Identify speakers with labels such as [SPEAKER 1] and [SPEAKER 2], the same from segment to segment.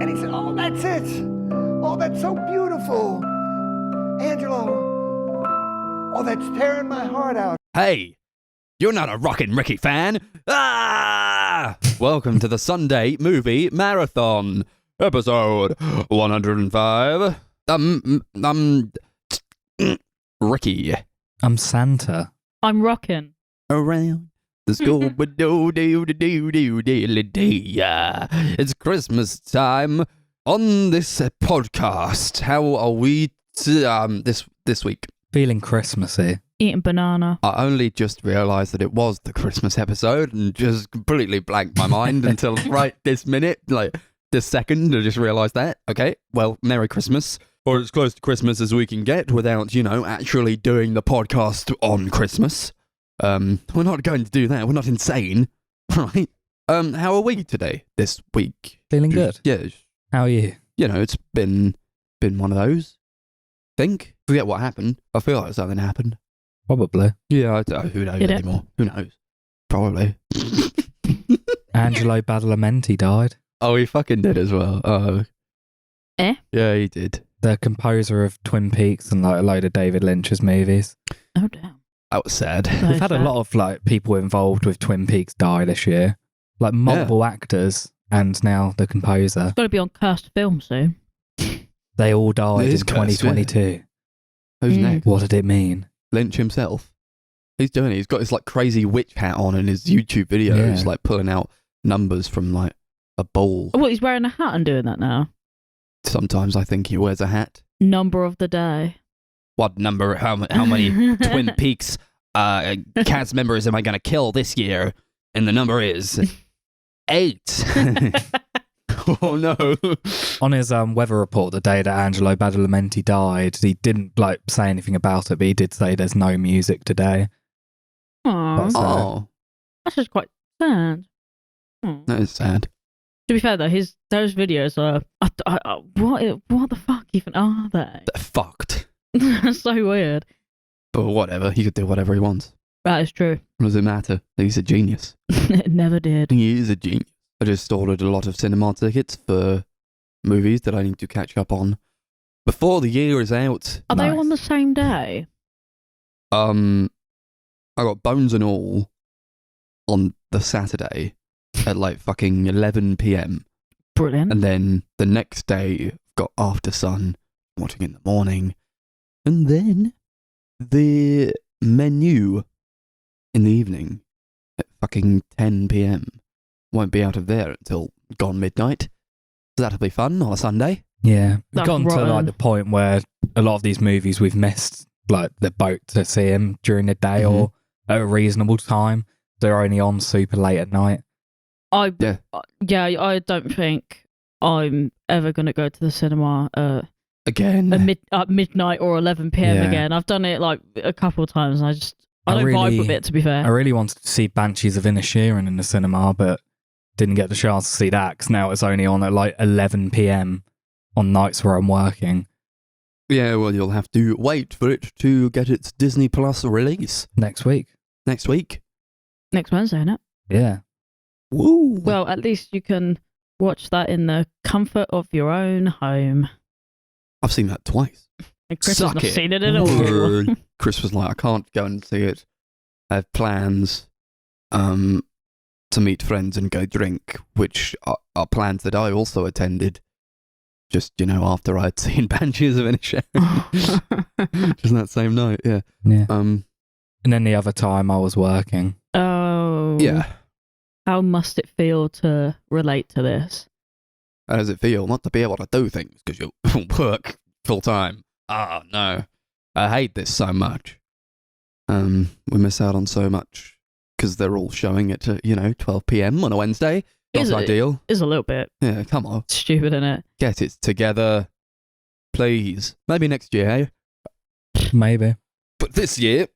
[SPEAKER 1] And he said, oh, that's it. Oh, that's so beautiful. Angelo, oh, that's tearing my heart out.
[SPEAKER 2] Hey, you're not a Rockin' Ricky fan. Ah! Welcome to the Sunday Movie Marathon, episode 105. Ricky.
[SPEAKER 3] I'm Santa.
[SPEAKER 4] I'm rocking.
[SPEAKER 2] Around the school, it's Christmas time. On this podcast, how are we this week?
[SPEAKER 3] Feeling Christmassy.
[SPEAKER 4] Eating banana.
[SPEAKER 2] I only just realised that it was the Christmas episode and just completely blanked my mind until right this minute, like this second, I just realised that. Okay, well, Merry Christmas. Or as close to Christmas as we can get without, actually doing the podcast on Christmas. We're not going to do that. We're not insane, right? How are we today, this week?
[SPEAKER 3] Feeling good.
[SPEAKER 2] Yeah.
[SPEAKER 3] How are you?
[SPEAKER 2] It's been one of those. Forget what happened. I feel like something happened.
[SPEAKER 3] Probably.
[SPEAKER 2] Yeah, who knows anymore? Who knows? Probably.
[SPEAKER 3] Angelo Badalamenti died.
[SPEAKER 2] Oh, he fucking did as well. Oh.
[SPEAKER 4] Eh?
[SPEAKER 2] Yeah, he did.
[SPEAKER 3] The composer of Twin Peaks and like a load of David Lynch's movies.
[SPEAKER 4] Oh, damn.
[SPEAKER 2] That was sad.
[SPEAKER 3] We've had a lot of like people involved with Twin Peaks die this year. Like multiple actors and now the composer.
[SPEAKER 4] It's got to be on cursed film soon.
[SPEAKER 3] They all died
[SPEAKER 2] It
[SPEAKER 3] in
[SPEAKER 2] is cursed,
[SPEAKER 3] 2022.
[SPEAKER 2] Who's next?
[SPEAKER 3] What did it mean?
[SPEAKER 2] Lynch himself. He's doing it. He's got his like crazy witch hat on in his YouTube videos, like pulling out numbers from like a bowl.
[SPEAKER 4] What, he's wearing a hat and doing that now?
[SPEAKER 2] Sometimes I think he wears a hat.
[SPEAKER 4] Number of the day.
[SPEAKER 2] What number? How many Twin Peaks cast members am I going to kill this year? And the number is 8. Oh no!
[SPEAKER 3] On his weather report the day that Angelo Badalamenti died, he didn't like say anything about it, but he did say there's no music today.
[SPEAKER 4] Aww.
[SPEAKER 2] Oh,
[SPEAKER 4] That's just quite sad. Aww.
[SPEAKER 2] that is sad.
[SPEAKER 4] To be fair though, those videos are what the fuck even are they?
[SPEAKER 2] They're fucked.
[SPEAKER 4] That's so weird.
[SPEAKER 2] But whatever, he could do whatever he wants.
[SPEAKER 4] That is true.
[SPEAKER 2] What does it matter? He's a genius.
[SPEAKER 4] It never did.
[SPEAKER 2] He is a genius. I just ordered a lot of cinema tickets for movies that I need to catch up on before the year is out.
[SPEAKER 4] Are they on the same day?
[SPEAKER 2] I got Bones and All on the Saturday at like fucking 11 p.m.
[SPEAKER 4] Brilliant.
[SPEAKER 2] And then the next day, got After Sun, watching in the morning. And then the Menu in the evening at fucking 10 p.m. Won't be out of there until gone midnight. So that'll be fun on a Sunday.
[SPEAKER 3] Yeah. We've
[SPEAKER 4] That's
[SPEAKER 3] gotten to
[SPEAKER 4] rotten.
[SPEAKER 3] like the point where a lot of these movies we've missed like the boat to see him during the day or at a reasonable time. They're only on super late at night.
[SPEAKER 4] I don't think I'm ever going to go to the cinema
[SPEAKER 2] Again.
[SPEAKER 4] at midnight or 11 p.m.
[SPEAKER 3] Yeah.
[SPEAKER 4] again. I've done it like a couple of times and I don't
[SPEAKER 3] really-
[SPEAKER 4] vibe with it, to be fair.
[SPEAKER 3] I really wanted to see Banshees of Inisherin in the cinema, but didn't get the chance to see that because now it's only on at like 11 p.m. on nights where I'm working.
[SPEAKER 2] Yeah, well, you'll have to wait for it to get its Disney Plus release
[SPEAKER 3] Next week.
[SPEAKER 2] next week.
[SPEAKER 4] Next Wednesday, innit?
[SPEAKER 3] Yeah.
[SPEAKER 2] Woo!
[SPEAKER 4] Well, at least you can watch that in the comfort of your own home.
[SPEAKER 2] I've seen that twice.
[SPEAKER 4] And Chris
[SPEAKER 2] Suck
[SPEAKER 4] has not
[SPEAKER 2] it.
[SPEAKER 4] seen it at all.
[SPEAKER 2] Chris was like, I can't go and see it. I have plans to meet friends and go drink, which are plans that I also attended. Just, after I'd seen Banshees of Inisherin. Just that same night, yeah.
[SPEAKER 3] Yeah. And then the other time I was working.
[SPEAKER 4] Oh.
[SPEAKER 2] Yeah.
[SPEAKER 4] How must it feel to relate to this?
[SPEAKER 2] How does it feel not to be able to do things because you work full time? Oh, no. I hate this so much. We miss out on so much because they're all showing it at, 12 p.m. on a Wednesday. Not ideal.
[SPEAKER 4] It's a little bit
[SPEAKER 2] Yeah, come on.
[SPEAKER 4] stupid, innit?
[SPEAKER 2] Get it together. Please. Maybe next year, eh?
[SPEAKER 3] Maybe.
[SPEAKER 2] But this year,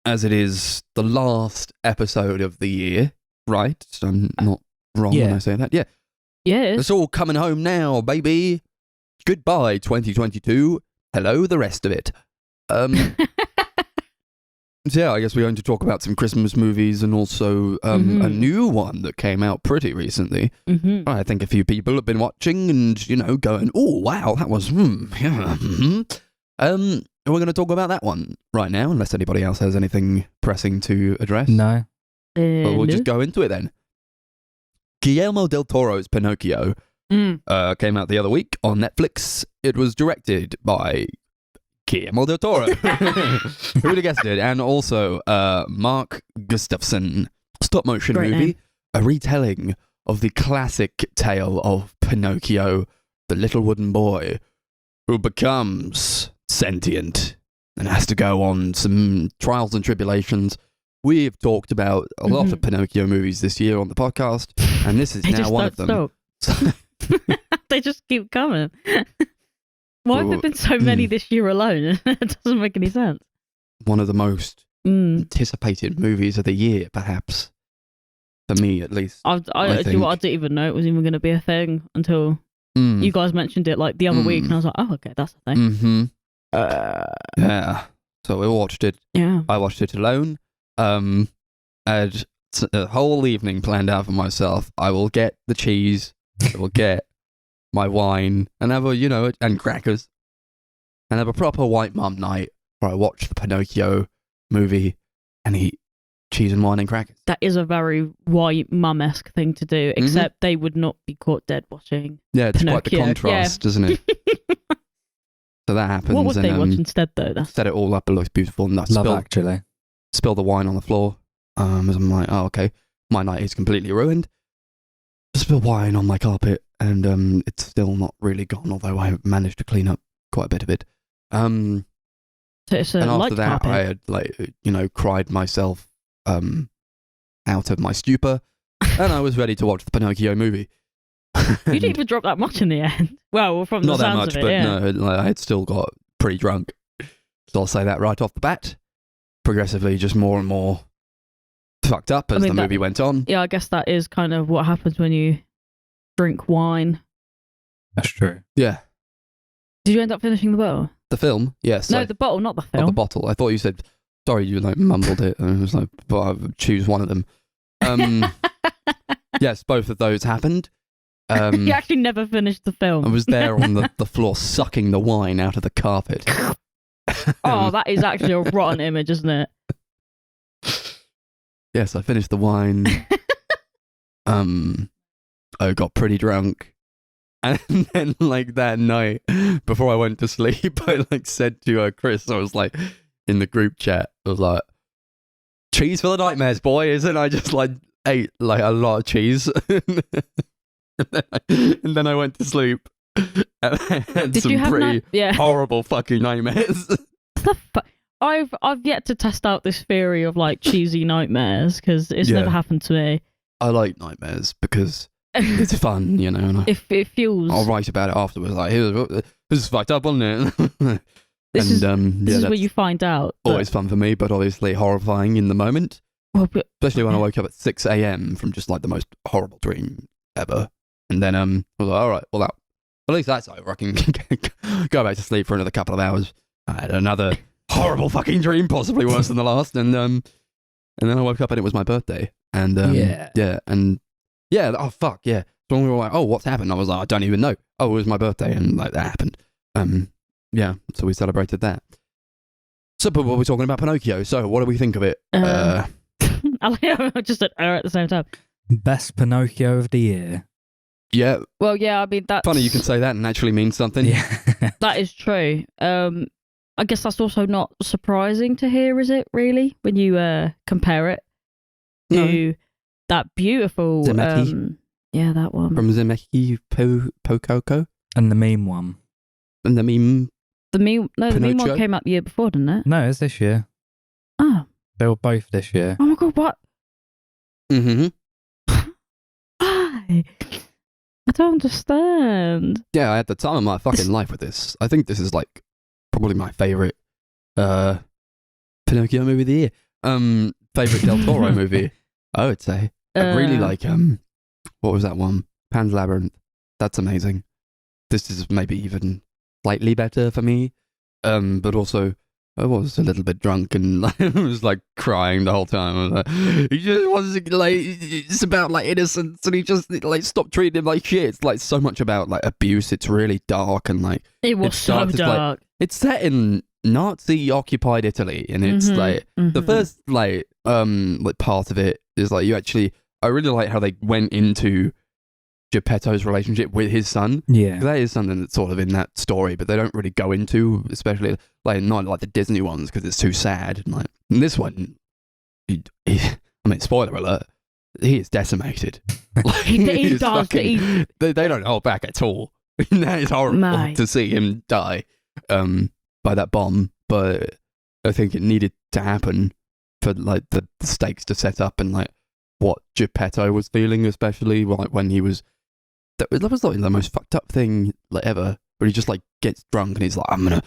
[SPEAKER 2] as it is the last episode of the year, right? I'm not wrong when I say that. Yeah.
[SPEAKER 4] Yes.
[SPEAKER 2] It's all coming home now, baby. Goodbye, 2022. Hello, the rest of it. So yeah, I guess we're going to talk about some Christmas movies and also a new one that came out pretty recently. I think a few people have been watching and, going, oh, wow, that was, yeah. We're going to talk about that one right now, unless anybody else has anything pressing to address.
[SPEAKER 3] No.
[SPEAKER 2] But we'll just go into it then. Guillermo del Toro's Pinocchio came out the other week on Netflix. It was directed by Guillermo del Toro. Who would have guessed it? And also Mark Gustafson. Stop motion
[SPEAKER 4] Great
[SPEAKER 2] movie.
[SPEAKER 4] name.
[SPEAKER 2] A retelling of the classic tale of Pinocchio, the little wooden boy who becomes sentient and has to go on some trials and tribulations. We've talked about a lot of Pinocchio movies this year on the podcast, and this is
[SPEAKER 4] They
[SPEAKER 2] now
[SPEAKER 4] just
[SPEAKER 2] one of
[SPEAKER 4] don't
[SPEAKER 2] them.
[SPEAKER 4] stop. They just keep coming. Why have there been so many this year alone? It doesn't make any sense.
[SPEAKER 2] One of the most anticipated movies of the year, perhaps. For me, at least.
[SPEAKER 4] I didn't even know it was even going to be a thing until you guys mentioned it like the other week, and I was like, oh, okay, that's a thing.
[SPEAKER 2] Yeah. So we watched it.
[SPEAKER 4] Yeah.
[SPEAKER 2] I watched it alone. I had a whole evening planned out for myself. I will get the cheese. I will get my wine and have and crackers, and have a proper white mum night where I watch the Pinocchio movie and eat cheese and wine and crackers.
[SPEAKER 4] That is a very white mum-esque thing to do, except they would not be caught dead watching.
[SPEAKER 2] Yeah, it's
[SPEAKER 4] Pinocchio.
[SPEAKER 2] quite the contrast, isn't it? So that happens.
[SPEAKER 4] What would they
[SPEAKER 2] and,
[SPEAKER 4] watch instead, though?
[SPEAKER 2] Set it all up. It looks beautiful. And I
[SPEAKER 3] Love Actually.
[SPEAKER 2] Spill the wine on the floor. As I'm like, oh, okay, my night is completely ruined. Spill wine on my carpet, and it's still not really gone. Although I managed to clean up quite a bit of it.
[SPEAKER 4] So it's a
[SPEAKER 2] And
[SPEAKER 4] light
[SPEAKER 2] after that,
[SPEAKER 4] carpet.
[SPEAKER 2] I had cried myself out of my stupor, and I was ready to watch the Pinocchio movie.
[SPEAKER 4] You didn't even drop that much in the end. Well, from the
[SPEAKER 2] Not that
[SPEAKER 4] sounds
[SPEAKER 2] much,
[SPEAKER 4] of it,
[SPEAKER 2] but
[SPEAKER 4] yeah.
[SPEAKER 2] no, I had still got pretty drunk. So I'll say that right off the bat. Progressively, just more and more fucked up as the movie went on.
[SPEAKER 4] Yeah, I guess that is kind of what happens when you drink wine.
[SPEAKER 3] That's true.
[SPEAKER 2] Yeah.
[SPEAKER 4] Did you end up finishing the bottle?
[SPEAKER 2] The film? Yes.
[SPEAKER 4] No, the bottle, not the film.
[SPEAKER 2] Not the bottle. I thought you said, sorry, you mumbled it. And I was like, but I would choose one of them. Yes, both of those happened.
[SPEAKER 4] You actually never finished the film.
[SPEAKER 2] I was there on the floor sucking the wine out of the carpet.
[SPEAKER 4] Oh, that is actually a rotten image, isn't it?
[SPEAKER 2] Yes, I finished the wine. I got pretty drunk. And then, that night, before I went to sleep, I, said to Chris, I was in the group chat, I was like, cheese for the nightmares, boy, isn't I just, ate, a lot of cheese. and then I went to sleep. And I had
[SPEAKER 4] Did
[SPEAKER 2] some
[SPEAKER 4] you have
[SPEAKER 2] pretty
[SPEAKER 4] Yeah.
[SPEAKER 2] horrible fucking nightmares.
[SPEAKER 4] I've yet to test out this theory of cheesy nightmares because it's never happened to me.
[SPEAKER 2] I like nightmares because it's fun, and
[SPEAKER 4] If it feels,
[SPEAKER 2] I'll write about it afterwards. This is fucked up, wasn't it?
[SPEAKER 4] this is where you find out.
[SPEAKER 2] Always fun for me, but obviously horrifying in the moment.
[SPEAKER 4] Well,
[SPEAKER 2] Especially when I woke up at 6 a.m. from just the most horrible dream ever. And then I was like, all right, well, at least that's over. I can go back to sleep for another couple of hours. I had another horrible fucking dream, possibly worse than the last. And then I woke up and it was my birthday. And oh fuck, yeah. So when we were like, oh, what's happened? I was like, I don't even know. Oh, it was my birthday, and that happened. Yeah, so we celebrated that. So, but we're talking about Pinocchio. So, what do we think of it?
[SPEAKER 4] I like just at the same time.
[SPEAKER 3] Best Pinocchio of the year.
[SPEAKER 2] Yeah.
[SPEAKER 4] Well, yeah, I mean that's
[SPEAKER 2] Funny you can say that and actually mean something.
[SPEAKER 3] Yeah.
[SPEAKER 4] That is true. I guess that's also not surprising to hear, is it? Really, when you compare it to that beautiful,
[SPEAKER 2] Zemeckis.
[SPEAKER 4] yeah, that one
[SPEAKER 2] From Zemeckis Pokoko.
[SPEAKER 3] And the meme one.
[SPEAKER 2] And the meme.
[SPEAKER 4] The meme one
[SPEAKER 2] Pinocchio?
[SPEAKER 4] came out the year before, didn't it?
[SPEAKER 3] No, it's this year.
[SPEAKER 4] Oh,
[SPEAKER 3] They were both this year.
[SPEAKER 4] oh my god, what?
[SPEAKER 2] Mm-hmm.
[SPEAKER 4] Why? I don't understand.
[SPEAKER 2] Yeah, I had the time of my fucking life with this. I think this is probably my favourite Pinocchio movie of the year. Favourite Del Toro movie, I would say. I really like what was that one? Pan's Labyrinth. That's amazing. This is maybe even slightly better for me. But also I was a little bit drunk and I was like crying the whole time. I was like, he just wasn't like, it's about like innocence, and he just like stopped treating him like shit. It's like so much about like abuse. It's really dark, and like
[SPEAKER 4] It was so
[SPEAKER 2] starts,
[SPEAKER 4] dark.
[SPEAKER 2] like, it's set in Nazi occupied Italy, and it's like the first like part of it is like I really like how they went into Geppetto's relationship with his son.
[SPEAKER 3] Yeah.
[SPEAKER 2] That is something that's sort of in that story, but they don't really go into, especially like not like the Disney ones, because it's too sad. And like in this one, I mean, spoiler alert, he is decimated. Like,
[SPEAKER 4] He
[SPEAKER 2] is
[SPEAKER 4] does.
[SPEAKER 2] they don't hold back at all. That is horrible
[SPEAKER 4] Mate.
[SPEAKER 2] to see him die by that bomb. But I think it needed to happen for like the stakes to set up, and like what Geppetto was feeling, especially like when he was. That was like the most fucked up thing like ever, where he just like gets drunk and he's like, I'm gonna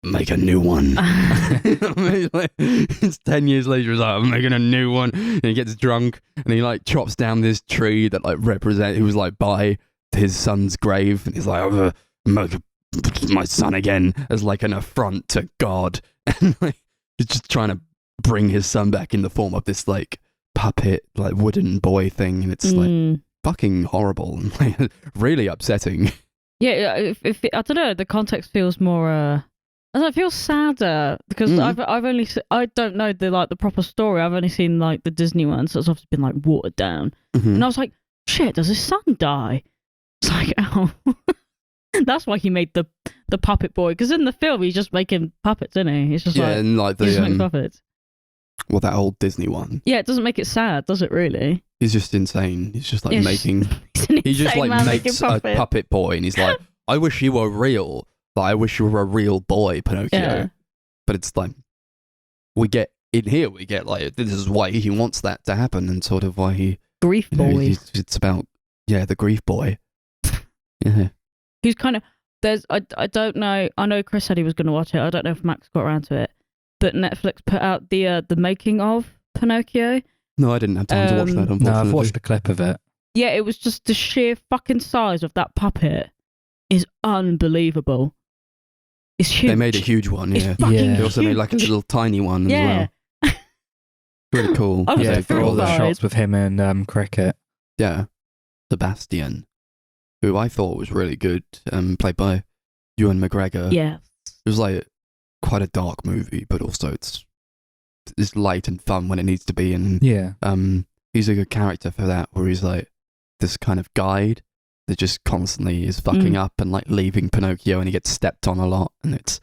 [SPEAKER 2] make a new one. Like, it's 10 years later, he's like, I'm making a new one, and he gets drunk and he like chops down this tree that like he was like by his son's grave, and he's like, I'm gonna make my son again as like an affront to God, and like he's just trying to bring his son back in the form of this like puppet like wooden boy thing, and it's like fucking horrible and like, really upsetting.
[SPEAKER 4] Yeah, if I don't know, the context feels more. I don't know, it feels sadder because I've only I don't know the proper story. I've only seen like the Disney ones, so it's obviously been like watered down. And I was like, shit, does his son die? It's like, oh, that's why he made the puppet boy, because in the film he's just making puppets, isn't he? He's just
[SPEAKER 2] and like
[SPEAKER 4] he just makes
[SPEAKER 2] the
[SPEAKER 4] puppets.
[SPEAKER 2] well, that old Disney one.
[SPEAKER 4] Yeah, it doesn't make it sad, does it? Really?
[SPEAKER 2] He's just insane. He's just like
[SPEAKER 4] Yes.
[SPEAKER 2] making. He just like makes a puppet boy, and he's like, I wish you were real. Like, I wish you were a real boy, Pinocchio.
[SPEAKER 4] Yeah.
[SPEAKER 2] But it's like we get like this is why he wants that to happen, and sort of why he
[SPEAKER 4] Grief boy.
[SPEAKER 2] it's about the grief boy. Yeah.
[SPEAKER 4] Who's kind of I don't know. I know Chris said he was going to watch it. I don't know if Max got around to it, but Netflix put out the making of Pinocchio.
[SPEAKER 2] No, I didn't have time to watch that. Unfortunately,
[SPEAKER 3] No, I've watched a clip of it.
[SPEAKER 4] Yeah, it was just the sheer fucking size of that puppet is unbelievable. It's huge.
[SPEAKER 2] They made a huge one.
[SPEAKER 4] It's
[SPEAKER 2] Yeah.
[SPEAKER 4] fucking
[SPEAKER 2] They also made like a
[SPEAKER 4] huge.
[SPEAKER 2] little tiny one as
[SPEAKER 4] Yeah.
[SPEAKER 2] well. Really cool.
[SPEAKER 4] I was
[SPEAKER 3] Yeah,
[SPEAKER 4] like,
[SPEAKER 3] for all the
[SPEAKER 4] terrified.
[SPEAKER 3] shots with him and cricket.
[SPEAKER 2] Yeah. Sebastian, who I thought was really good, played by Ewan McGregor.
[SPEAKER 4] Yeah.
[SPEAKER 2] It was like quite a dark movie, but also it's light and fun when it needs to be. And
[SPEAKER 3] Yeah.
[SPEAKER 2] he's a good character for that, where he's like this kind of guide that just constantly is fucking up and like leaving Pinocchio, and he gets stepped on a lot, and it's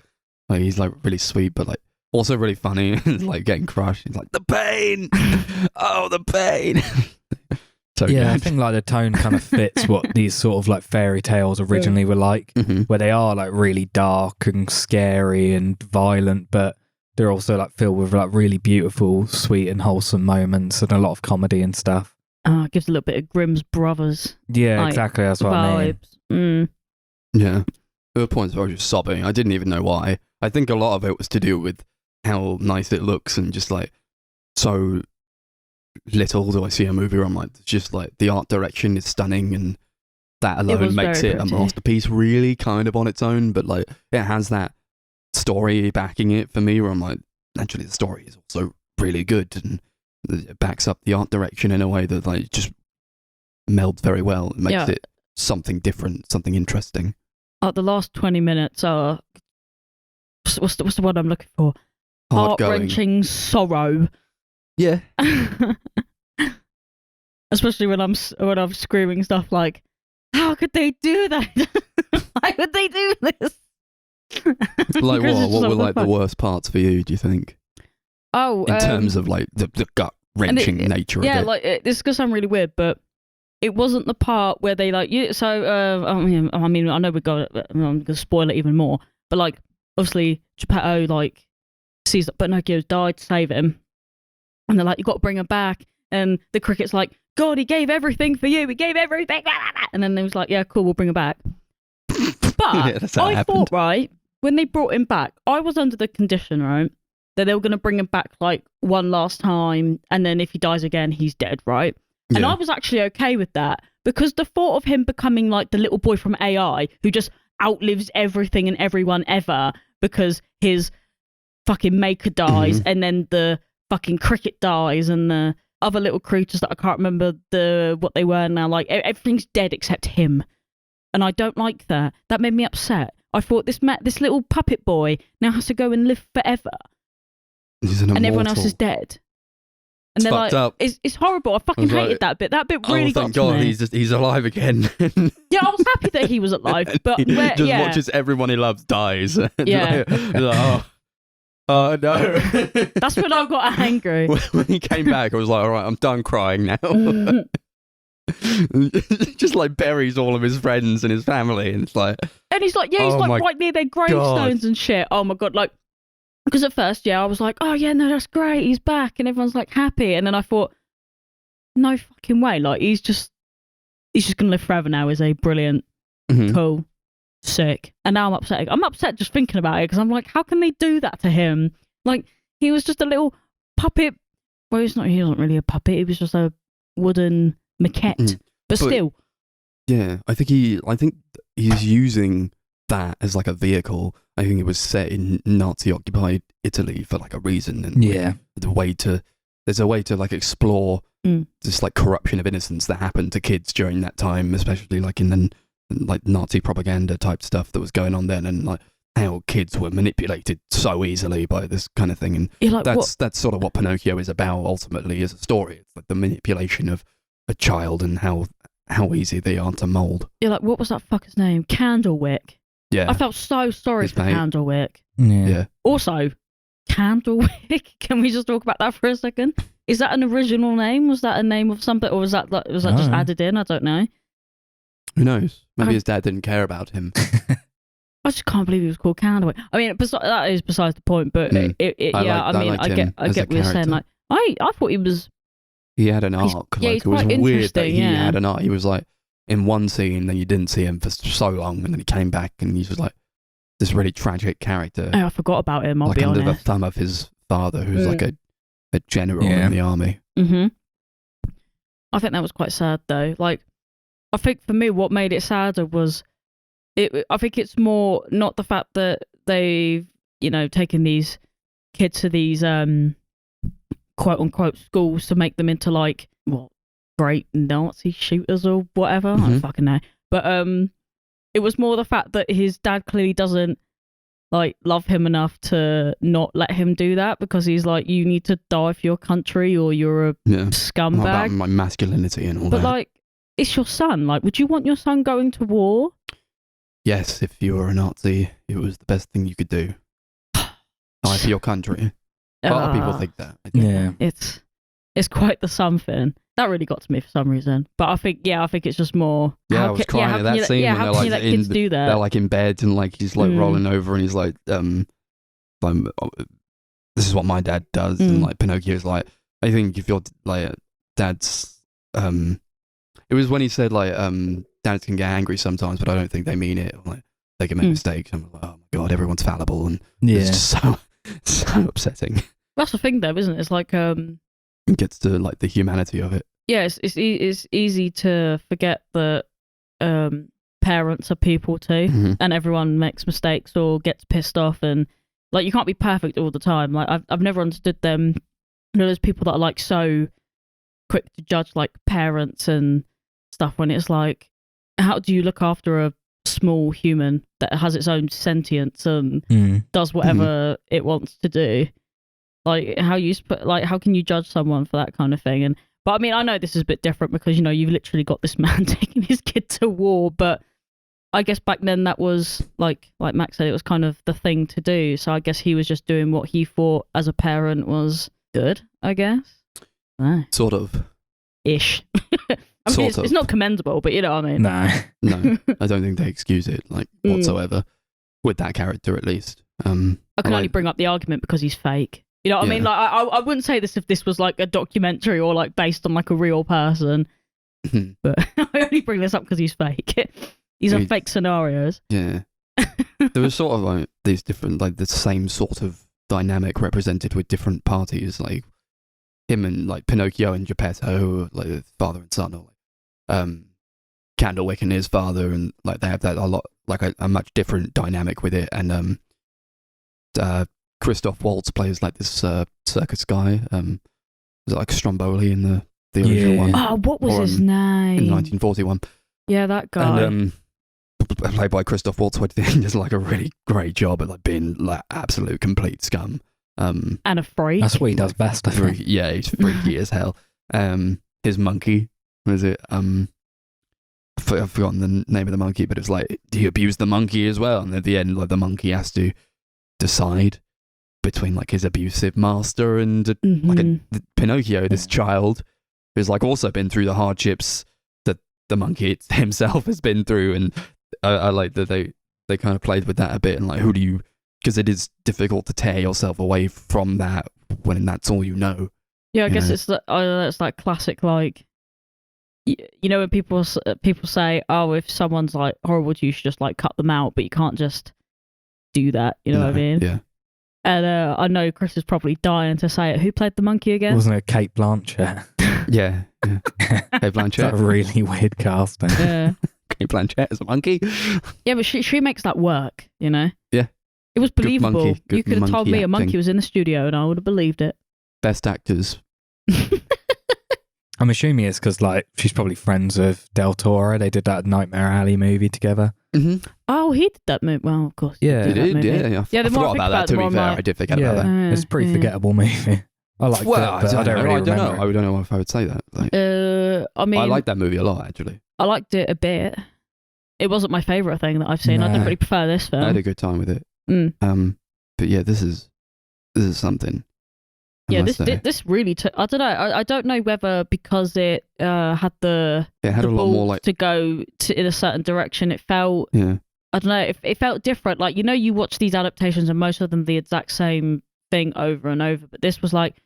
[SPEAKER 2] like he's like really sweet, but like also really funny. It's like getting crushed. He's like, the pain, oh, the pain. So
[SPEAKER 3] Yeah, I
[SPEAKER 2] good.
[SPEAKER 3] think like the tone kind of fits what these sort of like fairy tales originally were like, where they are like really dark and scary and violent, but they're also like filled with like really beautiful, sweet and wholesome moments and a lot of comedy and stuff.
[SPEAKER 4] It gives a little bit of Grimm's Brothers
[SPEAKER 3] Yeah,
[SPEAKER 4] like,
[SPEAKER 3] exactly. That's what I mean.
[SPEAKER 4] vibes.
[SPEAKER 2] Yeah. There were points where I was just sobbing. I didn't even know why. I think a lot of it was to do with how nice it looks, and just like so little do I see a movie where I'm like, it's just like the art direction is stunning, and that alone
[SPEAKER 4] was
[SPEAKER 2] makes
[SPEAKER 4] very
[SPEAKER 2] it a
[SPEAKER 4] pretty.
[SPEAKER 2] masterpiece really kind of on its own. But like it has that story backing it for me, where I'm like, actually the story is also really good, and it backs up the art direction in a way that like just melds very well. It makes it something different, something interesting.
[SPEAKER 4] The last 20 minutes are what's the word I'm looking for?
[SPEAKER 2] Hard going.
[SPEAKER 4] Heart-wrenching sorrow.
[SPEAKER 2] Yeah.
[SPEAKER 4] Especially when I'm screaming stuff like, "How could they do that? Why would they do this?"
[SPEAKER 2] Like
[SPEAKER 4] Chris is
[SPEAKER 2] what?
[SPEAKER 4] just
[SPEAKER 2] What were
[SPEAKER 4] the
[SPEAKER 2] like the
[SPEAKER 4] fuck?
[SPEAKER 2] worst parts for you, do you think?
[SPEAKER 4] Oh,
[SPEAKER 2] In terms of like the gut-wrenching nature of it.
[SPEAKER 4] like this is gonna sound really weird, but it wasn't the part where they like you. So I mean, I know I'm gonna spoil it even more, but like obviously Geppetto like sees that Pinocchio's died to save him, and they're like, "You got to bring him back." And the cricket's like, "God, he gave everything for you. He gave everything." And then they was like, "Yeah, cool, we'll bring him back." But
[SPEAKER 2] Yeah, that's how it
[SPEAKER 4] I
[SPEAKER 2] happened.
[SPEAKER 4] thought, right, when they brought him back, I was under the condition, right, that they were going to bring him back like one last time, and then if he dies again, he's dead, right? And
[SPEAKER 2] Yeah.
[SPEAKER 4] I was actually okay with that, because the thought of him becoming like the little boy from AI who just outlives everything and everyone ever because his fucking maker dies, and then the fucking cricket dies, and the other little creatures that I can't remember what they were now. Like everything's dead except him, and I don't like that. That made me upset. I thought this little puppet boy now has to go and live forever, and everyone else is dead. And
[SPEAKER 2] It's
[SPEAKER 4] they're
[SPEAKER 2] fucked
[SPEAKER 4] like,
[SPEAKER 2] up.
[SPEAKER 4] it's horrible. I fucking hated that bit. That bit really got
[SPEAKER 2] thank
[SPEAKER 4] to
[SPEAKER 2] God
[SPEAKER 4] me.
[SPEAKER 2] he's alive again.
[SPEAKER 4] Yeah, I was happy that he was alive, but
[SPEAKER 2] He just watches everyone he loves dies.
[SPEAKER 4] Yeah.
[SPEAKER 2] Oh no.
[SPEAKER 4] That's when I got angry.
[SPEAKER 2] When he came back, I was like, all right, I'm done crying now. Just like buries all of his friends and his family, and it's like,
[SPEAKER 4] And he's like, he's like right near their gravestones
[SPEAKER 2] God.
[SPEAKER 4] and shit. Oh my God, like, because at first, I was like, oh yeah, no, that's great, he's back, and everyone's like happy, and then I thought, no fucking way, like he's just gonna live forever now. Is a brilliant, cool, sick, and now I'm upset. I'm upset just thinking about it because I'm like, how can they do that to him? Like he was just a little puppet. Well, he wasn't really a puppet. He was just a wooden maquette, but still.
[SPEAKER 2] Yeah, I think he's using that as like a vehicle. I think it was set in Nazi-occupied Italy for like a reason, and there's a way to like explore this like corruption of innocence that happened to kids during that time, especially like in the like Nazi propaganda type stuff that was going on then, and like how kids were manipulated so easily by this kind of thing. And
[SPEAKER 4] like,
[SPEAKER 2] that's sort of what Pinocchio is about ultimately as a story. It's like the manipulation of a child and how easy they are to mould.
[SPEAKER 4] You're like, what was that fucker's name? Candlewick.
[SPEAKER 2] Yeah.
[SPEAKER 4] I felt so sorry for Candlewick.
[SPEAKER 3] Yeah.
[SPEAKER 4] Also, Candlewick. Can we just talk about that for a second? Is that an original name? Was that a name of something, or was that just added in? I don't know.
[SPEAKER 2] Who knows? Maybe his dad didn't care about him.
[SPEAKER 4] I just can't believe he was called Candlewick. I mean, that is besides the point. But I get what you're saying. Like, I thought he was.
[SPEAKER 2] He had an arc.
[SPEAKER 4] He's
[SPEAKER 2] it was
[SPEAKER 4] quite
[SPEAKER 2] weird that he
[SPEAKER 4] interesting,
[SPEAKER 2] had an arc. He was like in one scene, then you didn't see him for so long, and then he came back, and he was like this really tragic character.
[SPEAKER 4] Oh, I forgot about him. I'll
[SPEAKER 2] like
[SPEAKER 4] be
[SPEAKER 2] under
[SPEAKER 4] honest.
[SPEAKER 2] the thumb of his father, who's like a general in the army.
[SPEAKER 4] I think that was quite sad, though. Like, I think for me, what made it sadder was I think it's more not the fact that they've taken these kids to these quote unquote schools to make them into like great Nazi shooters or whatever. I don't fucking know. But it was more the fact that his dad clearly doesn't like love him enough to not let him do that, because he's like, you need to die for your country or you're a scumbag.
[SPEAKER 2] About my masculinity and all that.
[SPEAKER 4] But like, it's your son. Like, would you want your son going to war?
[SPEAKER 2] Yes, if you were a Nazi, it was the best thing you could do. Die for your country. A lot of people think that. I think.
[SPEAKER 3] Yeah.
[SPEAKER 4] It's quite the something. That really got to me for some reason. But I think it's just more.
[SPEAKER 2] Yeah, I was crying at that scene when
[SPEAKER 4] how can you let kids do that?
[SPEAKER 2] They're like in bed and like he's like rolling over and he's like, this is what my dad does, and like Pinocchio's like, I think if your like dad's it was when he said like dads can get angry sometimes, but I don't think they mean it. Like they can make mistakes. I'm like, oh my God, everyone's fallible, and it's just so upsetting.
[SPEAKER 4] That's the thing, though, isn't it? It's like
[SPEAKER 2] it gets to like the humanity of it.
[SPEAKER 4] Yeah, it's easy to forget that parents are people too, and everyone makes mistakes or gets pissed off, and like you can't be perfect all the time. Like I've never understood them. There's people that are like so quick to judge like parents and stuff when it's like, how do you look after a small human that has its own sentience and does whatever it wants to do? Like how can you judge someone for that kind of thing? But I mean, I know this is a bit different because you've literally got this man taking his kid to war, but I guess back then that was like Max said, it was kind of the thing to do. So I guess he was just doing what he thought as a parent was good, I guess.
[SPEAKER 2] Sort of.
[SPEAKER 4] Ish. I mean, it's not commendable, but you know what I mean.
[SPEAKER 2] No, I don't think they excuse it like whatsoever with that character, at least.
[SPEAKER 4] I can only bring up the argument because he's fake. You know what I mean? Like I wouldn't say this if this was like a documentary or like based on like a real person. But I only bring this up because he's fake. These are fake scenarios.
[SPEAKER 2] Yeah. There was sort of like these different, like the same sort of dynamic represented with different parties, like him and like Pinocchio and Geppetto, like father and son, or like Candlewick and his father, and like they have that a lot, like a much different dynamic with it. And Christoph Waltz plays like this circus guy. Was it like Stromboli in the original one?
[SPEAKER 4] Oh, what was
[SPEAKER 2] Or,
[SPEAKER 4] his
[SPEAKER 2] in
[SPEAKER 4] name?
[SPEAKER 2] the 1941.
[SPEAKER 4] Yeah, that guy.
[SPEAKER 2] And played by Christoph Waltz, who I think does like a really great job at like being like absolute complete scum.
[SPEAKER 4] And a freak.
[SPEAKER 3] That's what he does best, I think.
[SPEAKER 2] Yeah, he's freaky as hell. His monkey, was it? I've forgotten the name of the monkey, but it's like he abused the monkey as well, and at the end, like the monkey has to decide between like his abusive master and like Pinocchio, this child who's like also been through the hardships that the monkey himself has been through, and I like that they kind of played with that a bit, and like who do you, because it is difficult to tear yourself away from that when that's all you know.
[SPEAKER 4] Yeah, I guess it's that classic, like, you know, when people say, oh, if someone's like horrible to you, you should just like cut them out, but you can't just do that. You know what I mean?
[SPEAKER 2] Yeah.
[SPEAKER 4] And I know Chris is probably dying to say it. Who played the monkey again?
[SPEAKER 3] Wasn't it Kate Blanchett?
[SPEAKER 2] Yeah. Kate Blanchett.
[SPEAKER 3] That's a really weird casting.
[SPEAKER 4] Yeah.
[SPEAKER 2] Kate Blanchett as a monkey.
[SPEAKER 4] Yeah, but she makes that work, you know?
[SPEAKER 2] Yeah.
[SPEAKER 4] It was believable.
[SPEAKER 2] Good
[SPEAKER 4] You could have told me a monkey
[SPEAKER 2] acting.
[SPEAKER 4] was in the studio and I would have believed it.
[SPEAKER 2] Best actors.
[SPEAKER 3] I'm assuming it's because like she's probably friends with Del Toro. They did that Nightmare Alley movie together.
[SPEAKER 2] Mm-hmm.
[SPEAKER 4] Oh, he did that movie. Well, of course.
[SPEAKER 3] Yeah.
[SPEAKER 2] He
[SPEAKER 4] that
[SPEAKER 2] did,
[SPEAKER 4] movie.
[SPEAKER 2] yeah.
[SPEAKER 4] Yeah,
[SPEAKER 2] I
[SPEAKER 4] the more I
[SPEAKER 2] forgot
[SPEAKER 4] think
[SPEAKER 2] about that,
[SPEAKER 4] about it,
[SPEAKER 2] to
[SPEAKER 4] the
[SPEAKER 2] be
[SPEAKER 4] more
[SPEAKER 2] fair.
[SPEAKER 4] I'm like-
[SPEAKER 2] I did forget about that.
[SPEAKER 3] It's a pretty forgettable movie. I like it, but I don't really remember it.
[SPEAKER 2] I don't know if I would say that. Like,
[SPEAKER 4] I mean,
[SPEAKER 2] I like that movie a lot, actually.
[SPEAKER 4] I liked it a bit. It wasn't my favourite thing that I've seen. I
[SPEAKER 3] No.
[SPEAKER 4] definitely prefer this
[SPEAKER 2] I had
[SPEAKER 4] film.
[SPEAKER 2] a good time with it.
[SPEAKER 4] Mm.
[SPEAKER 2] But yeah, this is something. I
[SPEAKER 4] Yeah,
[SPEAKER 2] must say.
[SPEAKER 4] this really took. I don't know. I don't know whether because it had the
[SPEAKER 2] It had
[SPEAKER 4] the
[SPEAKER 2] a lot more
[SPEAKER 4] balls
[SPEAKER 2] like
[SPEAKER 4] to go in a certain direction. It felt.
[SPEAKER 2] yeah.
[SPEAKER 4] I don't know. It felt different. Like, you know, you watch these adaptations and most of them the exact same thing over and over. But this was like,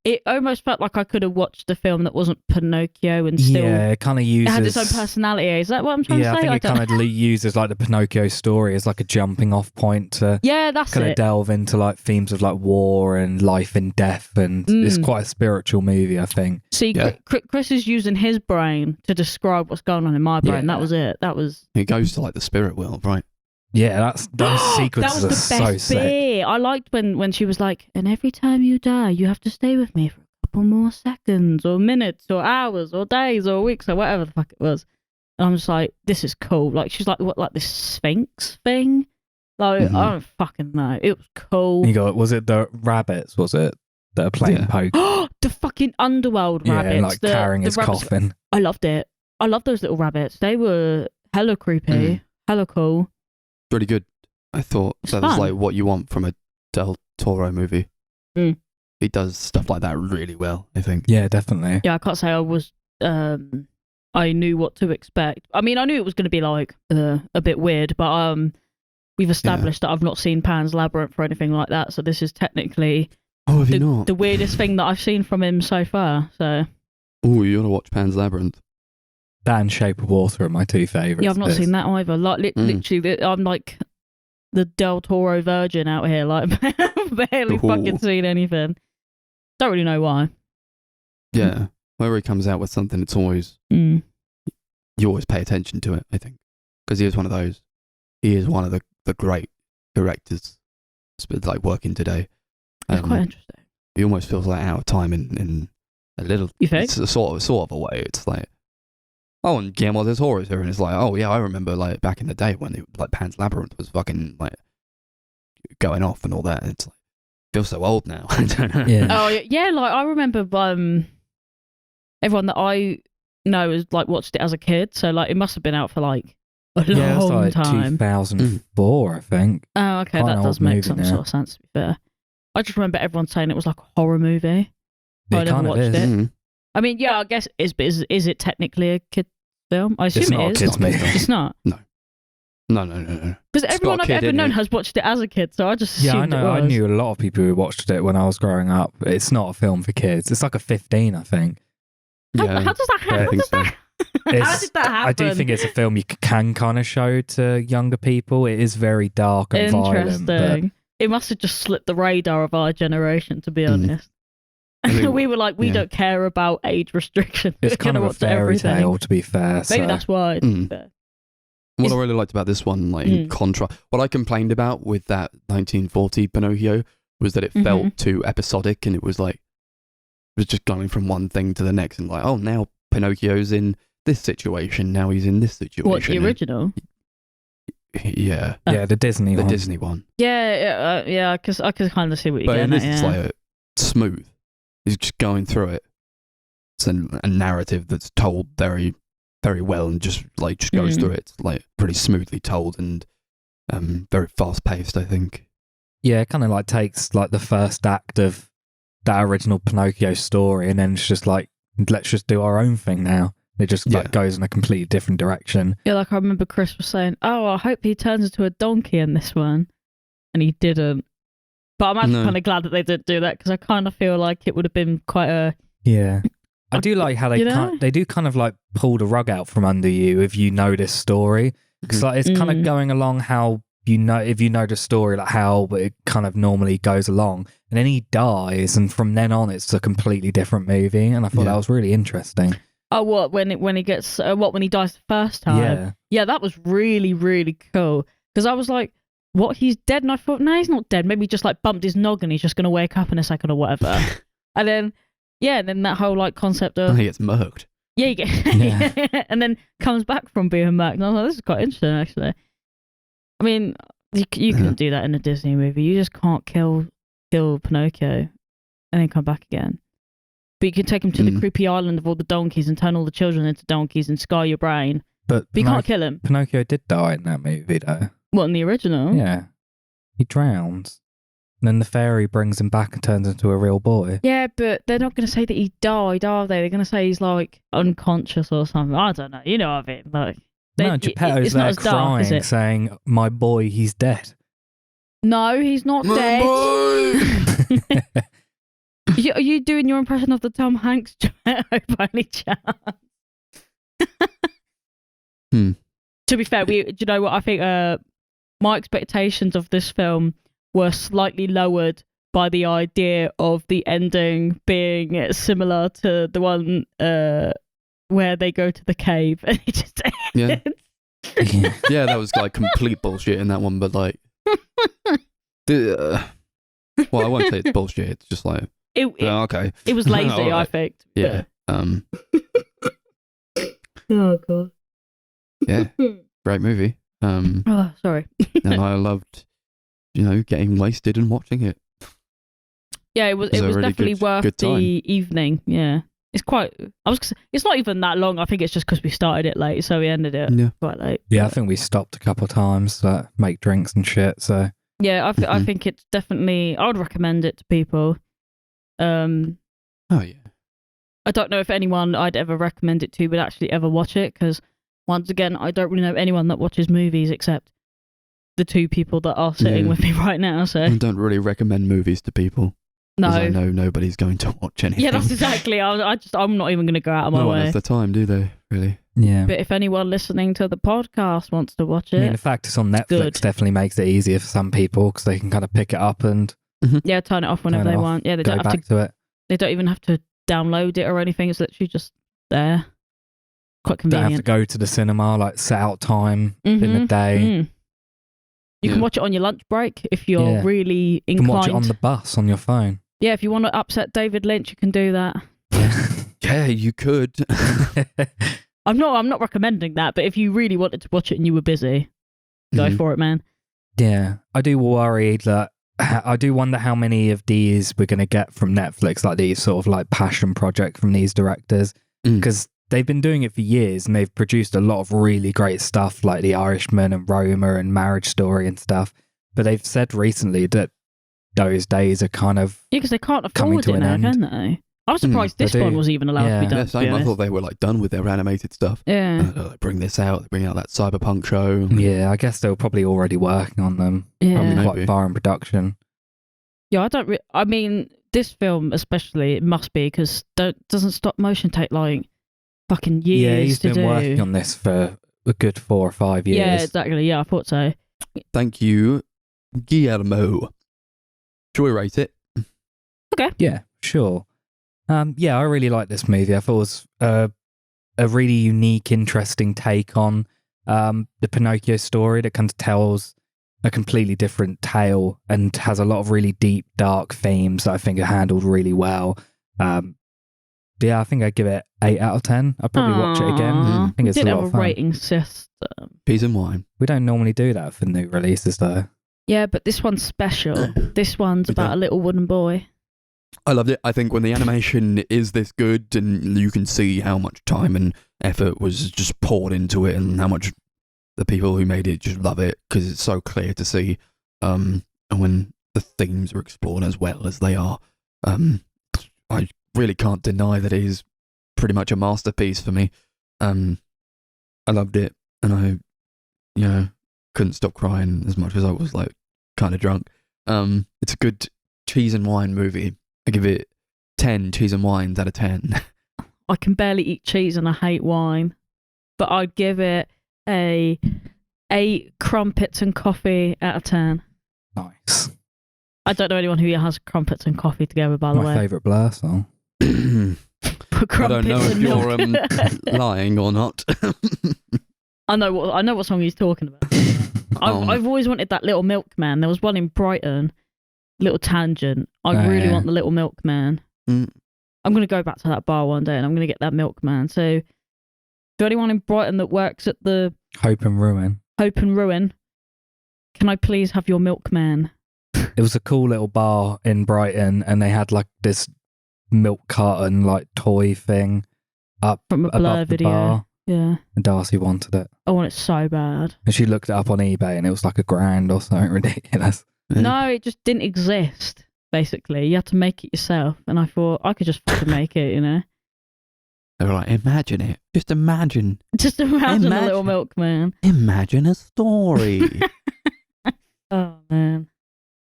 [SPEAKER 4] it almost felt like I could have watched a film that wasn't Pinocchio and still
[SPEAKER 3] Yeah, it kind of uses.
[SPEAKER 4] it had its own personality. Is that what I'm trying
[SPEAKER 3] Yeah,
[SPEAKER 4] to
[SPEAKER 3] I
[SPEAKER 4] say?
[SPEAKER 3] think it
[SPEAKER 4] don't
[SPEAKER 3] kind of uses like the Pinocchio story as like a jumping off point to
[SPEAKER 4] Yeah, that's
[SPEAKER 3] kind of
[SPEAKER 4] it.
[SPEAKER 3] delve into like themes of like war and life and death, and it's quite a spiritual movie, I think.
[SPEAKER 4] See,
[SPEAKER 2] Yeah.
[SPEAKER 4] Chris is using his brain to describe what's going on in my brain.
[SPEAKER 3] Yeah.
[SPEAKER 4] That was it. That was.
[SPEAKER 2] It goes to like the spirit world, right?
[SPEAKER 3] Yeah, those
[SPEAKER 4] That
[SPEAKER 3] sequences
[SPEAKER 4] was
[SPEAKER 3] are
[SPEAKER 4] the
[SPEAKER 3] so
[SPEAKER 4] best
[SPEAKER 3] sick.
[SPEAKER 4] bit. I liked when she was like, and every time you die, you have to stay with me for a couple more seconds or minutes or hours or days or weeks or whatever the fuck it was. And I'm just like, this is cool. Like, she's like, what, like this Sphinx thing? Like, I don't fucking know. It was cool.
[SPEAKER 3] You got, was it the rabbits? Was it that are playing
[SPEAKER 2] Yeah.
[SPEAKER 3] poker?
[SPEAKER 4] The fucking underworld
[SPEAKER 3] Yeah,
[SPEAKER 4] rabbits.
[SPEAKER 3] and like carrying his
[SPEAKER 4] rabbits-
[SPEAKER 3] coffin.
[SPEAKER 4] I loved it. I love those little rabbits. They were hella creepy, hella cool.
[SPEAKER 2] Really good. I thought
[SPEAKER 4] It's
[SPEAKER 2] that was
[SPEAKER 4] fun.
[SPEAKER 2] like what you want from a Del Toro movie.
[SPEAKER 4] Mm.
[SPEAKER 2] He does stuff like that really well, I think.
[SPEAKER 3] Yeah, definitely.
[SPEAKER 4] Yeah, I can't say I was. I knew what to expect. I mean, I knew it was going to be like a bit weird, but we've established that I've not seen Pan's Labyrinth or anything like that, so this is technically
[SPEAKER 2] Oh, have you not?
[SPEAKER 4] the weirdest thing that I've seen from him so far. So
[SPEAKER 2] Oh, you want to watch Pan's Labyrinth?
[SPEAKER 3] That and Shape of Water are my two favourites.
[SPEAKER 4] yeah, I've not seen that either. Like literally, I'm like the Del Toro virgin out here. Like barely fucking seen anything. Don't really know why.
[SPEAKER 2] Yeah. Whenever he comes out with something, it's always
[SPEAKER 4] Mm.
[SPEAKER 2] you always pay attention to it, I think, because he is one of those. He is one of the great directors, like working today.
[SPEAKER 4] It's quite interesting.
[SPEAKER 2] He almost feels like out of time in a little.
[SPEAKER 4] You think?
[SPEAKER 2] It's a sort of a way. It's like, oh, and Guillermo del Toro is here, and it's like, oh yeah, I remember like back in the day when like Pan's Labyrinth was fucking like going off and all that. It's like feels so old now. I don't know.
[SPEAKER 3] Yeah.
[SPEAKER 4] Oh yeah, like I remember everyone that I know has like watched it as a kid, so like it must have been out for like a
[SPEAKER 3] Yeah, it's
[SPEAKER 4] long
[SPEAKER 3] like
[SPEAKER 4] time.
[SPEAKER 3] 2004, I think.
[SPEAKER 4] Oh, okay,
[SPEAKER 3] Quite
[SPEAKER 4] that
[SPEAKER 3] an
[SPEAKER 4] does
[SPEAKER 3] old
[SPEAKER 4] make
[SPEAKER 3] movie
[SPEAKER 4] some
[SPEAKER 3] now.
[SPEAKER 4] sort of sense, to be fair. I just remember everyone saying it was like a horror movie. I
[SPEAKER 3] It
[SPEAKER 4] never
[SPEAKER 3] kind of
[SPEAKER 4] watched
[SPEAKER 3] is.
[SPEAKER 4] it.
[SPEAKER 2] Mm.
[SPEAKER 4] I mean, yeah, I guess is it technically a kid film? I assume
[SPEAKER 3] It's not a
[SPEAKER 4] it is.
[SPEAKER 3] kid's movie.
[SPEAKER 4] It's not.
[SPEAKER 2] No.
[SPEAKER 4] Because
[SPEAKER 2] It's
[SPEAKER 4] everyone
[SPEAKER 2] got a
[SPEAKER 4] I've
[SPEAKER 2] kid
[SPEAKER 4] ever
[SPEAKER 2] in
[SPEAKER 4] known
[SPEAKER 2] it.
[SPEAKER 4] has watched it as a kid, so I just
[SPEAKER 3] Yeah, I
[SPEAKER 4] assumed
[SPEAKER 3] know.
[SPEAKER 4] it
[SPEAKER 3] I
[SPEAKER 4] was.
[SPEAKER 3] knew a lot of people who watched it when I was growing up. It's not a film for kids. It's like a 15, I think.
[SPEAKER 4] How,
[SPEAKER 2] Yeah.
[SPEAKER 4] how does that happen?
[SPEAKER 2] I think so.
[SPEAKER 4] How
[SPEAKER 3] It's-
[SPEAKER 4] did that happen?
[SPEAKER 3] I do think it's a film you can kind of show to younger people. It is very dark and violent.
[SPEAKER 4] interesting. It must have just slipped the radar of our generation, to be
[SPEAKER 2] Mm.
[SPEAKER 4] honest.
[SPEAKER 2] I think-
[SPEAKER 4] We were like, we
[SPEAKER 2] yeah.
[SPEAKER 4] don't care about age restriction.
[SPEAKER 3] But it's
[SPEAKER 4] We're
[SPEAKER 3] kind
[SPEAKER 4] gonna
[SPEAKER 3] of a
[SPEAKER 4] watch
[SPEAKER 3] fairy
[SPEAKER 4] everything.
[SPEAKER 3] tale, to be fair.
[SPEAKER 4] Maybe
[SPEAKER 3] so.
[SPEAKER 4] that's why. to be
[SPEAKER 2] Mm.
[SPEAKER 4] fair.
[SPEAKER 2] What
[SPEAKER 4] Is-
[SPEAKER 2] I really liked about this one, like in contrast, what I complained about with that 1940 Pinocchio was that it felt too episodic, and it was just going from one thing to the next, and like, oh, now Pinocchio's in this situation, now he's in this situation.
[SPEAKER 4] What, the original?
[SPEAKER 2] Yeah.
[SPEAKER 3] Yeah, the Disney one.
[SPEAKER 2] The Disney one.
[SPEAKER 4] Yeah, because I could kind of see what you're
[SPEAKER 2] But in
[SPEAKER 4] getting
[SPEAKER 2] this,
[SPEAKER 4] at.
[SPEAKER 2] it's like smooth. He's just going through it. It's a narrative that's told very, very well, and just goes through it. It's like pretty smoothly told and very fast paced, I think.
[SPEAKER 3] Yeah, it kind of like takes like the first act of that original Pinocchio story, and then it's just like, let's just do our own thing now. It just like goes in a completely different direction.
[SPEAKER 4] Yeah, like I remember Chris was saying, "Oh, I hope he turns into a donkey in this one," and he didn't. But I'm actually kind of glad that they didn't do that, because I kind of feel like it would have been quite a...
[SPEAKER 3] Yeah. I do like how they do kind of like pull the rug out from under you if you know this story. Because like, it's kind of going along how if you know the story, like how it kind of normally goes along. And then he dies, and from then on it's a completely different movie. And I thought that was really interesting.
[SPEAKER 4] Oh, what, when he gets when he dies the first time? Yeah, that was really, really cool. Because I was like, what, he's dead? And I thought, no, he's not dead. Maybe he just like bumped his noggin. He's just going to wake up in a second or whatever. And then, and then that whole like concept of...
[SPEAKER 2] he gets murked.
[SPEAKER 4] Yeah, you get... and then comes back from being murked. And I was like, this is quite interesting, actually. I mean, you couldn't do that in a Disney movie. You just can't kill Pinocchio and then come back again. But you can take him to the creepy island of all the donkeys and turn all the children into donkeys and scar your brain. But you can't kill him.
[SPEAKER 3] Pinocchio did die in that movie, though.
[SPEAKER 4] What, in the original?
[SPEAKER 3] Yeah. He drowns. And then the fairy brings him back and turns into a real boy.
[SPEAKER 4] Yeah, but they're not going to say that he died, are they? They're going to say he's like unconscious or something. I don't know. You know what I mean? Like,
[SPEAKER 3] no, Geppetto's there crying, saying, "My boy, he's dead."
[SPEAKER 4] No, he's not dead. Are you doing your impression of the Tom Hanks Geppetto by any chance? To be fair, do you know what? I think my expectations of this film were slightly lowered by the idea of the ending being similar to the one where they go to the cave and it just ends.
[SPEAKER 2] Yeah, that was like complete bullshit in that one, but like... well, I won't say it's bullshit, it's just like... okay.
[SPEAKER 4] It was lazy, I think.
[SPEAKER 2] Yeah.
[SPEAKER 4] Oh, God.
[SPEAKER 2] Yeah, great movie.
[SPEAKER 4] Oh, sorry.
[SPEAKER 2] And I loved, getting wasted and watching it.
[SPEAKER 4] Yeah, it was
[SPEAKER 2] really
[SPEAKER 4] definitely worth
[SPEAKER 2] good time.
[SPEAKER 4] the evening. Yeah. It's it's not even that long. I think it's just because we started it late, so we ended it quite late.
[SPEAKER 3] Yeah, I think we stopped a couple of times to make drinks and shit, so...
[SPEAKER 4] Yeah, I think it's definitely... I would recommend it to people.
[SPEAKER 2] Oh, yeah.
[SPEAKER 4] I don't know if anyone I'd ever recommend it to would actually ever watch it, because once again, I don't really know anyone that watches movies except the two people that are sitting with me right now. So
[SPEAKER 2] I don't really recommend movies to people.
[SPEAKER 4] No,
[SPEAKER 2] I know nobody's going to watch anything.
[SPEAKER 4] Yeah, that's exactly. I'm not even going to go out of my way.
[SPEAKER 2] No one has the time, do they? Really?
[SPEAKER 3] Yeah.
[SPEAKER 4] But if anyone listening to the podcast wants to watch it,
[SPEAKER 3] I mean, the fact it's on Netflix definitely makes it easier for some people because they can kind of pick it up and
[SPEAKER 4] turn it off whenever they want. Yeah, they don't have
[SPEAKER 3] to it.
[SPEAKER 4] They don't even have to download it or anything. It's literally just there. Quite convenient.
[SPEAKER 3] Don't have to go to the cinema, like set out time in the day.
[SPEAKER 4] You can watch it on your lunch break if you're really inclined.
[SPEAKER 3] You can watch it on the bus on your phone.
[SPEAKER 4] Yeah, if you want to upset David Lynch, you can do that.
[SPEAKER 2] Yeah, you could.
[SPEAKER 4] I'm not recommending that, but if you really wanted to watch it and you were busy, go for it, man.
[SPEAKER 3] Yeah, I do worry that I do wonder how many of these we're going to get from Netflix, like these sort of like passion project from these directors, because they've been doing it for years and they've produced a lot of really great stuff like The Irishman and Roma and Marriage Story and stuff. But they've said recently that those days are kind of
[SPEAKER 4] because they can't afford it now, can they? I was surprised this one was even allowed to be done.
[SPEAKER 2] Yeah, same. I thought they were like done with their animated stuff.
[SPEAKER 4] Yeah,
[SPEAKER 2] they bring this out. They bring out that cyberpunk show.
[SPEAKER 3] Yeah, I guess they were probably already working on them.
[SPEAKER 4] Yeah,
[SPEAKER 3] probably quite far in production.
[SPEAKER 4] Yeah, I mean, this film especially, it must be because doesn't stop motion take like fucking years.
[SPEAKER 3] Yeah, he's been working on this for a good 4 or 5 years.
[SPEAKER 4] Yeah, exactly. Yeah, I thought so.
[SPEAKER 2] Thank you, Guillermo. Should we rate it?
[SPEAKER 4] Okay.
[SPEAKER 3] Yeah, sure. Yeah, I really like this movie. I thought it was a really unique, interesting take on the Pinocchio story that kind of tells a completely different tale and has a lot of really deep, dark themes that I think are handled really well. Yeah, I think I'd give it 8 out of 10. I'll probably watch it again. I think it's a
[SPEAKER 4] did
[SPEAKER 3] lot
[SPEAKER 4] have
[SPEAKER 3] of
[SPEAKER 4] a
[SPEAKER 3] fun.
[SPEAKER 4] rating system.
[SPEAKER 2] Peas and wine.
[SPEAKER 3] We don't normally do that for new releases, though.
[SPEAKER 4] Yeah, but this one's special. This one's about a little wooden boy.
[SPEAKER 2] I loved it. I think when the animation is this good and you can see how much time and effort was just poured into it and how much the people who made it just love it because it's so clear to see. And when the themes are explored as well as they are, I really can't deny that it is pretty much a masterpiece for me. I loved it and I, couldn't stop crying as much as I was like kind of drunk. It's a good cheese and wine movie. I give it 10 cheese and wines out of 10.
[SPEAKER 4] I can barely eat cheese and I hate wine, but I'd give it a 8 crumpets and coffee out of 10.
[SPEAKER 3] Nice.
[SPEAKER 4] I don't know anyone who has crumpets and coffee together, by the way.
[SPEAKER 3] My favourite Blur song.
[SPEAKER 2] I don't know if you're lying or not.
[SPEAKER 4] I know what song he's talking about. I've always wanted that Little Milkman. There was one in Brighton, Little Tangent. I really want the Little Milkman. I'm going to go back to that bar one day and I'm going to get that Milkman. So, to anyone in Brighton that works at the
[SPEAKER 3] Hope and Ruin.
[SPEAKER 4] Can I please have your Milkman?
[SPEAKER 3] It was a cool little bar in Brighton and they had like this milk carton like toy thing up
[SPEAKER 4] From a Blur
[SPEAKER 3] above the
[SPEAKER 4] video.
[SPEAKER 3] bar.
[SPEAKER 4] Yeah.
[SPEAKER 3] And Darcy wanted it.
[SPEAKER 4] I want it so bad.
[SPEAKER 3] And she looked it up on eBay and it was like $1,000 or something ridiculous.
[SPEAKER 2] Yeah.
[SPEAKER 4] No, it just didn't exist, basically. You had to make it yourself. And I thought, I could just fucking make it,
[SPEAKER 2] They were like, imagine it. Just imagine.
[SPEAKER 4] Just imagine a Little Milkman.
[SPEAKER 2] Imagine a story.
[SPEAKER 4] Oh, man.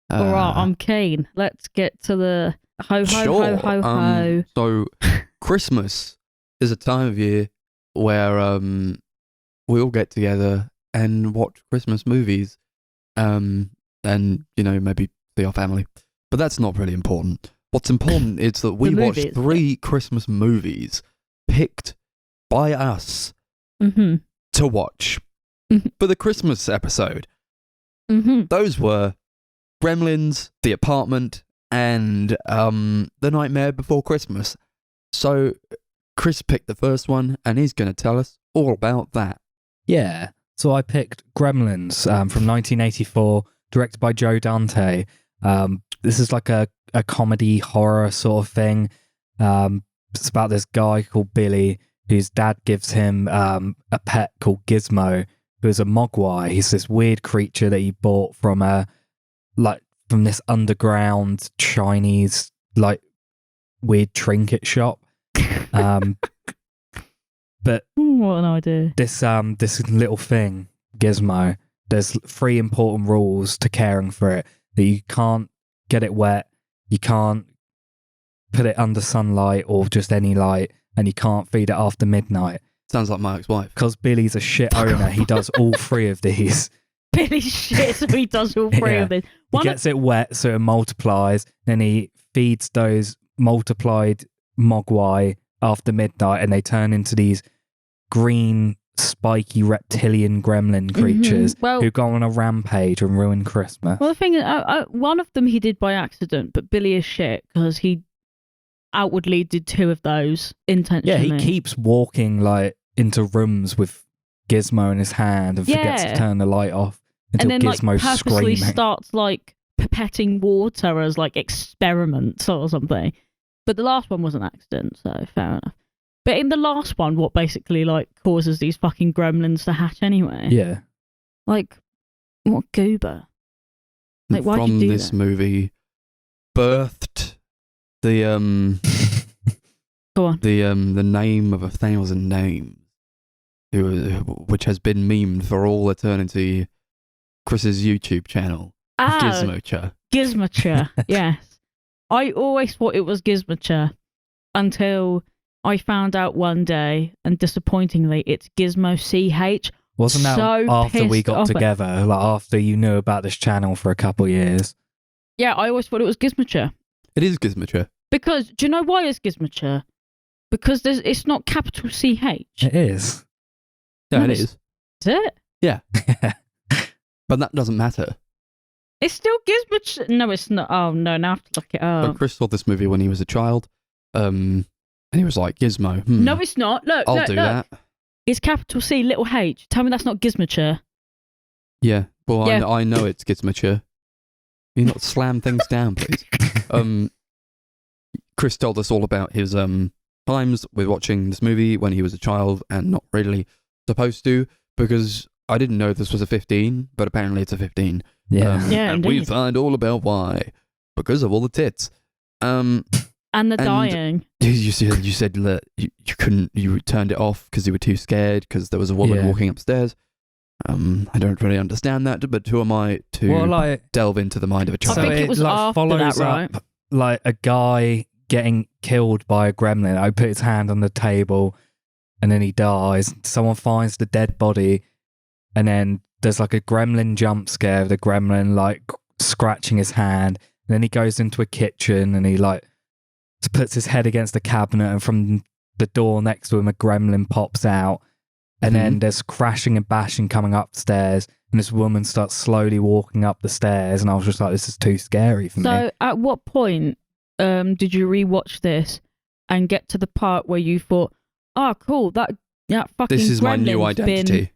[SPEAKER 4] All right, I'm keen. Let's get to the ho, ho, ho, ho, ho.
[SPEAKER 2] So, Christmas is a time of year where we all get together and watch Christmas movies and, maybe see our family. But that's not really important. What's important is that we watched 3 Christmas movies picked by us to watch for the Christmas episode. Those were Gremlins, The Apartment, and The Nightmare Before Christmas. So Chris picked the first one, and he's going to tell us all about that.
[SPEAKER 3] Yeah. So I picked Gremlins from 1984, directed by Joe Dante. This is like a comedy horror sort of thing. It's about this guy called Billy, whose dad gives him a pet called Gizmo, who is a mogwai. He's this weird creature that he bought from from this underground Chinese weird trinket shop. But
[SPEAKER 4] what an idea.
[SPEAKER 3] This little thing, Gizmo, there's 3 important rules to caring for it. That you can't get it wet, you can't put it under sunlight or just any light, and you can't feed it after midnight.
[SPEAKER 2] Sounds like my ex-wife.
[SPEAKER 3] Because Billy's a shit owner, he does all 3 of these.
[SPEAKER 4] Billy's shit, so he does all 3 of these.
[SPEAKER 3] He gets it wet so it multiplies, then he feeds those multiplied mogwai after midnight, and they turn into these green, spiky reptilian gremlin creatures who go on a rampage and ruin Christmas.
[SPEAKER 4] Well, the thing is, one of them he did by accident, but Billy is shit because he outwardly did 2 of those intentionally.
[SPEAKER 3] Yeah, he keeps walking into rooms with Gizmo in his hand and forgets to turn the light off until
[SPEAKER 4] and then
[SPEAKER 3] Gizmo's
[SPEAKER 4] purposely
[SPEAKER 3] screaming.
[SPEAKER 4] starts pipetting water as experiments or something. But the last one was an accident, so fair enough. But in the last one, what basically causes these fucking gremlins to hatch anyway?
[SPEAKER 3] Yeah.
[SPEAKER 4] What goober? Why'd
[SPEAKER 2] From
[SPEAKER 4] you do
[SPEAKER 2] this
[SPEAKER 4] that?
[SPEAKER 2] movie birthed the
[SPEAKER 4] Go on.
[SPEAKER 2] the name of 1,000 names, which has been memed for all eternity. Chris's YouTube channel, Gizmocha.
[SPEAKER 4] Gizmocha, yes. I always thought it was Gizmocha until I found out one day, and disappointingly, it's Gizmo CH.
[SPEAKER 3] Wasn't that
[SPEAKER 4] So
[SPEAKER 3] after we
[SPEAKER 4] pissed
[SPEAKER 3] got
[SPEAKER 4] off
[SPEAKER 3] together? After you knew about this channel for a couple years?
[SPEAKER 4] Yeah, I always thought it was Gizmocha.
[SPEAKER 2] It is Gizmocha.
[SPEAKER 4] Because, do you know why it's Gizmocha? Because it's not capital CH.
[SPEAKER 3] It is.
[SPEAKER 2] Yeah,
[SPEAKER 4] No,
[SPEAKER 2] it
[SPEAKER 4] it's-
[SPEAKER 2] is.
[SPEAKER 4] Is it?
[SPEAKER 2] Yeah. But that doesn't matter
[SPEAKER 4] It's still Gizmo. No, it's not. Oh no, now I have to look it
[SPEAKER 2] But
[SPEAKER 4] up.
[SPEAKER 2] Chris saw this movie when he was a child, and he was like, Gizmo.
[SPEAKER 4] No, it's not. Look,
[SPEAKER 2] I'll
[SPEAKER 4] look,
[SPEAKER 2] do
[SPEAKER 4] look.
[SPEAKER 2] that.
[SPEAKER 4] It's capital C, little H. Tell me that's not Gizmoture.
[SPEAKER 2] Yeah, well,
[SPEAKER 4] Yeah.
[SPEAKER 2] I know it's Gizmoture. You not slam things down, please. Chris told us all about his times with watching this movie when he was a child and not really supposed to, because I didn't know this was a 15, but apparently it's a 15.
[SPEAKER 3] Yeah.
[SPEAKER 4] Yeah,
[SPEAKER 2] and we
[SPEAKER 4] indeed.
[SPEAKER 2] find all about why. Because of all the tits.
[SPEAKER 4] And the dying.
[SPEAKER 2] You said that you couldn't, you turned it off because you were too scared because there was a woman
[SPEAKER 3] Yeah.
[SPEAKER 2] walking upstairs. I don't really understand that, but who am I to
[SPEAKER 3] Well, like,
[SPEAKER 2] delve into the mind of a
[SPEAKER 4] I
[SPEAKER 2] child?
[SPEAKER 4] think it was
[SPEAKER 3] like
[SPEAKER 4] after
[SPEAKER 3] follows
[SPEAKER 4] that, right?
[SPEAKER 3] up, like a guy getting killed by a gremlin. I put his hand on the table, and then he dies. Someone finds the dead body, and then there's like a gremlin jump scare. The gremlin like scratching his hand, and then he goes into a kitchen, and he like puts his head against the cabinet, and from the door next to him, a gremlin pops out. And then there's crashing and bashing coming upstairs, and this woman starts slowly walking up the stairs, and I was just like, this is too scary for me.
[SPEAKER 4] So, at what point did you rewatch this and get to the part where you thought, "Oh, cool, that fucking
[SPEAKER 2] This is my new
[SPEAKER 4] gremlin's been
[SPEAKER 2] identity.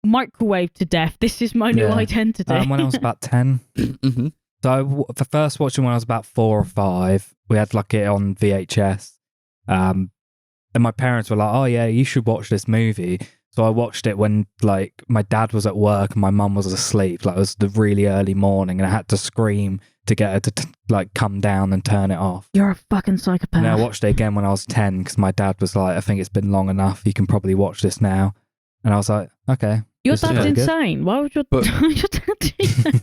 [SPEAKER 4] microwaved to death. This is my new
[SPEAKER 3] Yeah.
[SPEAKER 4] identity."
[SPEAKER 3] When I was about 10.
[SPEAKER 2] Mm-hmm.
[SPEAKER 3] So for first watching when I was about 4 or 5, we had like it on VHS. And my parents were like, oh yeah, you should watch this movie. So I watched it when like my dad was at work and my mum was asleep. Like it was the really early morning and I had to scream to get her to like come down and turn it off.
[SPEAKER 4] You're a fucking psychopath.
[SPEAKER 3] And I watched it again when I was 10 because my dad was like, I think it's been long enough. You can probably watch this now. And I was like, okay.
[SPEAKER 4] Your
[SPEAKER 3] this is
[SPEAKER 4] dad's
[SPEAKER 3] pretty good.
[SPEAKER 4] insane. Why would your,
[SPEAKER 2] But-
[SPEAKER 4] your dad do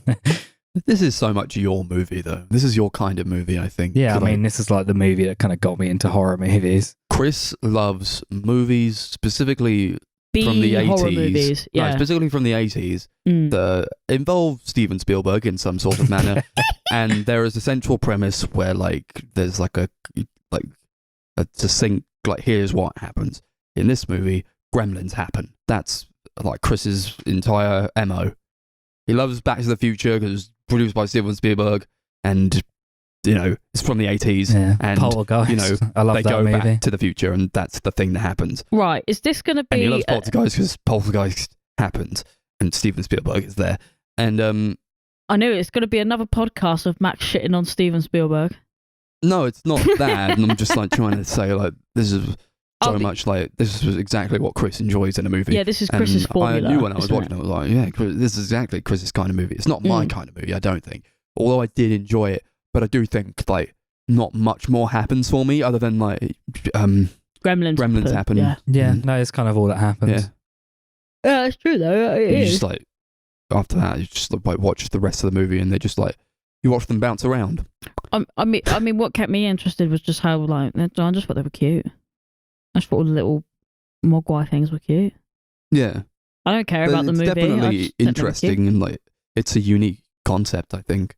[SPEAKER 4] that?
[SPEAKER 2] This is so much your movie, though. This is your kind of movie, I think.
[SPEAKER 3] Yeah, I
[SPEAKER 2] Like,
[SPEAKER 3] mean, this is like the movie that kind of got me into horror movies.
[SPEAKER 2] Chris loves movies specifically from the 80s.
[SPEAKER 4] horror movies.
[SPEAKER 2] No,
[SPEAKER 4] Yeah.
[SPEAKER 2] specifically from the 80s
[SPEAKER 4] Mm.
[SPEAKER 2] that involve Steven Spielberg in some sort of manner. And there is a central premise where, like, there's like a succinct, like, here's what happens. In this movie, gremlins happen. That's like Chris's entire MO. He loves Back to the Future because it's produced by Steven Spielberg and, you know, it's from the 80s.
[SPEAKER 3] Yeah,
[SPEAKER 2] And,
[SPEAKER 3] Poltergeist.
[SPEAKER 2] you know,
[SPEAKER 3] I love
[SPEAKER 2] they
[SPEAKER 3] that
[SPEAKER 2] go
[SPEAKER 3] movie.
[SPEAKER 2] back to the future and that's the thing that happens.
[SPEAKER 4] Right. Is this going to
[SPEAKER 2] And he
[SPEAKER 4] be?
[SPEAKER 2] loves Poltergeist because Poltergeist happens and Steven Spielberg is there. And
[SPEAKER 4] I knew it's going to be another podcast of Max shitting on Steven Spielberg.
[SPEAKER 2] no, it's not that. And I'm just like trying to say like this is so
[SPEAKER 4] I'll be-
[SPEAKER 2] much like this is exactly what Chris enjoys in a movie.
[SPEAKER 4] Yeah, this is Chris's
[SPEAKER 2] And
[SPEAKER 4] formula.
[SPEAKER 2] I knew when I was
[SPEAKER 4] isn't
[SPEAKER 2] watching it, I was like, yeah, this is exactly Chris's kind of movie. It's not my kind of movie, I don't think. Although I did enjoy it, but I do think like not much more happens for me other than like Gremlins happen.
[SPEAKER 4] Yeah.
[SPEAKER 3] Yeah,
[SPEAKER 2] Mm.
[SPEAKER 3] no, it's kind of all that happens.
[SPEAKER 2] Yeah.
[SPEAKER 4] Yeah, it's true though. It
[SPEAKER 2] You
[SPEAKER 4] is.
[SPEAKER 2] just like after that, you just like watch the rest of the movie, and they just like you watch them bounce around.
[SPEAKER 4] I mean, what kept me interested was just how like I just thought they were cute. I just thought all the little mogwai things were cute.
[SPEAKER 2] Yeah,
[SPEAKER 4] I don't care about the
[SPEAKER 2] it's
[SPEAKER 4] movie. I
[SPEAKER 2] definitely
[SPEAKER 4] just think they were cute.
[SPEAKER 2] interesting, and like it's a unique concept. I think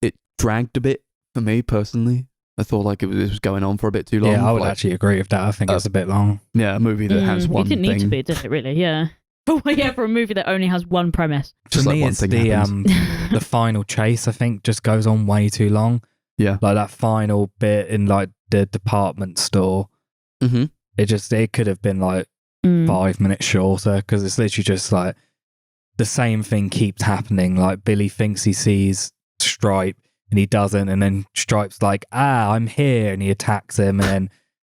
[SPEAKER 2] it dragged a bit for me personally. I thought like it was going on for a bit too long.
[SPEAKER 3] Yeah, I would
[SPEAKER 2] like,
[SPEAKER 3] actually agree with that. I think it's a bit long.
[SPEAKER 2] yeah, a movie that has one
[SPEAKER 4] It didn't
[SPEAKER 2] thing.
[SPEAKER 4] need to be, did it? Really? Yeah. Oh yeah, for a movie that only has one premise.
[SPEAKER 2] Just
[SPEAKER 3] For
[SPEAKER 2] like
[SPEAKER 3] me,
[SPEAKER 2] one
[SPEAKER 3] it's
[SPEAKER 2] thing
[SPEAKER 3] the
[SPEAKER 2] happens.
[SPEAKER 3] the final chase. I think just goes on way too long.
[SPEAKER 2] Yeah.
[SPEAKER 3] Like that final bit in like the department store.
[SPEAKER 2] Mm-hmm.
[SPEAKER 3] It could have been like
[SPEAKER 4] Mm.
[SPEAKER 3] 5 minutes shorter because it's literally just like the same thing keeps happening. Like Billy thinks he sees Stripe and he doesn't, and then Stripe's like, I'm here, and he attacks him, and then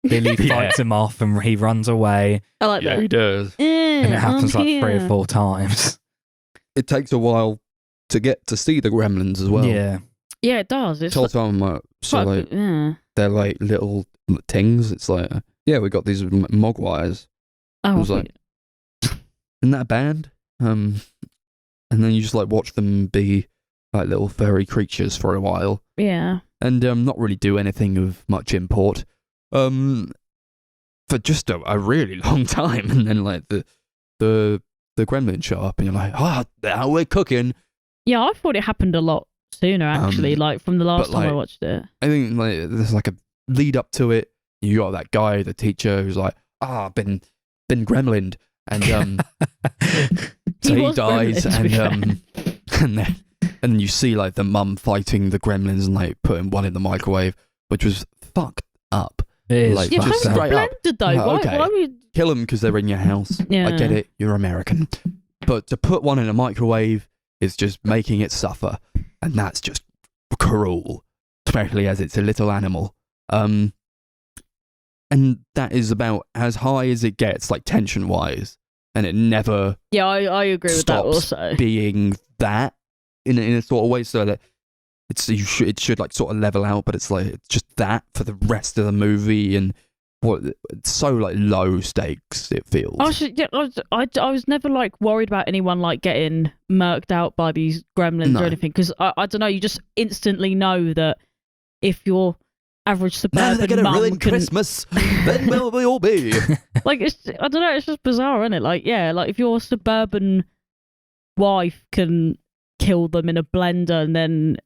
[SPEAKER 3] Billy fights him off and he runs away,
[SPEAKER 4] I like that.
[SPEAKER 2] he does.
[SPEAKER 3] and it happens
[SPEAKER 4] I'm
[SPEAKER 3] like 3 or
[SPEAKER 4] here.
[SPEAKER 3] 4 times.
[SPEAKER 2] It takes a while to get to see the gremlins as well.
[SPEAKER 3] Yeah.
[SPEAKER 4] Yeah, it does. It's
[SPEAKER 2] Tell time so
[SPEAKER 4] quite-
[SPEAKER 2] like
[SPEAKER 4] yeah.
[SPEAKER 2] they're like little things. It's like yeah, we got these mogwais.
[SPEAKER 4] Oh,
[SPEAKER 2] was like- Isn't that a band? And then you just like watch them be like little furry creatures for a while,
[SPEAKER 4] yeah.
[SPEAKER 2] and not really do anything of much import, for just a really long time, and then like the gremlins show up, and you're like, now we're cooking.
[SPEAKER 4] Yeah, I thought it happened a lot sooner. Actually,
[SPEAKER 2] Um,
[SPEAKER 4] like from the last
[SPEAKER 2] but,
[SPEAKER 4] time I
[SPEAKER 2] like-
[SPEAKER 4] watched it.
[SPEAKER 2] I think like there's like a lead up to it. You got that guy, the teacher, who's like, been gremlined, and so
[SPEAKER 4] He
[SPEAKER 2] he
[SPEAKER 4] was
[SPEAKER 2] dies,
[SPEAKER 4] gremlin, to be
[SPEAKER 2] and and you see like the mum fighting the gremlins and like putting one in the microwave, which was fucked up.
[SPEAKER 3] It is.
[SPEAKER 2] Like,
[SPEAKER 4] Yeah,
[SPEAKER 2] just
[SPEAKER 4] how was
[SPEAKER 2] straight
[SPEAKER 4] it
[SPEAKER 2] up.
[SPEAKER 4] blended though?
[SPEAKER 2] Oh,
[SPEAKER 4] Why,
[SPEAKER 2] okay.
[SPEAKER 4] why would...
[SPEAKER 2] Kill them because they're in your house.
[SPEAKER 4] Yeah.
[SPEAKER 2] I get it. You're American. But to put one in a microwave is just making it suffer. And that's just cruel. Especially as it's a little animal. And that is about as high as it gets, like tension-wise. And it never
[SPEAKER 4] Yeah, I agree with that
[SPEAKER 2] stops
[SPEAKER 4] also.
[SPEAKER 2] being that in a sort of way, so that it should like sort of level out, but it's like it's just that for the rest of the movie, and it's so like low stakes it feels.
[SPEAKER 4] I was never like worried about anyone like getting murked out by these gremlins
[SPEAKER 2] No.
[SPEAKER 4] or anything, because I don't know, you just instantly know that if your average
[SPEAKER 2] Now they're
[SPEAKER 4] suburban
[SPEAKER 2] gonna
[SPEAKER 4] mum
[SPEAKER 2] ruin
[SPEAKER 4] can,
[SPEAKER 2] Christmas. Then will we all be?
[SPEAKER 4] like, I don't know, it's just bizarre, isn't it? Like, yeah, like if your suburban wife can kill them in a blender, and then